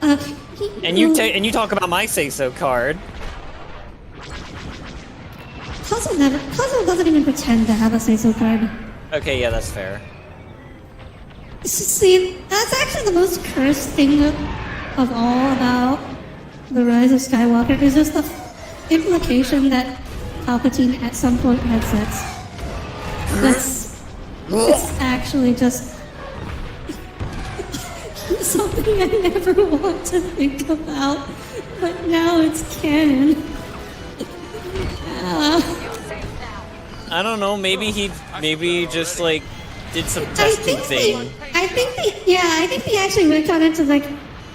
Speaker 1: And you talk about my say-so card.
Speaker 2: Puzzle doesn't even pretend to have a say-so card.
Speaker 1: Okay, yeah, that's fair.
Speaker 2: See, that's actually the most cursed thing of all about The Rise of Skywalker, is just the implication that Palpatine at some point had sex. It's actually just something I never want to think about, but now it's canon.
Speaker 1: I don't know, maybe he just like did some testing thing.
Speaker 2: I think he actually went on into like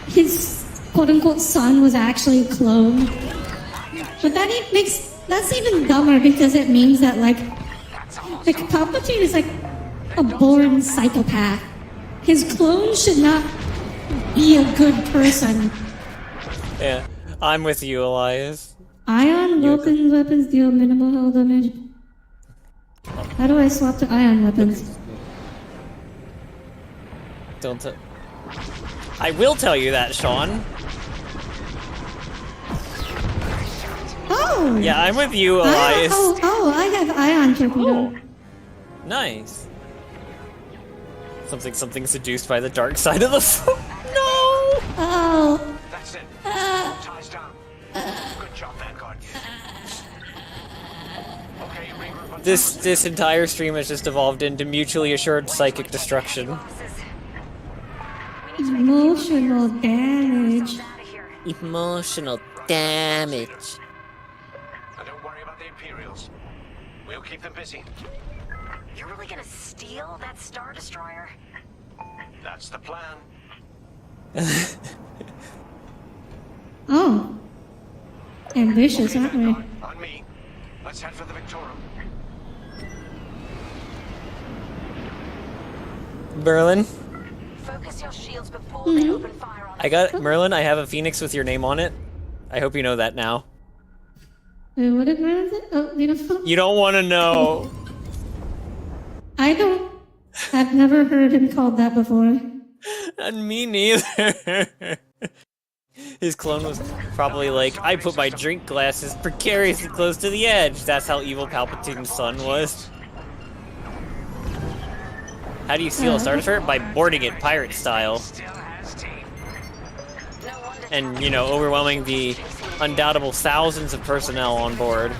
Speaker 2: his quote-unquote son was actually a clone. But that's even dumber because it means that like Palpatine is like a born psychopath. His clone should not be a good person.
Speaker 1: Yeah, I'm with you, Elias.
Speaker 2: Ion weapons deal minimal hull damage. How do I swap to ion weapons?
Speaker 1: I will tell you that, Sean.
Speaker 2: Oh!
Speaker 1: Yeah, I'm with you, Elias.
Speaker 2: I have ion torpedo.
Speaker 1: Nice. Something seduced by the dark side of the No!
Speaker 2: Oh.
Speaker 7: That's it. Ties down. Good job, Vanguard. Okay, regroup.
Speaker 1: This entire stream has just evolved into mutually assured psychic destruction.
Speaker 2: Emotional damage.
Speaker 1: Emotional damage.
Speaker 7: And don't worry about the Imperials. We'll keep them busy.
Speaker 6: You're really gonna steal that Star Destroyer?
Speaker 7: That's the plan.
Speaker 2: Oh. Ambitious, aren't we?
Speaker 7: On me. Let's head for the Victorum.
Speaker 1: Merlin,
Speaker 6: Focus your shields before they open fire on
Speaker 1: Merlin, I have a phoenix with your name on it. I hope you know that now.
Speaker 2: Wait, what did Merlin say? Oh, beautiful.
Speaker 1: You don't want to know.
Speaker 2: I've never heard him called that before.
Speaker 1: And me neither. His clone was probably like, I put my drink glasses precariously close to the edge. That's how evil Palpatine's son was. How do you steal a Star Destroyer? By boarding it pirate style. And, you know, overwhelming the undoubtable thousands of personnel on board.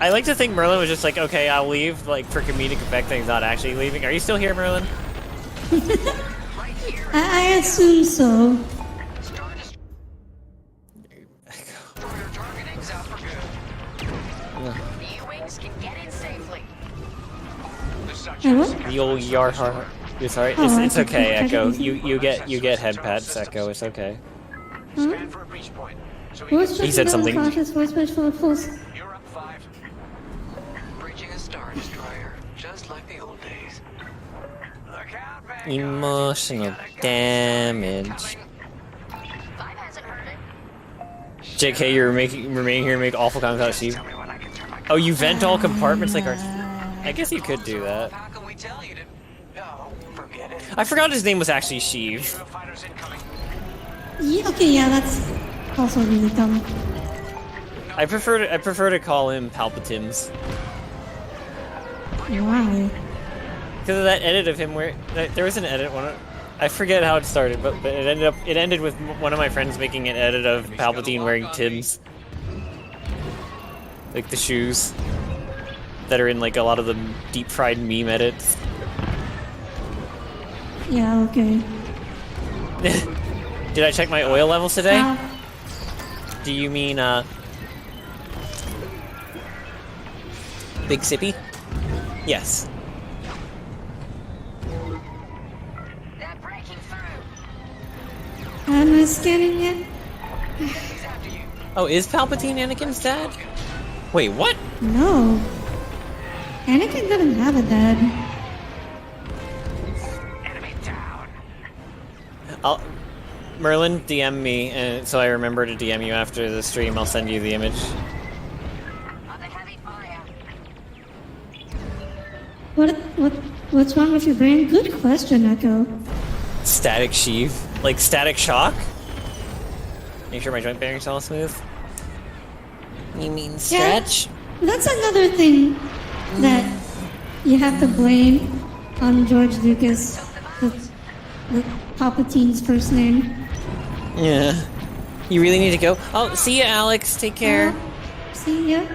Speaker 1: I like to think Merlin was just like, okay, I'll leave, like, for comedic effect that he's not actually leaving. Are you still here, Merlin?
Speaker 2: I assume so.
Speaker 1: The old Yarhar. You're sorry. It's okay, Echo. You get head pats, Echo. It's okay. He said something.
Speaker 7: You're up 5.
Speaker 11: Breaching a Star Destroyer, just like the old days.
Speaker 7: Look out, Vanguard.
Speaker 1: Emotional damage. JK, you're remaining here to make awful comments about Sheev. Oh, you vent all compartments like our. I guess you could do that. I forgot his name was actually Sheev.
Speaker 2: Yeah, okay, yeah, that's also really dumb.
Speaker 1: I prefer to call him Palpatines.
Speaker 2: Why?
Speaker 1: Because of that edit of him where there was an edit I forget how it started, but it ended with one of my friends making an edit of Palpatine wearing Timbs, like the shoes that are in like a lot of the deep fried meme edits.
Speaker 2: Yeah, okay.
Speaker 1: Did I check my oil levels today? Do you mean Big Sippy? Yes.
Speaker 2: Am I scanning it?
Speaker 1: Oh, is Palpatine Anakin's dad? Wait, what?
Speaker 2: No. Anakin doesn't have a dad.
Speaker 1: Merlin, DM me, and so I remember to DM you after the stream. I'll send you the image.
Speaker 2: What's wrong with your brain? Good question, Echo.
Speaker 1: Static sheave. Like static shock? Make sure my joint bearing's all smooth. You mean stretch?
Speaker 2: Yeah, that's another thing that you have to blame on George Lucas, the Palpatine's first name.
Speaker 1: Yeah. You really need to go? Oh, see ya, Alex. Take care.
Speaker 2: See ya.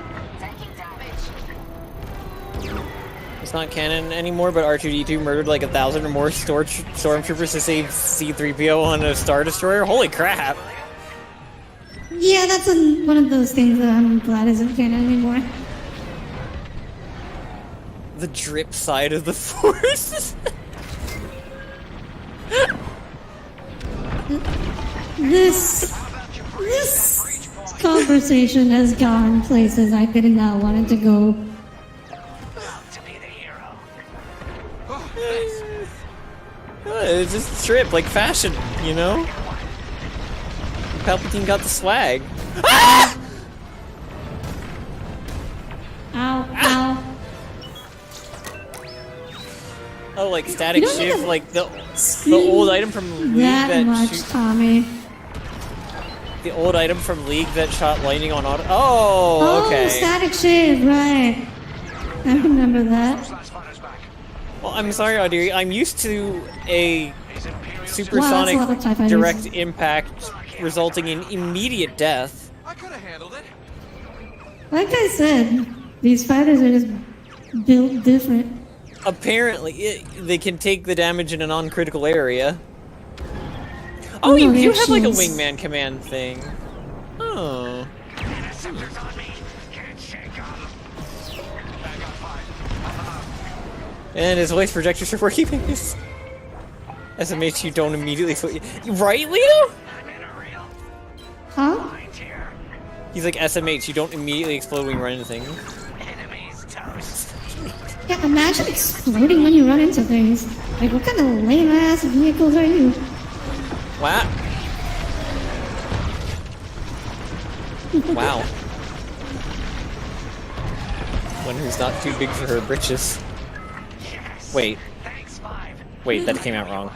Speaker 1: It's not canon anymore, but R2-D2 murdered like 1,000 or more stormtroopers to save C-3PO on a Star Destroyer? Holy crap!
Speaker 2: Yeah, that's one of those things that I'm glad isn't canon anymore.
Speaker 1: The drip side of the Force.
Speaker 2: This conversation has gone places I did not want it to go.
Speaker 1: It's just strip, like fashion, you know? Palpatine got the swag. Ah!
Speaker 2: Ow, ow.
Speaker 1: Oh, like static shift, like the old item from League that
Speaker 2: much, Tommy.
Speaker 1: The old item from League that shot lightning on auto. Oh, okay.
Speaker 2: Oh, static shift, right. I remember that.
Speaker 1: Well, I'm sorry, Audire. I'm used to a supersonic direct impact resulting in immediate death.
Speaker 2: Like I said, these fighters are just built different.
Speaker 1: Apparently, they can take the damage in a non-critical area. Oh, you do have like a wingman command thing. Oh. And his voice projectors are working. SMH, you don't immediately... Right, Leo?
Speaker 2: Huh?
Speaker 1: He's like, SMH, you don't immediately explode when you run into things.
Speaker 2: Yeah, imagine exploding when you run into things. Like, what kind of lame-ass vehicles are you?
Speaker 1: Wow. Wow. One who's not too big for her britches. Wait. Wait, that came out wrong.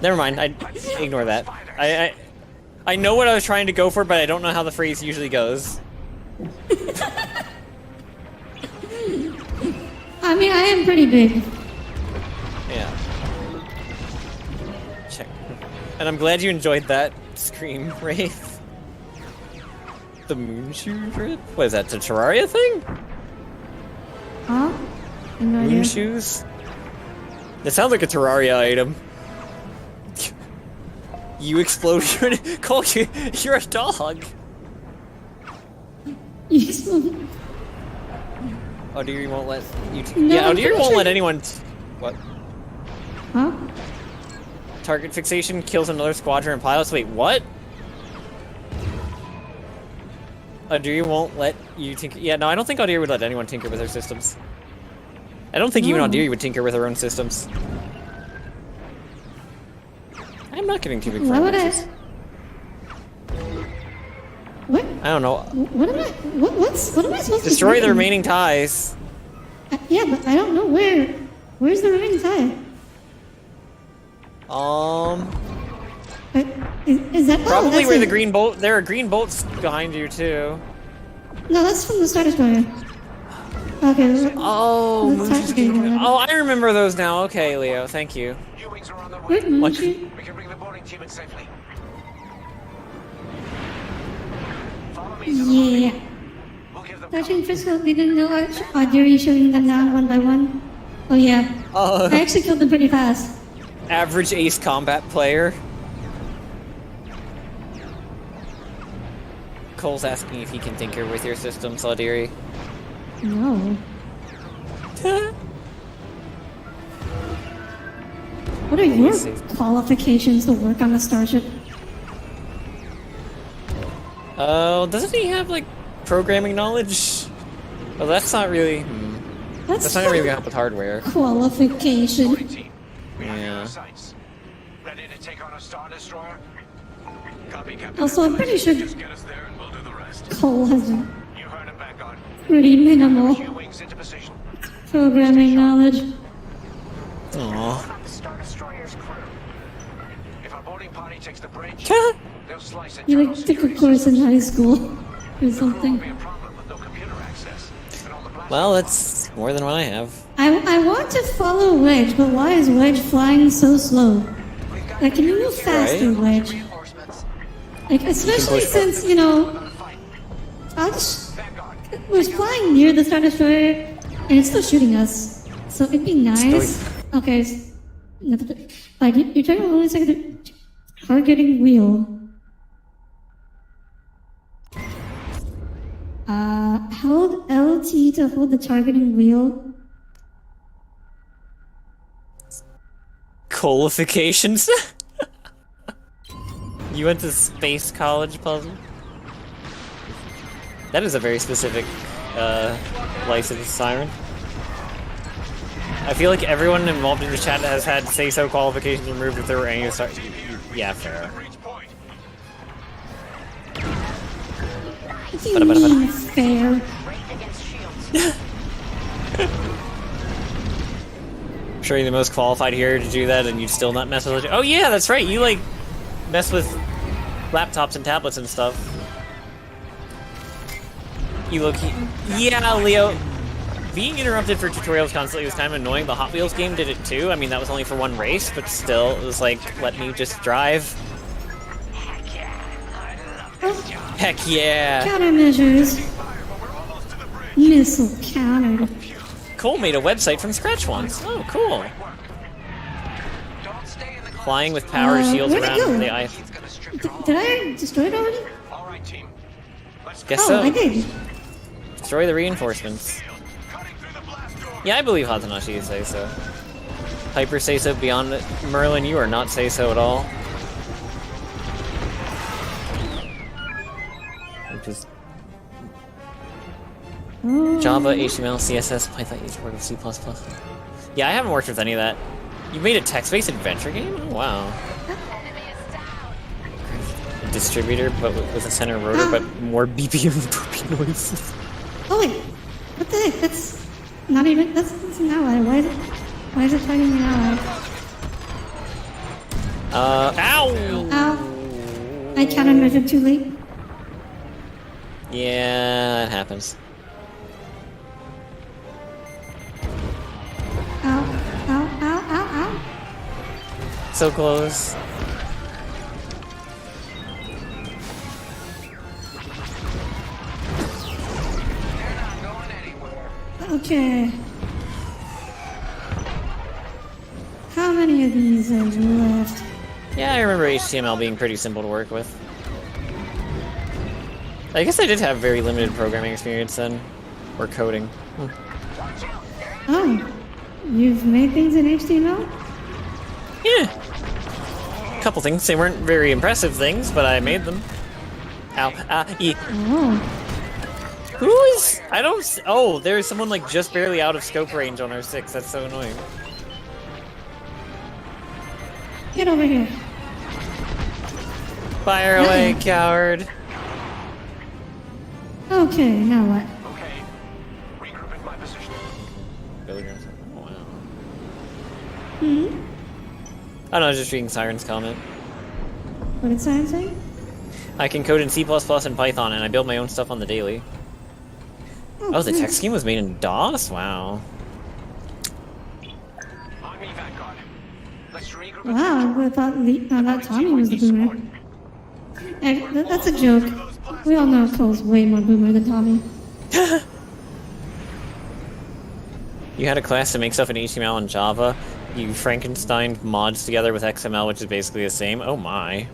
Speaker 1: Never mind, I ignore that. I know what I was trying to go for, but I don't know how the phrase usually goes.
Speaker 2: I mean, I am pretty big.
Speaker 1: Yeah. Check. And I'm glad you enjoyed that scream, Wraith. The Moonshoe drip? What is that, the Terraria thing?
Speaker 2: Huh?
Speaker 1: Moonshoes? That sounds like a Terraria item. You explode, Cole, you're a dog.
Speaker 2: You explode.
Speaker 1: Audire won't let you...
Speaker 2: No,
Speaker 1: yeah, Audire won't let anyone... What?
Speaker 2: Huh?
Speaker 1: Target fixation kills another squadron of pilots. Wait, what? Audire won't let you tinker... Yeah, no, I don't think Audire would let anyone tinker with her systems. I don't think even Audire would tinker with her own systems. I'm not getting too big for
Speaker 2: Why would I?
Speaker 1: bitches.
Speaker 2: What?
Speaker 1: I don't know.
Speaker 2: What am I? What am I supposed to
Speaker 1: Destroy
Speaker 2: do?
Speaker 1: the remaining ties.
Speaker 2: Yeah, but I don't know where. Where's the remaining tie? Is that
Speaker 1: probably
Speaker 2: oh,
Speaker 1: where the green bolt? There are green bolts behind you too.
Speaker 2: No, that's from the Star Destroyer. Okay.
Speaker 1: Oh, oh, I remember those now. Okay, Leo, thank you.
Speaker 2: Where's Moonshoe?
Speaker 7: We can bring the boarding team in safely.
Speaker 2: Yeah. Touching Frisco, they didn't know Audire shooting them down one by one. Oh yeah. I actually killed them pretty fast.
Speaker 1: Average ace combat player. Cole's asking if he can tinker with your system, Audire.
Speaker 2: No. What are your qualifications to work on a starship?
Speaker 1: Oh, doesn't he have like programming knowledge? Well, that's not really. That's not really gonna help with hardware.
Speaker 2: Qualification.
Speaker 1: Yeah.
Speaker 7: Ready to take on a Star Destroyer? Copy, Captain.
Speaker 2: Also, I'm pretty sure
Speaker 7: Just get us there and we'll do the rest.
Speaker 2: Cole has
Speaker 7: You heard him, Vanguard.
Speaker 2: pretty minimal
Speaker 7: Few wings into position.
Speaker 2: programming knowledge.
Speaker 1: Aww.
Speaker 6: About the Star Destroyer's crew.
Speaker 7: If our boarding party takes the bridge, they'll slice it.
Speaker 2: You like took a course in high school or something.
Speaker 1: Well, that's more than what I have.
Speaker 2: I want to follow Wedge, but why is Wedge flying so slow? Like, can you move faster,
Speaker 1: Right.
Speaker 2: Wedge? Like, especially since, you know, we're flying near the Star Destroyer, and it's still shooting us. So it'd be nice. Okay, like, you're talking only a second. Targeting wheel. Hold LT to hold the targeting wheel.
Speaker 1: Qualifications? You went to space college puzzle? That is a very specific license, Siren. I feel like everyone involved in the chat has had say-so qualifications removed if there were any start. Yeah, fair.
Speaker 2: What do you mean fair?
Speaker 1: I'm sure you're the most qualified here to do that, and you'd still not mess with it. Oh yeah, that's right. You like mess with laptops and tablets and stuff. You look. Yeah, Leo. Being interrupted for tutorials constantly was kind of annoying. The Hot Wheels game did it too. I mean, that was only for one race, but still, it was like, let me just drive. Heck yeah!
Speaker 2: Countermeasures. Missile countered.
Speaker 1: Cole made a website from scratch once. Oh, cool. Flying with power shields
Speaker 2: where'd it
Speaker 1: around
Speaker 2: go?
Speaker 1: the ice.
Speaker 2: Did I destroy it already?
Speaker 1: Guess so.
Speaker 2: I did.
Speaker 1: Destroy the reinforcements. Yeah, I believe Hatanashi would say so. Hyper say so beyond it. Merlin, you are not say so at all. Which is Java, HTML, CSS, Python, work with C++. Yeah, I haven't worked with any of that. You made a text-based adventure game? Oh, wow. A distributor, but with a center rotor, but more beepy and poopy noises.
Speaker 2: Oh wait, what the heck? That's not even. That's an ally. Why is it fighting an ally?
Speaker 1: Ow!
Speaker 2: Ow! I countermeasured too late.
Speaker 1: Yeah, that happens.
Speaker 2: Ow! Ow! Ow! Ow! Ow!
Speaker 1: So close.
Speaker 2: Okay. How many of these are left?
Speaker 1: Yeah, I remember HTML being pretty simple to work with. I guess I did have very limited programming experience then. Or coding.
Speaker 2: Oh, you've made things in HTML?
Speaker 1: Yeah. A couple things. They weren't very impressive things, but I made them. Ow.
Speaker 2: Oh.
Speaker 1: Who is... I don't... Oh, there's someone like just barely out of scope range on our 6. That's so annoying.
Speaker 2: Get over here.
Speaker 1: Fire away, coward.
Speaker 2: Okay, now what?
Speaker 7: Okay. Regroup in my position.
Speaker 1: Oh, wow.
Speaker 2: Hmm?
Speaker 1: I don't know, I was just reading Siren's comment.
Speaker 2: What did Siren say?
Speaker 1: I can code in C++ and Python, and I build my own stuff on the daily. Oh, the text scheme was made in DOS? Wow.
Speaker 2: Wow, I would have thought Tommy was the boomer. Hey, that's a joke. We all know Cole's way more boomer than Tommy.
Speaker 1: You had a class to make stuff in HTML and Java. You Frankenstein mods together with XML, which is basically the same. Oh my.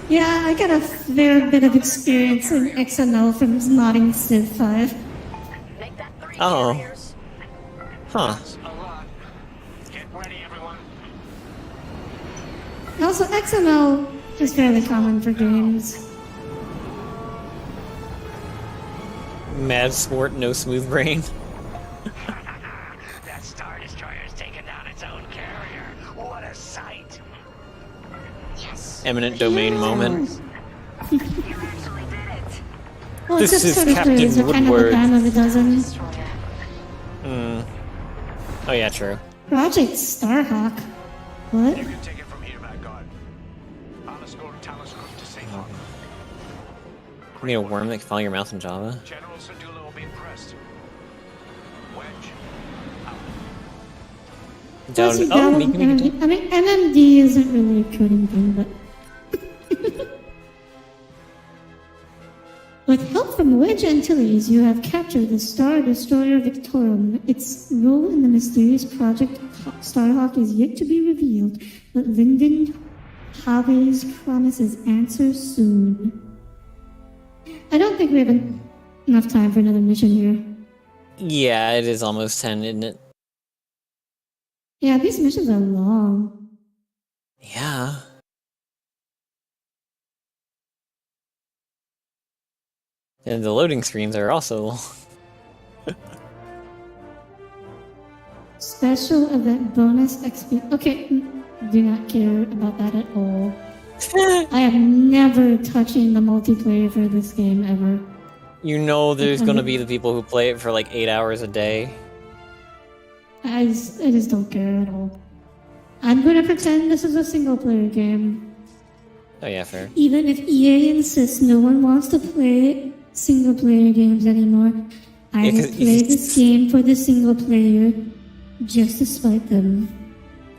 Speaker 2: Yeah, I got a fair bit of experience in XML from modding Civ 5.
Speaker 1: Oh. Huh.
Speaker 2: Also, XML is fairly common for games.
Speaker 1: Mad sport, no smooth brain.
Speaker 11: That Star Destroyer's taken down its own carrier. What a sight! Yes.
Speaker 1: Eminent domain moment.
Speaker 2: Well,
Speaker 1: This
Speaker 2: except
Speaker 1: is
Speaker 2: Star Destroyers
Speaker 1: Captain
Speaker 2: are kind of a
Speaker 1: Woodward.
Speaker 2: dime of a dozen.
Speaker 1: Oh yeah, true.
Speaker 2: Project Starhawk. What?
Speaker 7: You can take it from here, Vanguard. Alastor Talascope to safe harbor.
Speaker 1: You need a worm that can follow your mouse in Java?
Speaker 7: General Sadula will be impressed. Wedge.
Speaker 2: Plus, you
Speaker 1: Oh,
Speaker 2: got MMD. I mean, MMD isn't really a coding thing, but... With help from Wedge Antilles, you have captured the Star Destroyer Victorum. Its role in the mysterious Project Starhawk is yet to be revealed, but Lyndon Have's promises answer soon. I don't think we have enough time for another mission here.
Speaker 1: Yeah, it is almost 10, isn't it?
Speaker 2: Yeah, these missions are long.
Speaker 1: Yeah. And the loading screens are also long.
Speaker 2: Special event bonus XP. Okay, do not care about that at all. I am never touching the multiplayer for this game ever.
Speaker 1: You know there's gonna be the people who play it for like 8 hours a day.
Speaker 2: I just don't care at all. I'm gonna pretend this is a single player game.
Speaker 1: Oh yeah, fair.
Speaker 2: Even if EA insists no one wants to play single player games anymore, I will play this game for the single player just to spite them.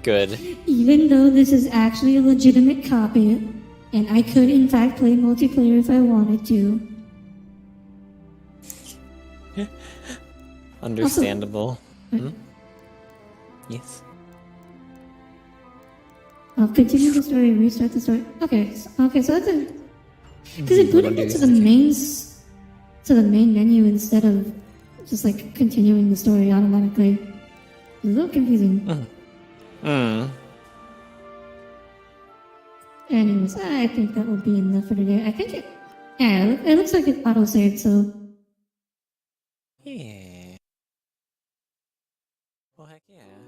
Speaker 1: Good.
Speaker 2: Even though this is actually a legitimate copy, and I could in fact play multiplayer if I wanted to.
Speaker 1: Understandable.
Speaker 2: Also,
Speaker 1: Yes.
Speaker 2: I'll continue the story, restart the story. Okay, so that's it. Because it put it to the main menu instead of just like continuing the story automatically. It's a little confusing. Anyways, I think that will be enough for today. I think it looks like it auto-saved, so...
Speaker 1: Yeah. Well, heck yeah.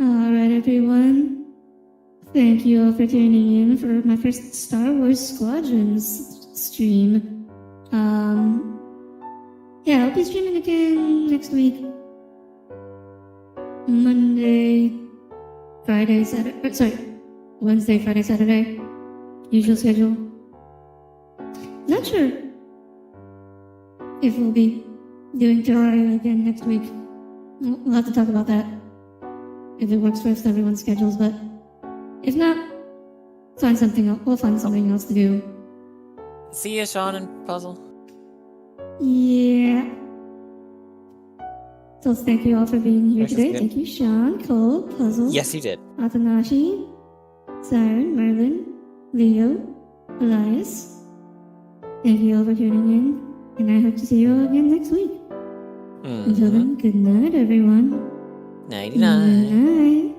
Speaker 2: Alright, everyone. Thank you all for tuning in for my first Star Wars Squadrons stream. Yeah, I'll be streaming again next week. Monday, Friday, Saturday. Sorry, Wednesday, Friday, Saturday. Usual schedule. Not sure if we'll be doing Terraria again next week. We'll have to talk about that. If it works for everyone's schedules, but if not, we'll find something else to do.
Speaker 1: See ya, Sean and Puzzle.
Speaker 2: Yeah. So thank you all for being here today. Thank you, Sean, Cole, Puzzle.
Speaker 1: Yes, you did.
Speaker 2: Atanashi, Siren, Merlin, Leo, Elias. Thank you all for tuning in, and I hope to see you all again next week. Until then, good night, everyone.
Speaker 1: Nighty-night.
Speaker 2: Good night.